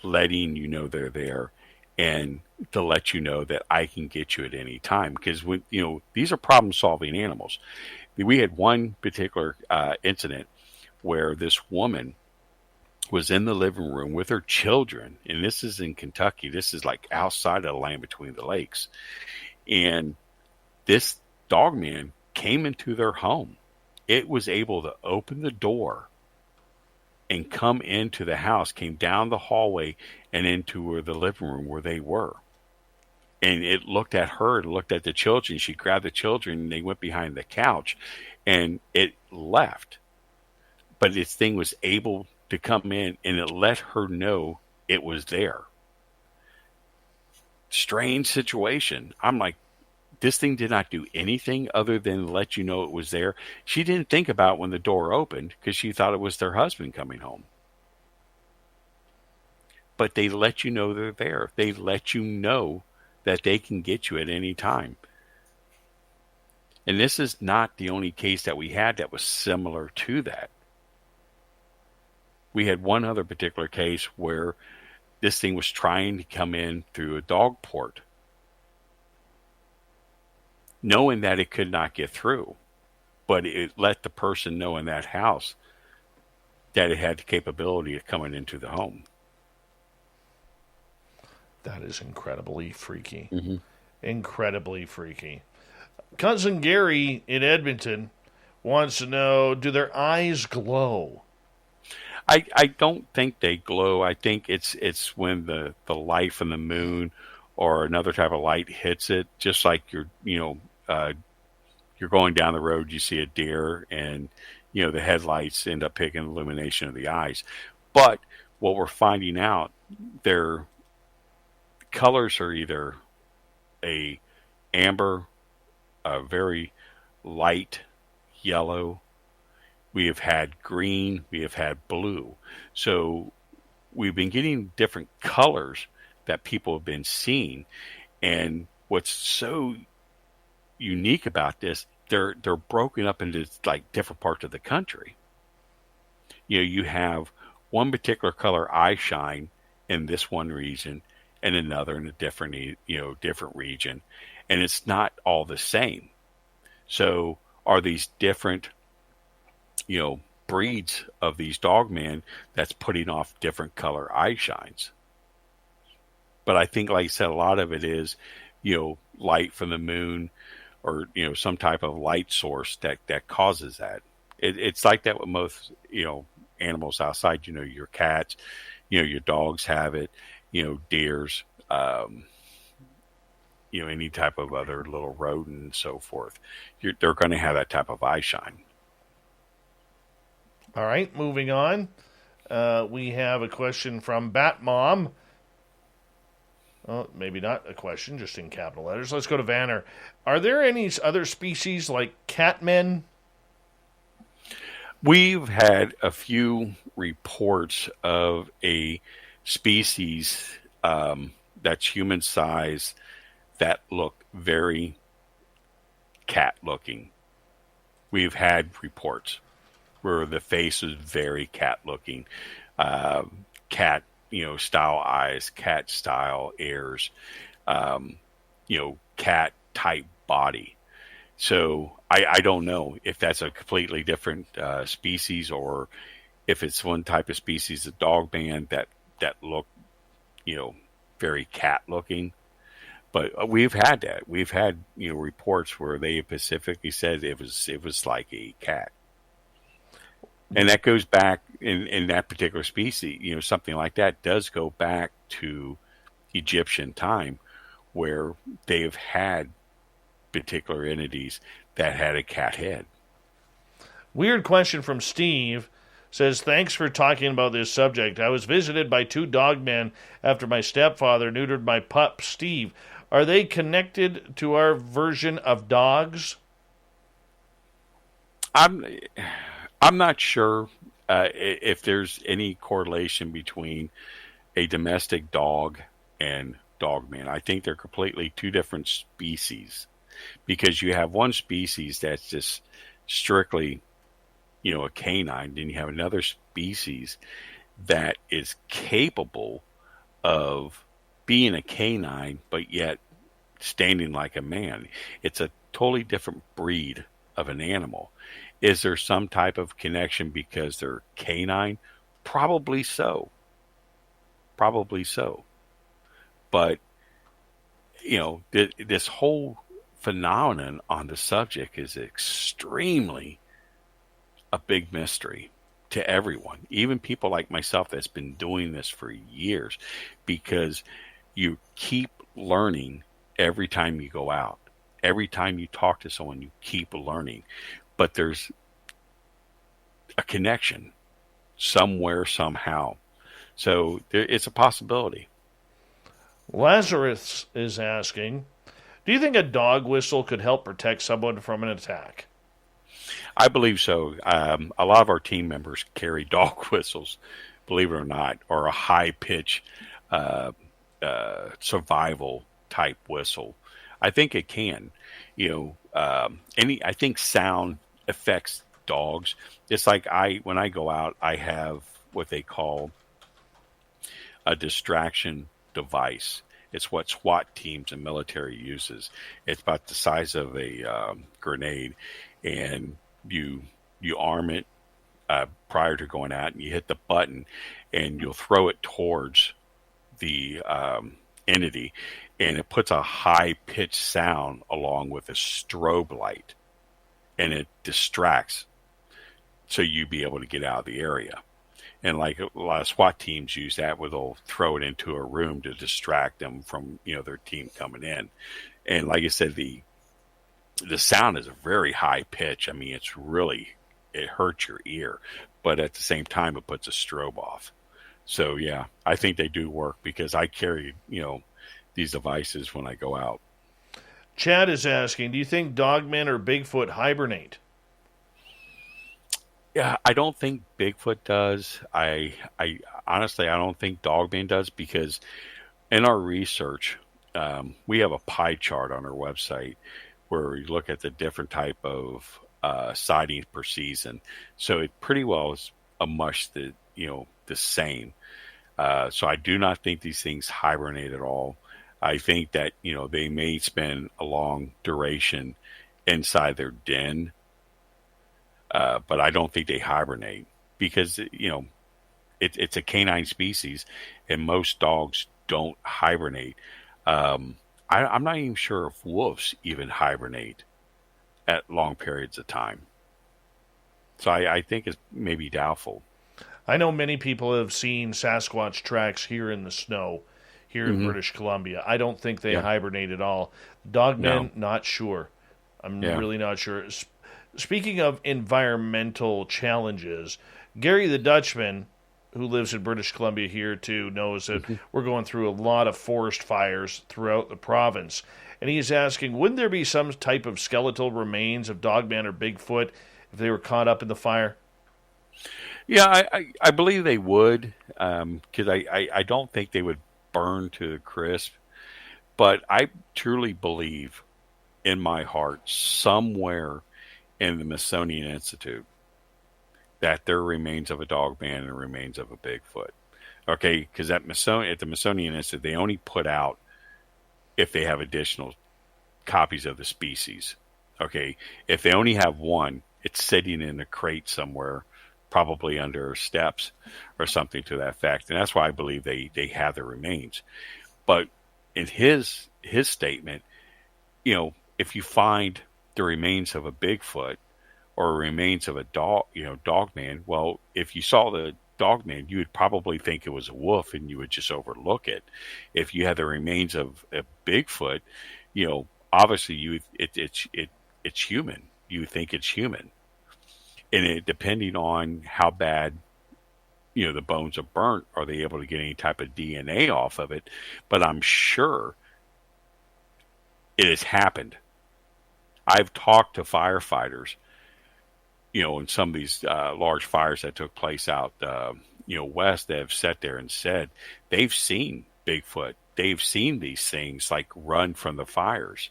letting you know they're there, and to let you know that I can get you at any time. Because these are problem-solving animals. We had one particular incident where this woman was in the living room with her children, and this is in Kentucky. This is like outside of the land between the lakes. And this Dogman came into their home. It was able to open the door and come into the house, came down the hallway and into the living room where they were. And it looked at her, it looked at the children. She grabbed the children and they went behind the couch and it left. But this thing was able to come in and it let her know it was there. Strange situation. I'm like, this thing did not do anything other than let you know it was there. She didn't think about when the door opened because she thought it was their husband coming home. But they let you know they're there. They let you know that they can get you at any time. And this is not the only case that we had that was similar to that. We had one other particular case where this thing was trying to come in through a dog port, knowing that it could not get through, but it let the person know in that house that it had the capability of coming into the home. That is incredibly freaky. Mm-hmm. Incredibly freaky. Cousin Gary in Edmonton wants to know, do their eyes glow? I don't think they glow. I think it's when the light from the moon or another type of light hits it, just like you're going down the road, you see a deer, and the headlights end up picking illumination of the eyes. But what we're finding out, their colors are either a amber, a very light yellow. We have had green. We have had blue. So we've been getting different colors that people have been seeing. And what's so unique about this, they're broken up into like different parts of the country. You have one particular color eye shine in this one region and another in a different region, and it's not all the same. So are these different breeds of these dogmen that's putting off different color eye shines? But I think, like I said, a lot of it is light from the moon or some type of light source that causes that. It's like that with most animals outside. Your cats, your dogs have it. Deers, any type of other little rodent and so forth. They're going to have that type of eye shine. All right, moving on. We have a question from Bat Mom. Well, maybe not a question, just in capital letters. Let's go to Vanner. Are there any other species like catmen? We've had a few reports of a species that's human size that look very cat looking. We've had reports where the face is very cat looking, cat style eyes, cat style ears, cat type body. So I don't know if that's a completely different species or if it's one type of species of dogman that look, very cat looking. But we've had that. We've had reports where they specifically said it was like a cat. And that goes back in that particular species, something like that does go back to Egyptian time where they've had particular entities that had a cat head. Weird question from Steve. Says, thanks for talking about this subject. I was visited by 2 dogmen after my stepfather neutered my pup, Steve. Are they connected to our version of dogs? I'm not sure if there's any correlation between a domestic dog and dogman. I think they're completely 2 different species, because you have one species that's just strictly a canine, then you have another species that is capable of being a canine but yet standing like a man. It's a totally different breed of an animal. Is there some type of connection because they're canine? Probably so. But this whole phenomenon on the subject is extremely a big mystery to everyone, even people like myself that's been doing this for years, because you keep learning every time you go out. Every time you talk to someone, you keep learning. But there's a connection somewhere, somehow. So it's a possibility. Lazarus is asking, do you think a dog whistle could help protect someone from an attack? I believe so. A lot of our team members carry dog whistles, believe it or not, or a high-pitch survival type whistle. I think it can. I think sound affects dogs. It's like when I go out, I have what they call a distraction device. It's what SWAT teams and military uses. It's about the size of a grenade, and you arm it prior to going out, and you hit the button, and you'll throw it towards the entity, and it puts a high-pitched sound along with a strobe light, and it distracts, so you'd be able to get out of the area. And like a lot of SWAT teams use that, where they'll throw it into a room to distract them from, their team coming in. And like I said, the sound is a very high pitch. I mean, it hurts your ear, but at the same time, it puts a strobe off. So yeah, I think they do work, because I carry, these devices when I go out. Chad is asking, do you think Dogman or Bigfoot hibernate? Yeah, I don't think Bigfoot does. I honestly, I don't think Dogman does, because in our research, we have a pie chart on our website where we look at the different type of sightings per season. So it pretty well is a much the same. So I do not think these things hibernate at all. I think that they may spend a long duration inside their den. But I don't think they hibernate, because, it's a canine species, and most dogs don't hibernate. I'm not even sure if wolves even hibernate at long periods of time. So I think it's maybe doubtful. I know many people have seen Sasquatch tracks here in the snow, here in British Columbia. I don't think they hibernate at all. Dogmen, not sure. I'm really not sure. Speaking of environmental challenges, Gary the Dutchman, who lives in British Columbia here too, knows that we're going through a lot of forest fires throughout the province. And he's asking, wouldn't there be some type of skeletal remains of Dogman or Bigfoot if they were caught up in the fire? Yeah, I believe they would, because I don't think they would burn to the crisp. But I truly believe in my heart, somewhere in the Smithsonian Institute, that there are remains of a Dogman and remains of a Bigfoot. Okay, because at the Smithsonian Institute, they only put out if they have additional copies of the species. Okay, if they only have one, it's sitting in a crate somewhere, probably under steps or something to that effect. And that's why I believe they have the remains. But in his statement, if you find the remains of a Bigfoot or remains of a Dogman, well, if you saw the Dogman, you would probably think it was a wolf and you would just overlook it. If you had the remains of a Bigfoot, obviously it's human. You think it's human. And depending on how bad, the bones are burnt, are they able to get any type of DNA off of it? But I'm sure it has happened. I've talked to firefighters, in some of these large fires that took place out, west, that have sat there and said they've seen Bigfoot. They've seen these things like run from the fires.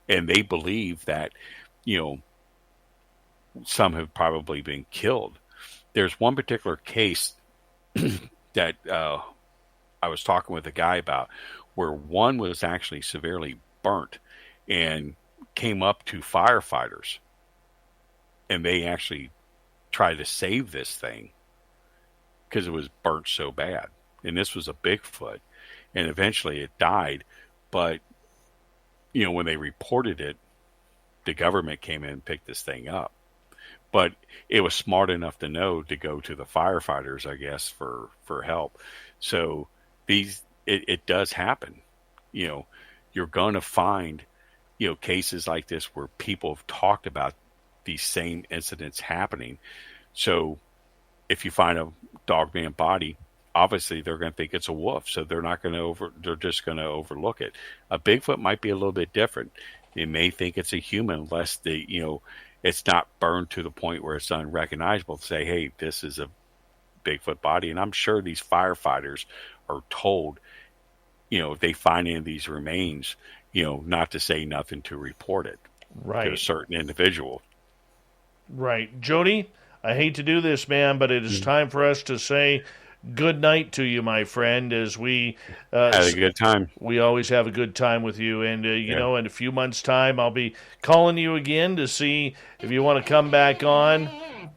And they believe that, some have probably been killed. There's one particular case that I was talking with a guy about, where one was actually severely burnt and came up to firefighters, and they actually tried to save this thing because it was burnt so bad. And this was a Bigfoot, and eventually it died. But when they reported it, the government came in and picked this thing up. But it was smart enough to know to go to the firefighters, I guess, for help. So it does happen. You're going to find cases like this where people have talked about these same incidents happening. So if you find a Dogman body, obviously they're going to think it's a wolf. So they're just going to overlook it. A Bigfoot might be a little bit different. They may think it's a human unless it's not burned to the point where it's unrecognizable to say, hey, this is a Bigfoot body. And I'm sure these firefighters are told, if they find any of these remains, not to say nothing, to report it to a certain individual. Right. Jody, I hate to do this, man, but it is time for us to say good night to you, my friend, as we had a good time. We always have a good time with you. And, in a few months' time, I'll be calling you again to see if you want to come back on.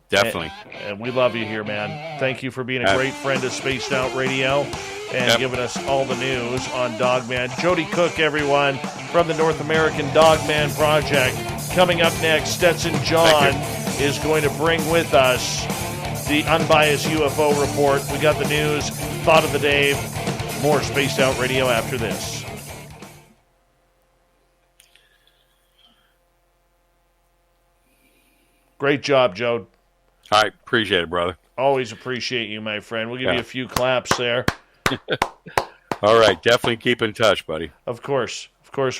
Definitely. And we love you here, man. Thank you for being a great friend of Spaced Out Radio. and giving us all the news on Dogman. Joedy Cook, everyone, from the North American Dogman Project. Coming up next, Stetson John is going to bring with us the unbiased UFO report. We got the news, thought of the day, more Spaced Out Radio after this. Great job, Joe. I appreciate it, brother. Always appreciate you, my friend. We'll give you a few claps there. All right, definitely keep in touch, buddy. Of course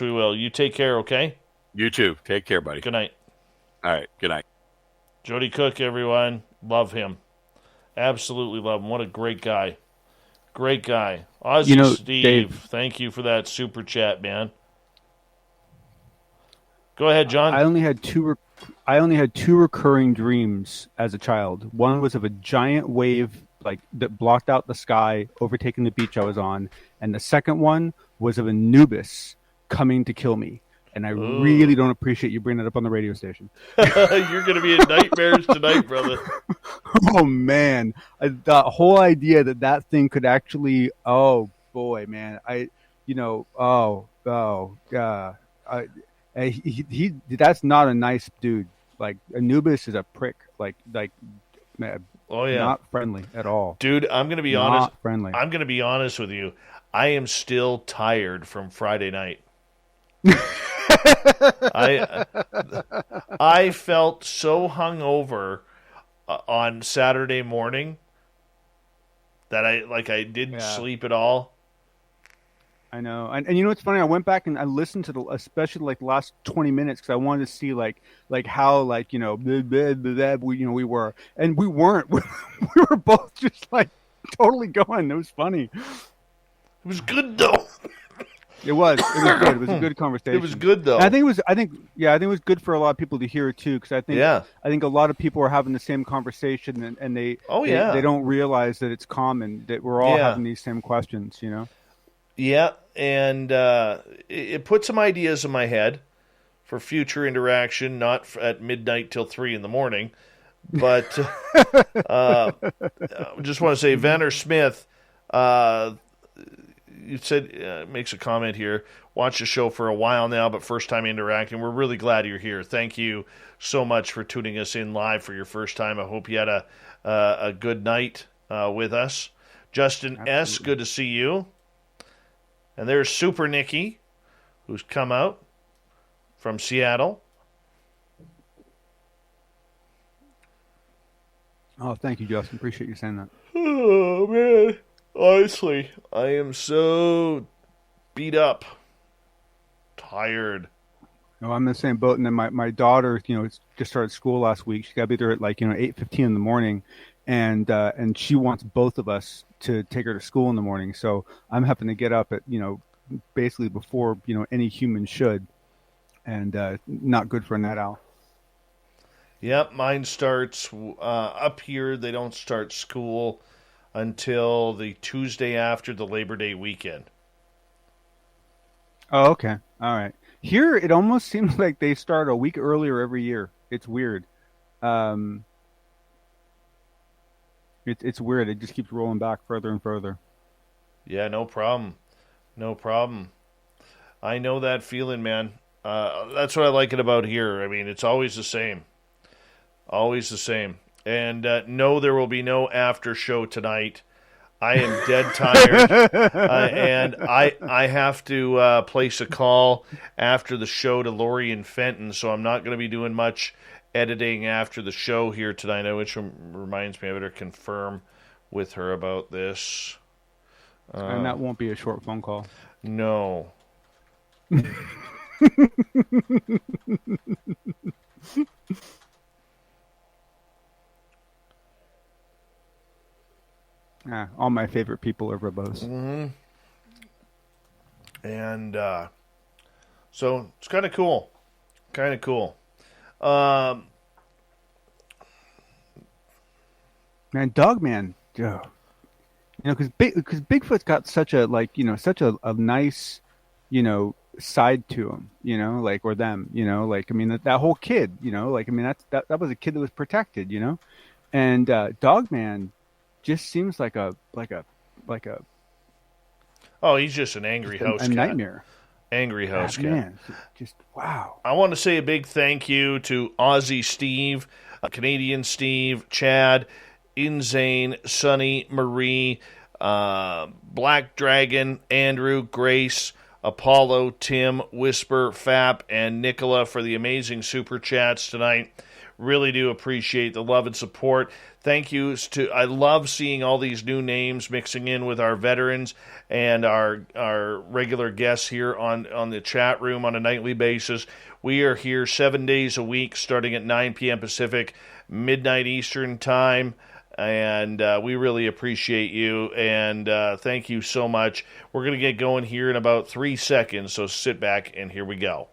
we will. You take care, okay? You too. Take care, buddy. Good night. All right, good night. Joedy Cook, everyone. Love him. Absolutely love him. What a great guy. Great guy. Ozzy Steve, Dave, thank you for that super chat, man. Go ahead, John. I only had two recurring dreams as a child. One was of a giant wave that blocked out the sky, overtaking the beach I was on, and the second one was of Anubis coming to kill me. And I really don't appreciate you bringing that up on the radio station. You're going to be in nightmares tonight, brother. Oh, man. The whole idea that thing could actually, oh, boy, man. That's not a nice dude. Like, Anubis is a prick. Man, oh, yeah. Not friendly at all. Dude, I'm going to be honest. Not friendly. I'm going to be honest with you. I am still tired from Friday night. I felt so hungover on Saturday morning that I didn't sleep at all. I know, and you know what's funny? I went back and I listened to especially the last 20 minutes because I wanted to see how blah, blah, blah, we were, and we weren't. We were both just totally going. It was funny. It was good though. It was good. It was a good conversation. It was good though. And I think it was good for a lot of people to hear it too, because I think a lot of people are having the same conversation and they don't realize that it's common, that we're all having these same questions, you know. Yeah, and it put some ideas in my head for future interaction, not at midnight till 3 in the morning, but just want to say, Vanner Smith. You said, makes a comment here, watch the show for a while now, but first time interacting. We're really glad you're here. Thank you so much for tuning us in live for your first time. I hope you had a good night with us. Justin Absolutely. S., good to see you. And there's Super Nikki, who's come out from Seattle. Oh, thank you, Justin. Appreciate you saying that. Oh, man. Honestly, I am so beat up, tired. No, I'm in the same boat. And then my daughter, just started school last week. She got to be there at 8:15 in the morning, and she wants both of us to take her to school in the morning. So I'm having to get up at basically before any human should, and not good for a night owl. Yep, mine starts up here. They don't start school until the Tuesday after the Labor Day weekend. Oh, okay. All right. Here, it almost seems like they start a week earlier every year. It's weird. It's weird. It just keeps rolling back further and further. Yeah, no problem. No problem. I know that feeling, man. That's what I like it about here. I mean, it's always the same. Always the same. And no, there will be no after show tonight. I am dead tired, and I have to place a call after the show to Lori and Fenton, so I'm not going to be doing much editing after the show here tonight, which reminds me I better confirm with her about this. And that won't be a short phone call. No. All my favorite people are verbose. Mm-hmm. And so it's kind of cool. Kind of cool. Man, Dogman, because Bigfoot's got such a a nice, side to him, or them, that whole kid, that was a kid that was protected, and Dogman just seems like a Oh, he's just an angry house cat. A nightmare. Angry house cat. Man, just wow. I want to say a big thank you to Aussie Steve, Canadian Steve, Chad, Inzane, Sunny, Marie, Black Dragon, Andrew, Grace, Apollo, Tim, Whisper, Fap, and Nicola for the amazing super chats tonight. Really do appreciate the love and support. Thank yous to, I love seeing all these new names mixing in with our veterans and our regular guests here on the chat room on a nightly basis. We are here 7 days a week, starting at 9 p.m. Pacific, midnight Eastern time. And we really appreciate you, and thank you so much. We're going to get going here in about 3 seconds, so sit back, and here we go.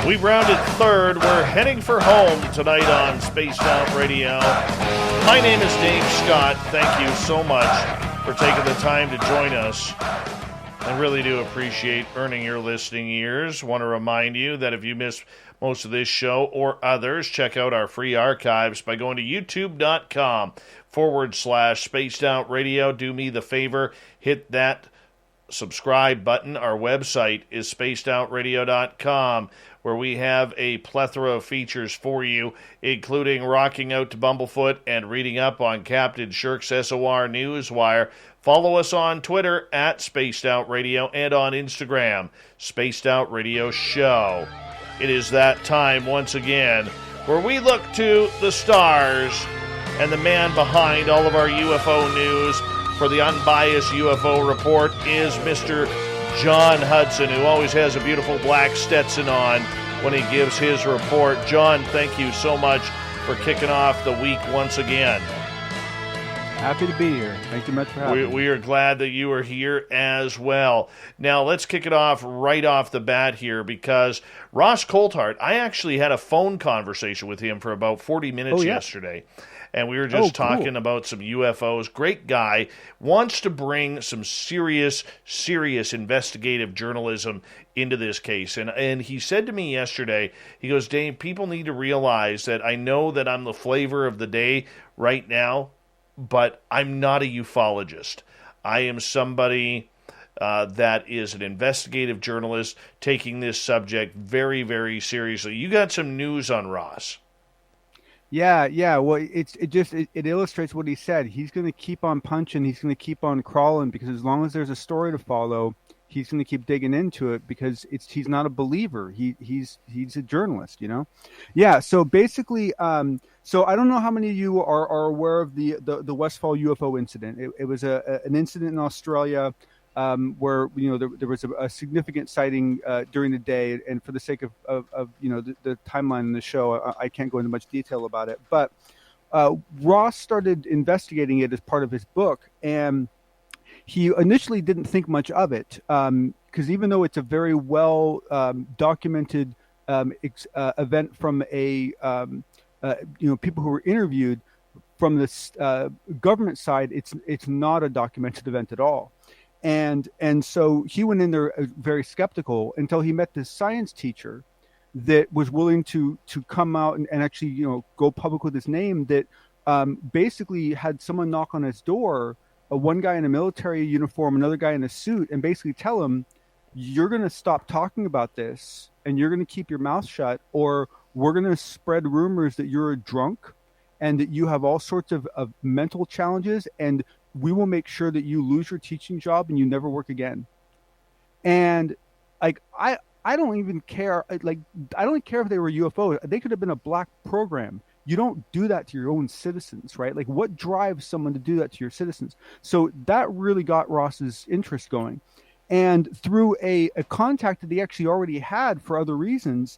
We've rounded third. We're heading for home tonight on Spaced Out Radio. My name is Dave Scott. Thank you so much for taking the time to join us. I really do appreciate earning your listening ears. Want to remind you that if you missed most of this show or others, check out our free archives by going to youtube.com/Spaced Out Radio. Do me the favor, hit that subscribe button. Our website is spacedoutradio.com, where we have a plethora of features for you, including rocking out to Bumblefoot and reading up on Captain Shirk's SOR Newswire. Follow us on Twitter at Spaced Out Radio and on Instagram, Spaced Out Radio Show. It is that time once again where we look to the stars and the man behind all of our UFO news for the unbiased UFO report is Mr. John Hudson, who always has a beautiful black Stetson on when he gives his report. John, thank you so much for kicking off the week once again. Happy to be here. Thank you much for having me. We are glad that you are here as well. Now, let's kick it off right off the bat here, because Ross Coulthart, I actually had a phone conversation with him for about 40 minutes yesterday. And we were just talking about some UFOs. Great guy. Wants to bring some serious investigative journalism into this case. And he said to me yesterday, he goes, Dave, people need to realize that I know that I'm the flavor of the day right now, but I'm not a ufologist. I am somebody that is an investigative journalist taking this subject very, very seriously. You got some news on Ross. Yeah. Well, it illustrates what he said. He's going to keep on punching. He's going to keep on crawling, because as long as there's a story to follow, he's going to keep digging into it, because he's not a believer. He's a journalist, you know. Yeah. So basically, so I don't know how many of you are aware of the Westfall UFO incident. It was an incident in Australia. Where there was a significant sighting during the day, and for the sake of the timeline in the show, I can't go into much detail about it. But Ross started investigating it as part of his book, and he initially didn't think much of it, because even though it's a very well documented event from people who were interviewed from the government side, it's not a documented event at all. And so he went in there very skeptical until he met this science teacher that was willing to come out and actually, go public with his name, that basically had someone knock on his door, one guy in a military uniform, another guy in a suit, and basically tell him, you're going to stop talking about this and you're going to keep your mouth shut, or we're going to spread rumors that you're a drunk and that you have all sorts of mental challenges, and we will make sure that you lose your teaching job and you never work again. And I don't even care. I don't care if they were UFOs. They could have been a black program. You don't do that to your own citizens, right? Like, what drives someone to do that to your citizens? So that really got Ross's interest going. And through a contact that he actually already had for other reasons,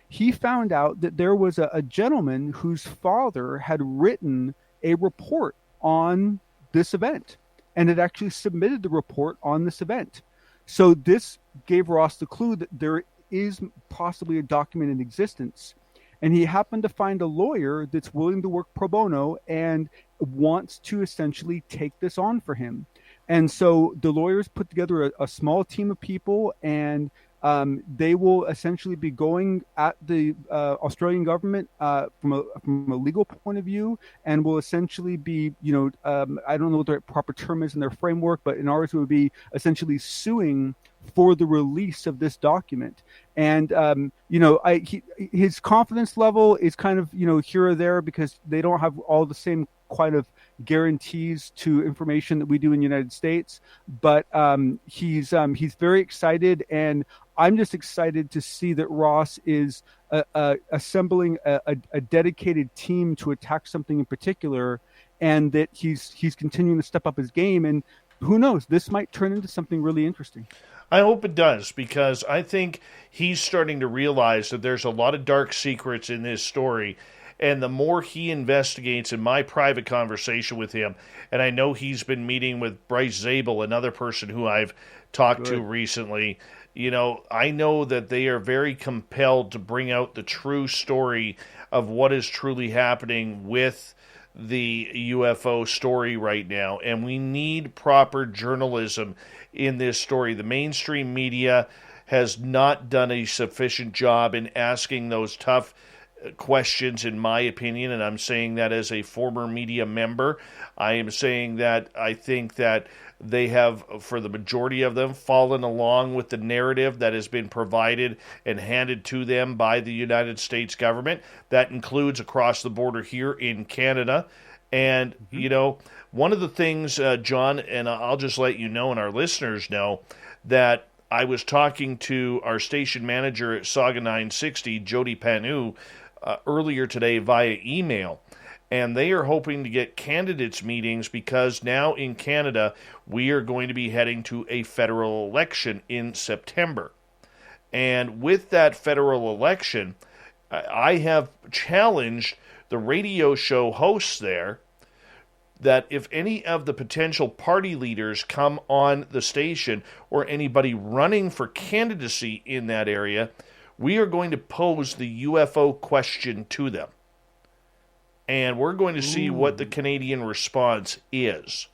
he found out that there was a gentleman whose father had written a report on this event and had actually submitted the report on this event. So this gave Ross the clue that there is possibly a document in existence. And he happened to find a lawyer that's willing to work pro bono and wants to essentially take this on for him. And so the lawyers put together a small team of people, and they will essentially be going at the Australian government from a legal point of view, and will essentially be, I don't know what the proper term is in their framework, but in ours it would be essentially suing for the release of this document. And his confidence level is kind of here or there, because they don't have all the same kind of guarantees to information that we do in the United States. But he's very excited, and I'm just excited to see that Ross is assembling a dedicated team to attack something in particular, and that he's continuing to step up his game. And who knows, this might turn into something really interesting. I hope it does, because I think he's starting to realize that there's a lot of dark secrets in this story. And the more he investigates, in my private conversation with him, and I know he's been meeting with Bryce Zabel, another person who I've talked to recently, I know that they are very compelled to bring out the true story of what is truly happening with the UFO story right now. And we need proper journalism in this story. The mainstream media has not done a sufficient job in asking those tough questions, in my opinion, and I'm saying that as a former media member. I am saying that I think that they have, for the majority of them, fallen along with the narrative that has been provided and handed to them by the United States government. That includes across the border here in Canada. And, one of the things, John, and I'll just let you know and our listeners know, that I was talking to our station manager at Saga 960, Jody Panu, earlier today via email, and they are hoping to get candidates meetings, because now in Canada we are going to be heading to a federal election in September. And with that federal election, I have challenged the radio show hosts there that if any of the potential party leaders come on the station, or anybody running for candidacy in that area, we are going to pose the UFO question to them. And we're going to see what the Canadian response is.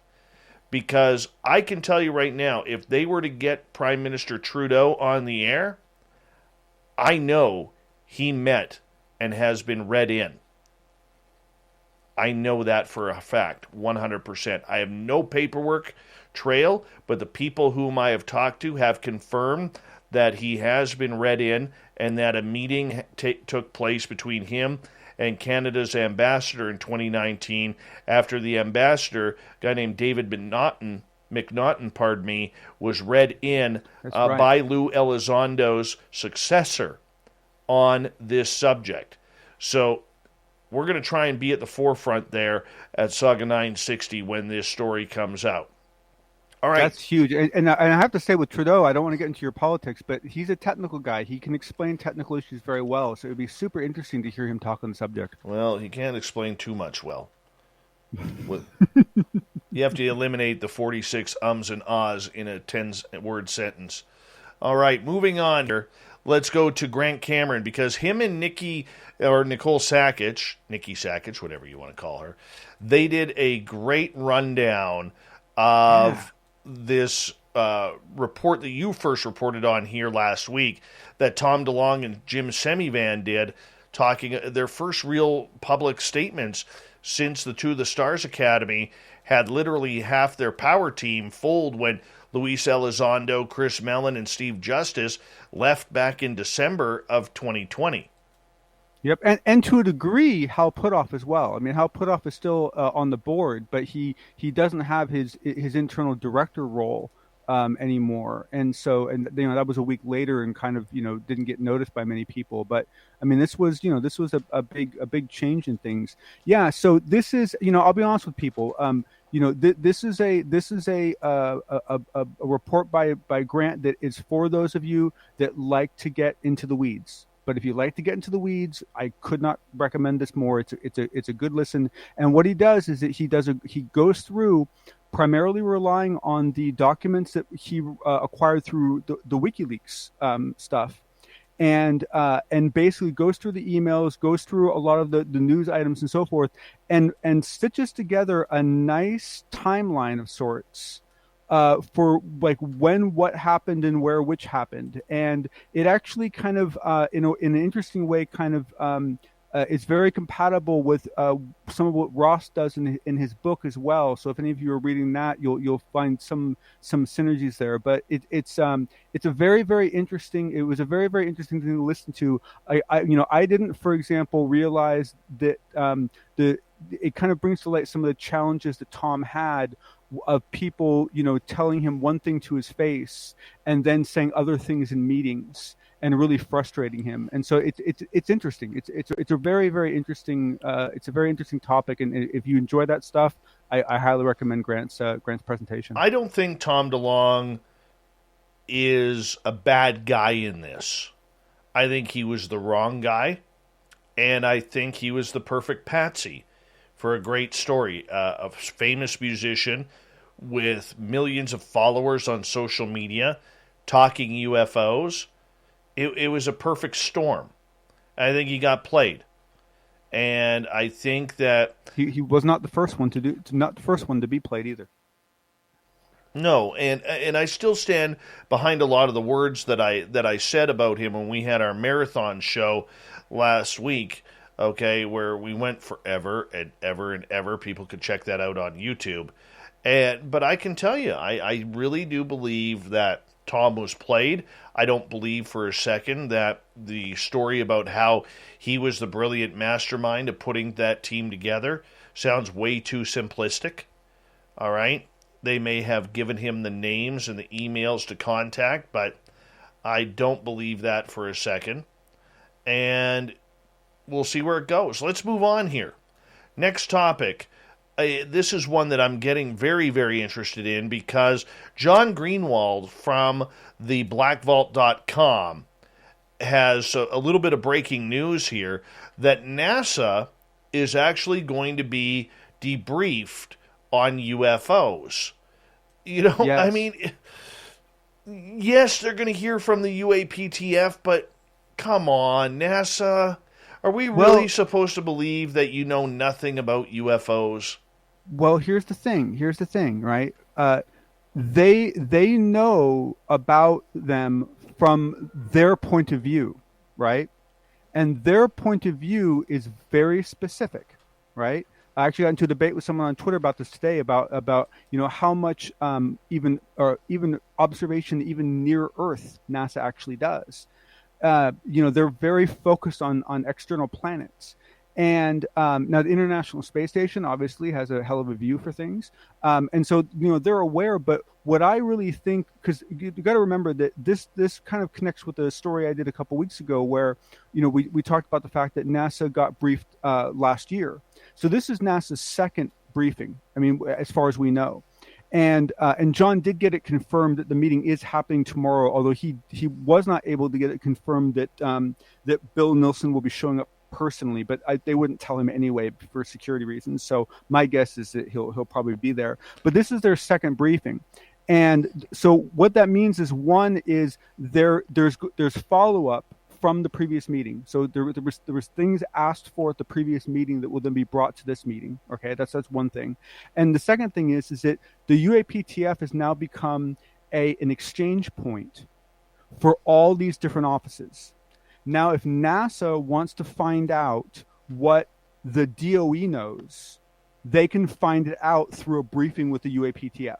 Because I can tell you right now, if they were to get Prime Minister Trudeau on the air, I know he met and has been read in. I know that for a fact, 100%. I have no paperwork trail, but the people whom I have talked to have confirmed that he has been read in, and that a meeting took place between him and Canada's ambassador in 2019, after the ambassador, a guy named David McNaughton, was read in by Lou Elizondo's successor on this subject. So we're going to try and be at the forefront there at Saga 960 when this story comes out. All right. That's huge. And I have to say, with Trudeau, I don't want to get into your politics, but he's a technical guy. He can explain technical issues very well, so it would be super interesting to hear him talk on the subject. Well, he can't explain too much well. You have to eliminate the 46 ums and ahs in a 10-word sentence. All right, moving on here. Let's go to Grant Cameron, because him and Nikki Sackich, whatever you want to call her, they did a great rundown of this report that you first reported on here last week, that Tom DeLonge and Jim Semivan did, talking their first real public statements since the To the Stars Academy had literally half their power team fold when Luis Elizondo, Chris Melon, and Steve Justice left back in December of 2020. Yep, and to a degree, Hal Puthoff as well. I mean, Hal Puthoff is still on the board, but he doesn't have his internal director role anymore, and so that was a week later, and kind of didn't get noticed by many people. But I mean, this was a big change in things. Yeah, so this is I'll be honest with people. This is a report by Grant that is for those of you that like to get into the weeds. But if you like to get into the weeds, I could not recommend this more. It's a good listen. And what he does is that he goes through, primarily relying on the documents that he acquired through the WikiLeaks stuff, and basically goes through the emails, goes through a lot of the news items and so forth, and stitches together a nice timeline of sorts for like when what happened and where which happened. And it actually kind of in an interesting way kind of it's very compatible with some of what Ross does in his book as well. So if any of you are reading that, you'll find some synergies there. But it's a very, very interesting. It was a very, very interesting thing to listen to. I didn't, for example, realize that it kind of brings to light some of the challenges that Tom had of people, telling him one thing to his face and then saying other things in meetings, and really frustrating him. And so it's interesting. It's a very, very interesting it's a very interesting topic. And if you enjoy that stuff, I highly recommend Grant's presentation. I don't think Tom DeLonge is a bad guy in this. I think he was the wrong guy, and I think he was the perfect patsy for a great story. A famous musician with millions of followers on social media talking UFOs. It was a perfect storm. I think he got played, and I think that he was not the first one to be played either. No, and I still stand behind a lot of the words that I said about him when we had our marathon show last week. Okay, where we went forever and ever and ever. People could check that out on YouTube. But I can tell you, I really do believe that Tom was played. I don't believe for a second that the story about how he was the brilliant mastermind of putting that team together sounds way too simplistic. All right? They may have given him the names and the emails to contact, but I don't believe that for a second. And we'll see where it goes. Let's move on here. Next topic. This is one that I'm getting very, very interested in because John Greenwald from the blackvault.com has a little bit of breaking news here that NASA is actually going to be debriefed on UFOs. Yes. I mean, yes, they're going to hear from the UAPTF, but come on, NASA. Are we really supposed to believe that you know nothing about UFOs? Well, here's the thing, right? They know about them from their point of view, right? And their point of view is very specific, right? I actually got into a debate with someone on Twitter about this today about how much even observation even near Earth NASA actually does. They're very focused on external planets. And now the International Space Station obviously has a hell of a view for things. And so, they're aware. But what I really think, because you got to remember that this kind of connects with the story I did a couple weeks ago where, we talked about the fact that NASA got briefed last year. So this is NASA's second briefing, I mean, as far as we know. And John did get it confirmed that the meeting is happening tomorrow, although he was not able to get it confirmed that Bill Nilsson will be showing up personally, but they wouldn't tell him anyway for security reasons. So my guess is that he'll probably be there. But this is their second briefing, and so what that means is one is there's follow up from the previous meeting. So there was things asked for at the previous meeting that will then be brought to this meeting. Okay, that's one thing. And the second thing is that the UAPTF has now become an exchange point for all these different offices. Now, if NASA wants to find out what the DOE knows, they can find it out through a briefing with the UAPTF.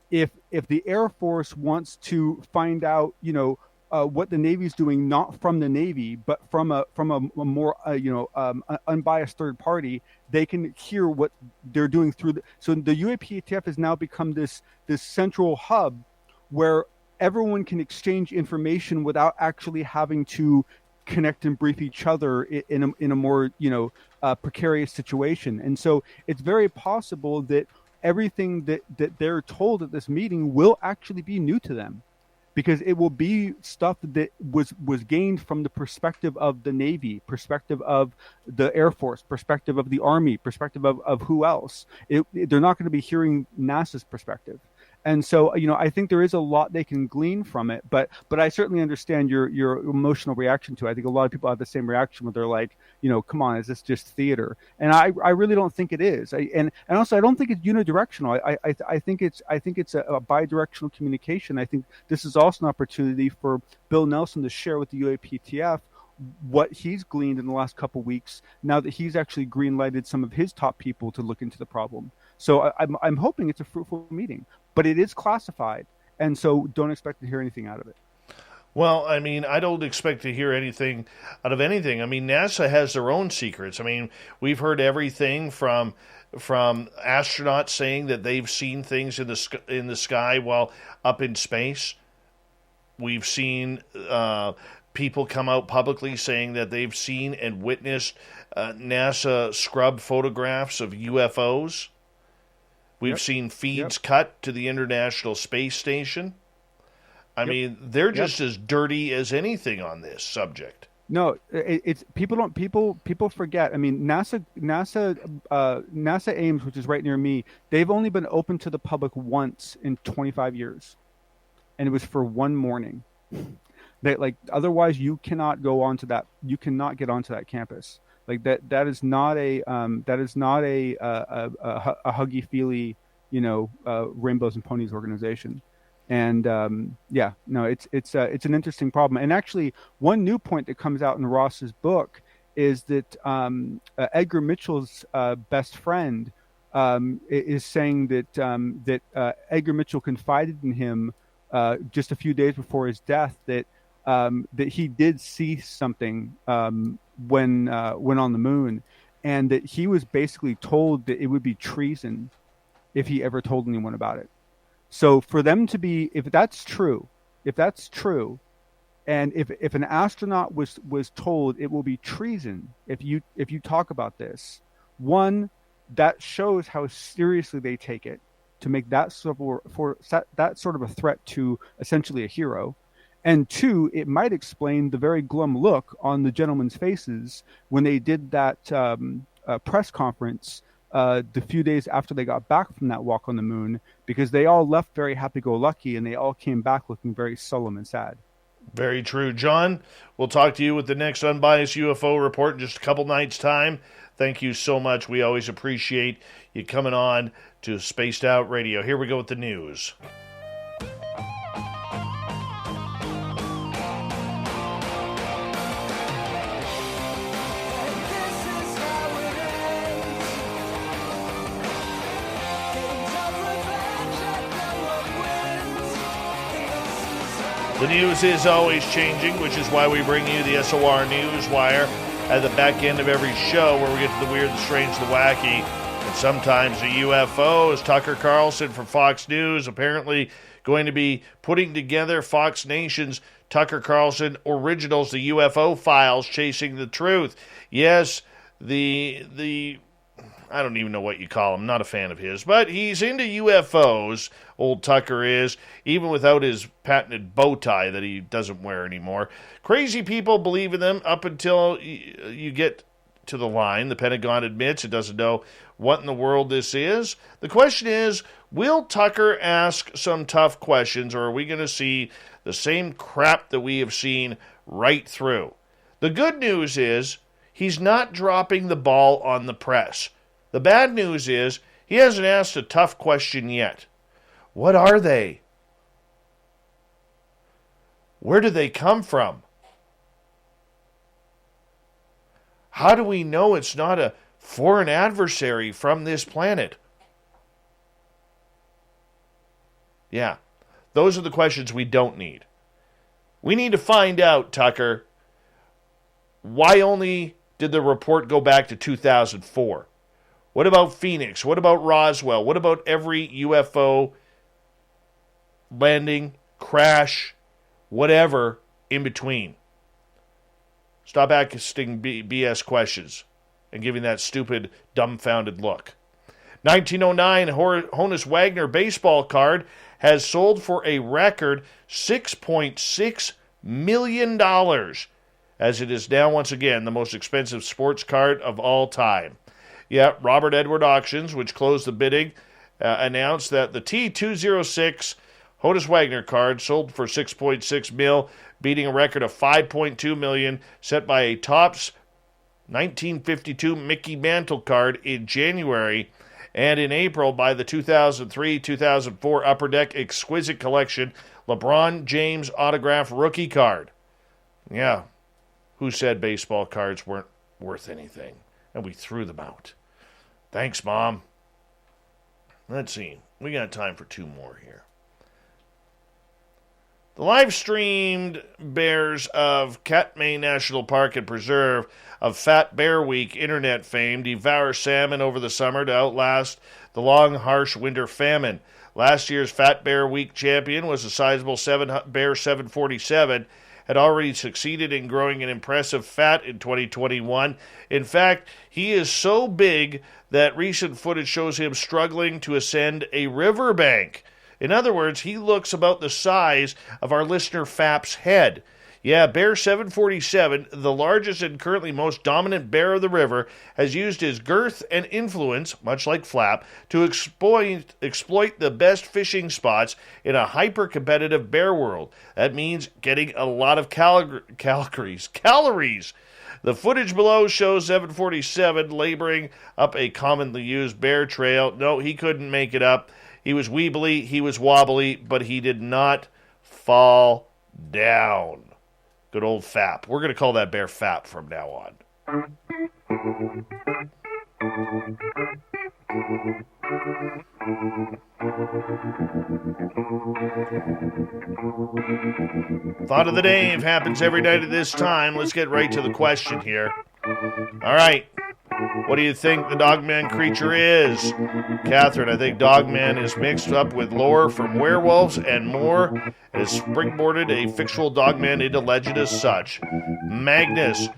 If the Air Force wants to find out, what the Navy's doing, not from the Navy, but from a more unbiased third party, they can hear what they're doing through. So the UAPTF has now become this central hub where everyone can exchange information without actually having to connect and brief each other in a more precarious situation. And so it's very possible that everything that they're told at this meeting will actually be new to them, because it will be stuff that was gained from the perspective of the Navy, perspective of the Air Force, perspective of the Army, perspective of who else. They're not going to be hearing NASA's perspective. And so, I think there is a lot they can glean from it, but I certainly understand your emotional reaction to it. I think a lot of people have the same reaction where they're like, come on, is this just theater? And I really don't think it is. And also, I don't think it's unidirectional. I think it's a bidirectional communication. I think this is also an opportunity for Bill Nelson to share with the UAPTF what he's gleaned in the last couple of weeks, now that he's actually green-lighted some of his top people to look into the problem. So I'm hoping it's a fruitful meeting, but it is classified, and so don't expect to hear anything out of it. Well, I mean, I don't expect to hear anything out of anything. I mean, NASA has their own secrets. I mean, we've heard everything from astronauts saying that they've seen things in the sky while up in space. We've seen people come out publicly saying that they've seen and witnessed NASA scrub photographs of UFOs. We've seen feeds cut to the International Space Station. I mean, they're just as dirty as anything on this subject. No, it's people forget. I mean, NASA Ames, which is right near me, they've only been open to the public once in 25 years, and it was for one morning. Otherwise you cannot go onto that. You cannot get onto that campus. Like that is not a huggy feely, rainbows and ponies organization. And it's an interesting problem. And actually, one new point that comes out in Ross's book is that Edgar Mitchell's best friend is saying that Edgar Mitchell confided in him just a few days before his death that he did see something when on the moon, and that he was basically told that it would be treason if he ever told anyone about it. So for them to be, if that's true, and if an astronaut was told it will be treason if you talk about this, one, that shows how seriously they take it to make that sort of a threat to essentially a hero. And two, it might explain the very glum look on the gentlemen's faces when they did that press conference the few days after they got back from that walk on the moon, because they all left very happy-go-lucky and they all came back looking very solemn and sad. Very true. John, we'll talk to you with the next Unbiased UFO report in just a couple nights' time. Thank you so much. We always appreciate you coming on to Spaced Out Radio. Here we go with the news. The news is always changing, which is why we bring you the SOR News Wire at the back end of every show, where we get to the weird, the strange, the wacky, and sometimes the UFOs. Tucker Carlson from Fox News apparently going to be putting together Fox Nation's Tucker Carlson Originals, the UFO Files, Chasing the Truth. Yes, the I don't even know what you call him. Not a fan of his. But he's into UFOs, old Tucker is, even without his patented bow tie that he doesn't wear anymore. Crazy people believe in them up until you get to the line. The Pentagon admits it doesn't know what in the world this is. The question is, will Tucker ask some tough questions, or are we going to see the same crap that we have seen right through? The good news is he's not dropping the ball on the press. The bad news is he hasn't asked a tough question yet. What are they? Where do they come from? How do we know it's not a foreign adversary from this planet? Yeah, those are the questions we don't need. We need to find out, Tucker, why only did the report go back to 2004? What about Phoenix? What about Roswell? What about every UFO landing, crash, whatever in between? Stop asking BS questions and giving that stupid, dumbfounded look. 1909 Honus Wagner baseball card has sold for a record $6.6 million, as it is now once again the most expensive sports card of all time. Yeah, Robert Edward Auctions, which closed the bidding announced that the T206 Honus Wagner card sold for $6.6 million, beating a record of $5.2 million set by a Topps 1952 Mickey Mantle card in January, and in April by the 2003-2004 Upper Deck Exquisite Collection LeBron James autograph rookie card. Yeah, who said baseball cards weren't worth anything? And we threw them out. Thanks, Mom. Let's see. We got time for two more here. The live-streamed bears of Katmai National Park and Preserve of Fat Bear Week internet fame devour salmon over the summer to outlast the long, harsh winter famine. Last year's Fat Bear Week champion was a sizable Bear 747, had already succeeded in growing an impressive fat in 2021. In fact, he is so big that recent footage shows him struggling to ascend a riverbank. In other words, he looks about the size of our listener Fap's head. Yeah, Bear 747, the largest and currently most dominant bear of the river, has used his girth and influence, much like Flap, to exploit the best fishing spots in a hyper-competitive bear world. That means getting a lot of calories. The footage below shows 747 laboring up a commonly used bear trail. No, he couldn't make it up. He was weebly, he was wobbly, but he did not fall down. Good old Fap. We're going to call that bear Fap from now on. Thought of the Dave happens every night at this time. Let's get right to the question here. All right. What do you think the Dogman creature is? Catherine, I think Dogman is mixed up with lore from werewolves and more, and has springboarded a fictional Dogman into legend as such. Magnus,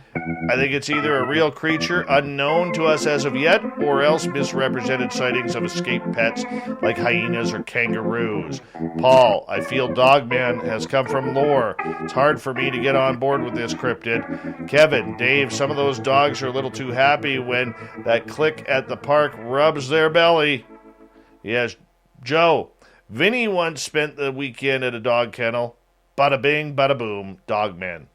I think it's either a real creature unknown to us as of yet, or else misrepresented sightings of escaped pets like hyenas or kangaroos. Paul, I feel Dogman has come from lore. It's hard for me to get on board with this cryptid. Kevin, Dave, some of those dogs are a little too happy when that click at the park rubs their belly. Yes, Joe, Vinny once spent the weekend at a dog kennel. Bada bing, bada boom, Dogman.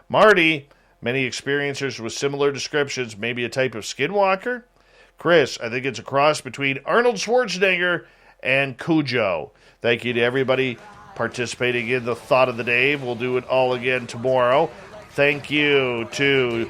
Marty, many experiencers with similar descriptions, maybe a type of skinwalker. Chris, I think it's a cross between Arnold Schwarzenegger and Cujo. Thank you to everybody participating in the Thought of the Dave. We'll do it all again tomorrow. Thank you to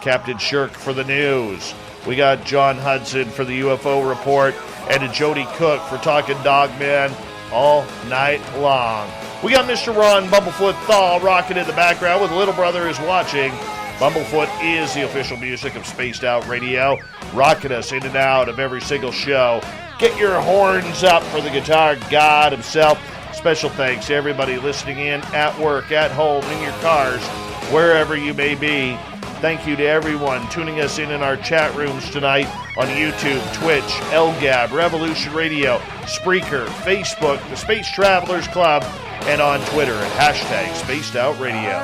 Captain Shirk for the news. We got John Hudson for the UFO report, and to Joedy Cook for talking Dogman all night long. We got Mr. Ron Bumblefoot Thaw rocking in the background with Little Brother is Watching. Bumblefoot is the official music of Spaced Out Radio, rocking us in and out of every single show. Get your horns up for the guitar god himself. Special thanks to everybody listening in at work, at home, in your cars, wherever you may be. Thank you to everyone tuning us in our chat rooms tonight on YouTube, Twitch, LGAB, Revolution Radio, Spreaker, Facebook, the Space Travelers Club, and on Twitter at hashtag Spaced Out Radio.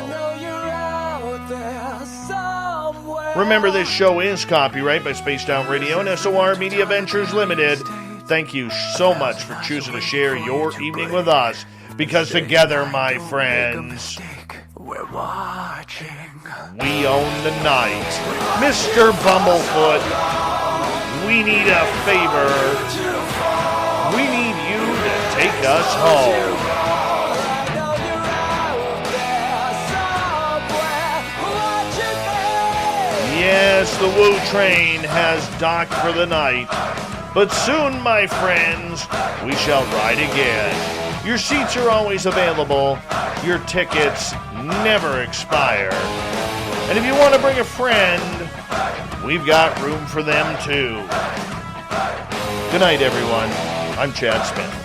Remember, this show is copyright by Spaced Out Radio and SOR Media Ventures Limited. Thank you so much for choosing to share your evening with us, because together, my friends, we're watching. We own the night. Mr. Bumblefoot, we need a favor. We need you to take us home. Yes, the Woo train has docked for the night. But soon, my friends, we shall ride again. Your seats are always available. Your tickets never expire. And if you want to bring a friend, we've got room for them too. Good night, everyone. I'm Chad Smith.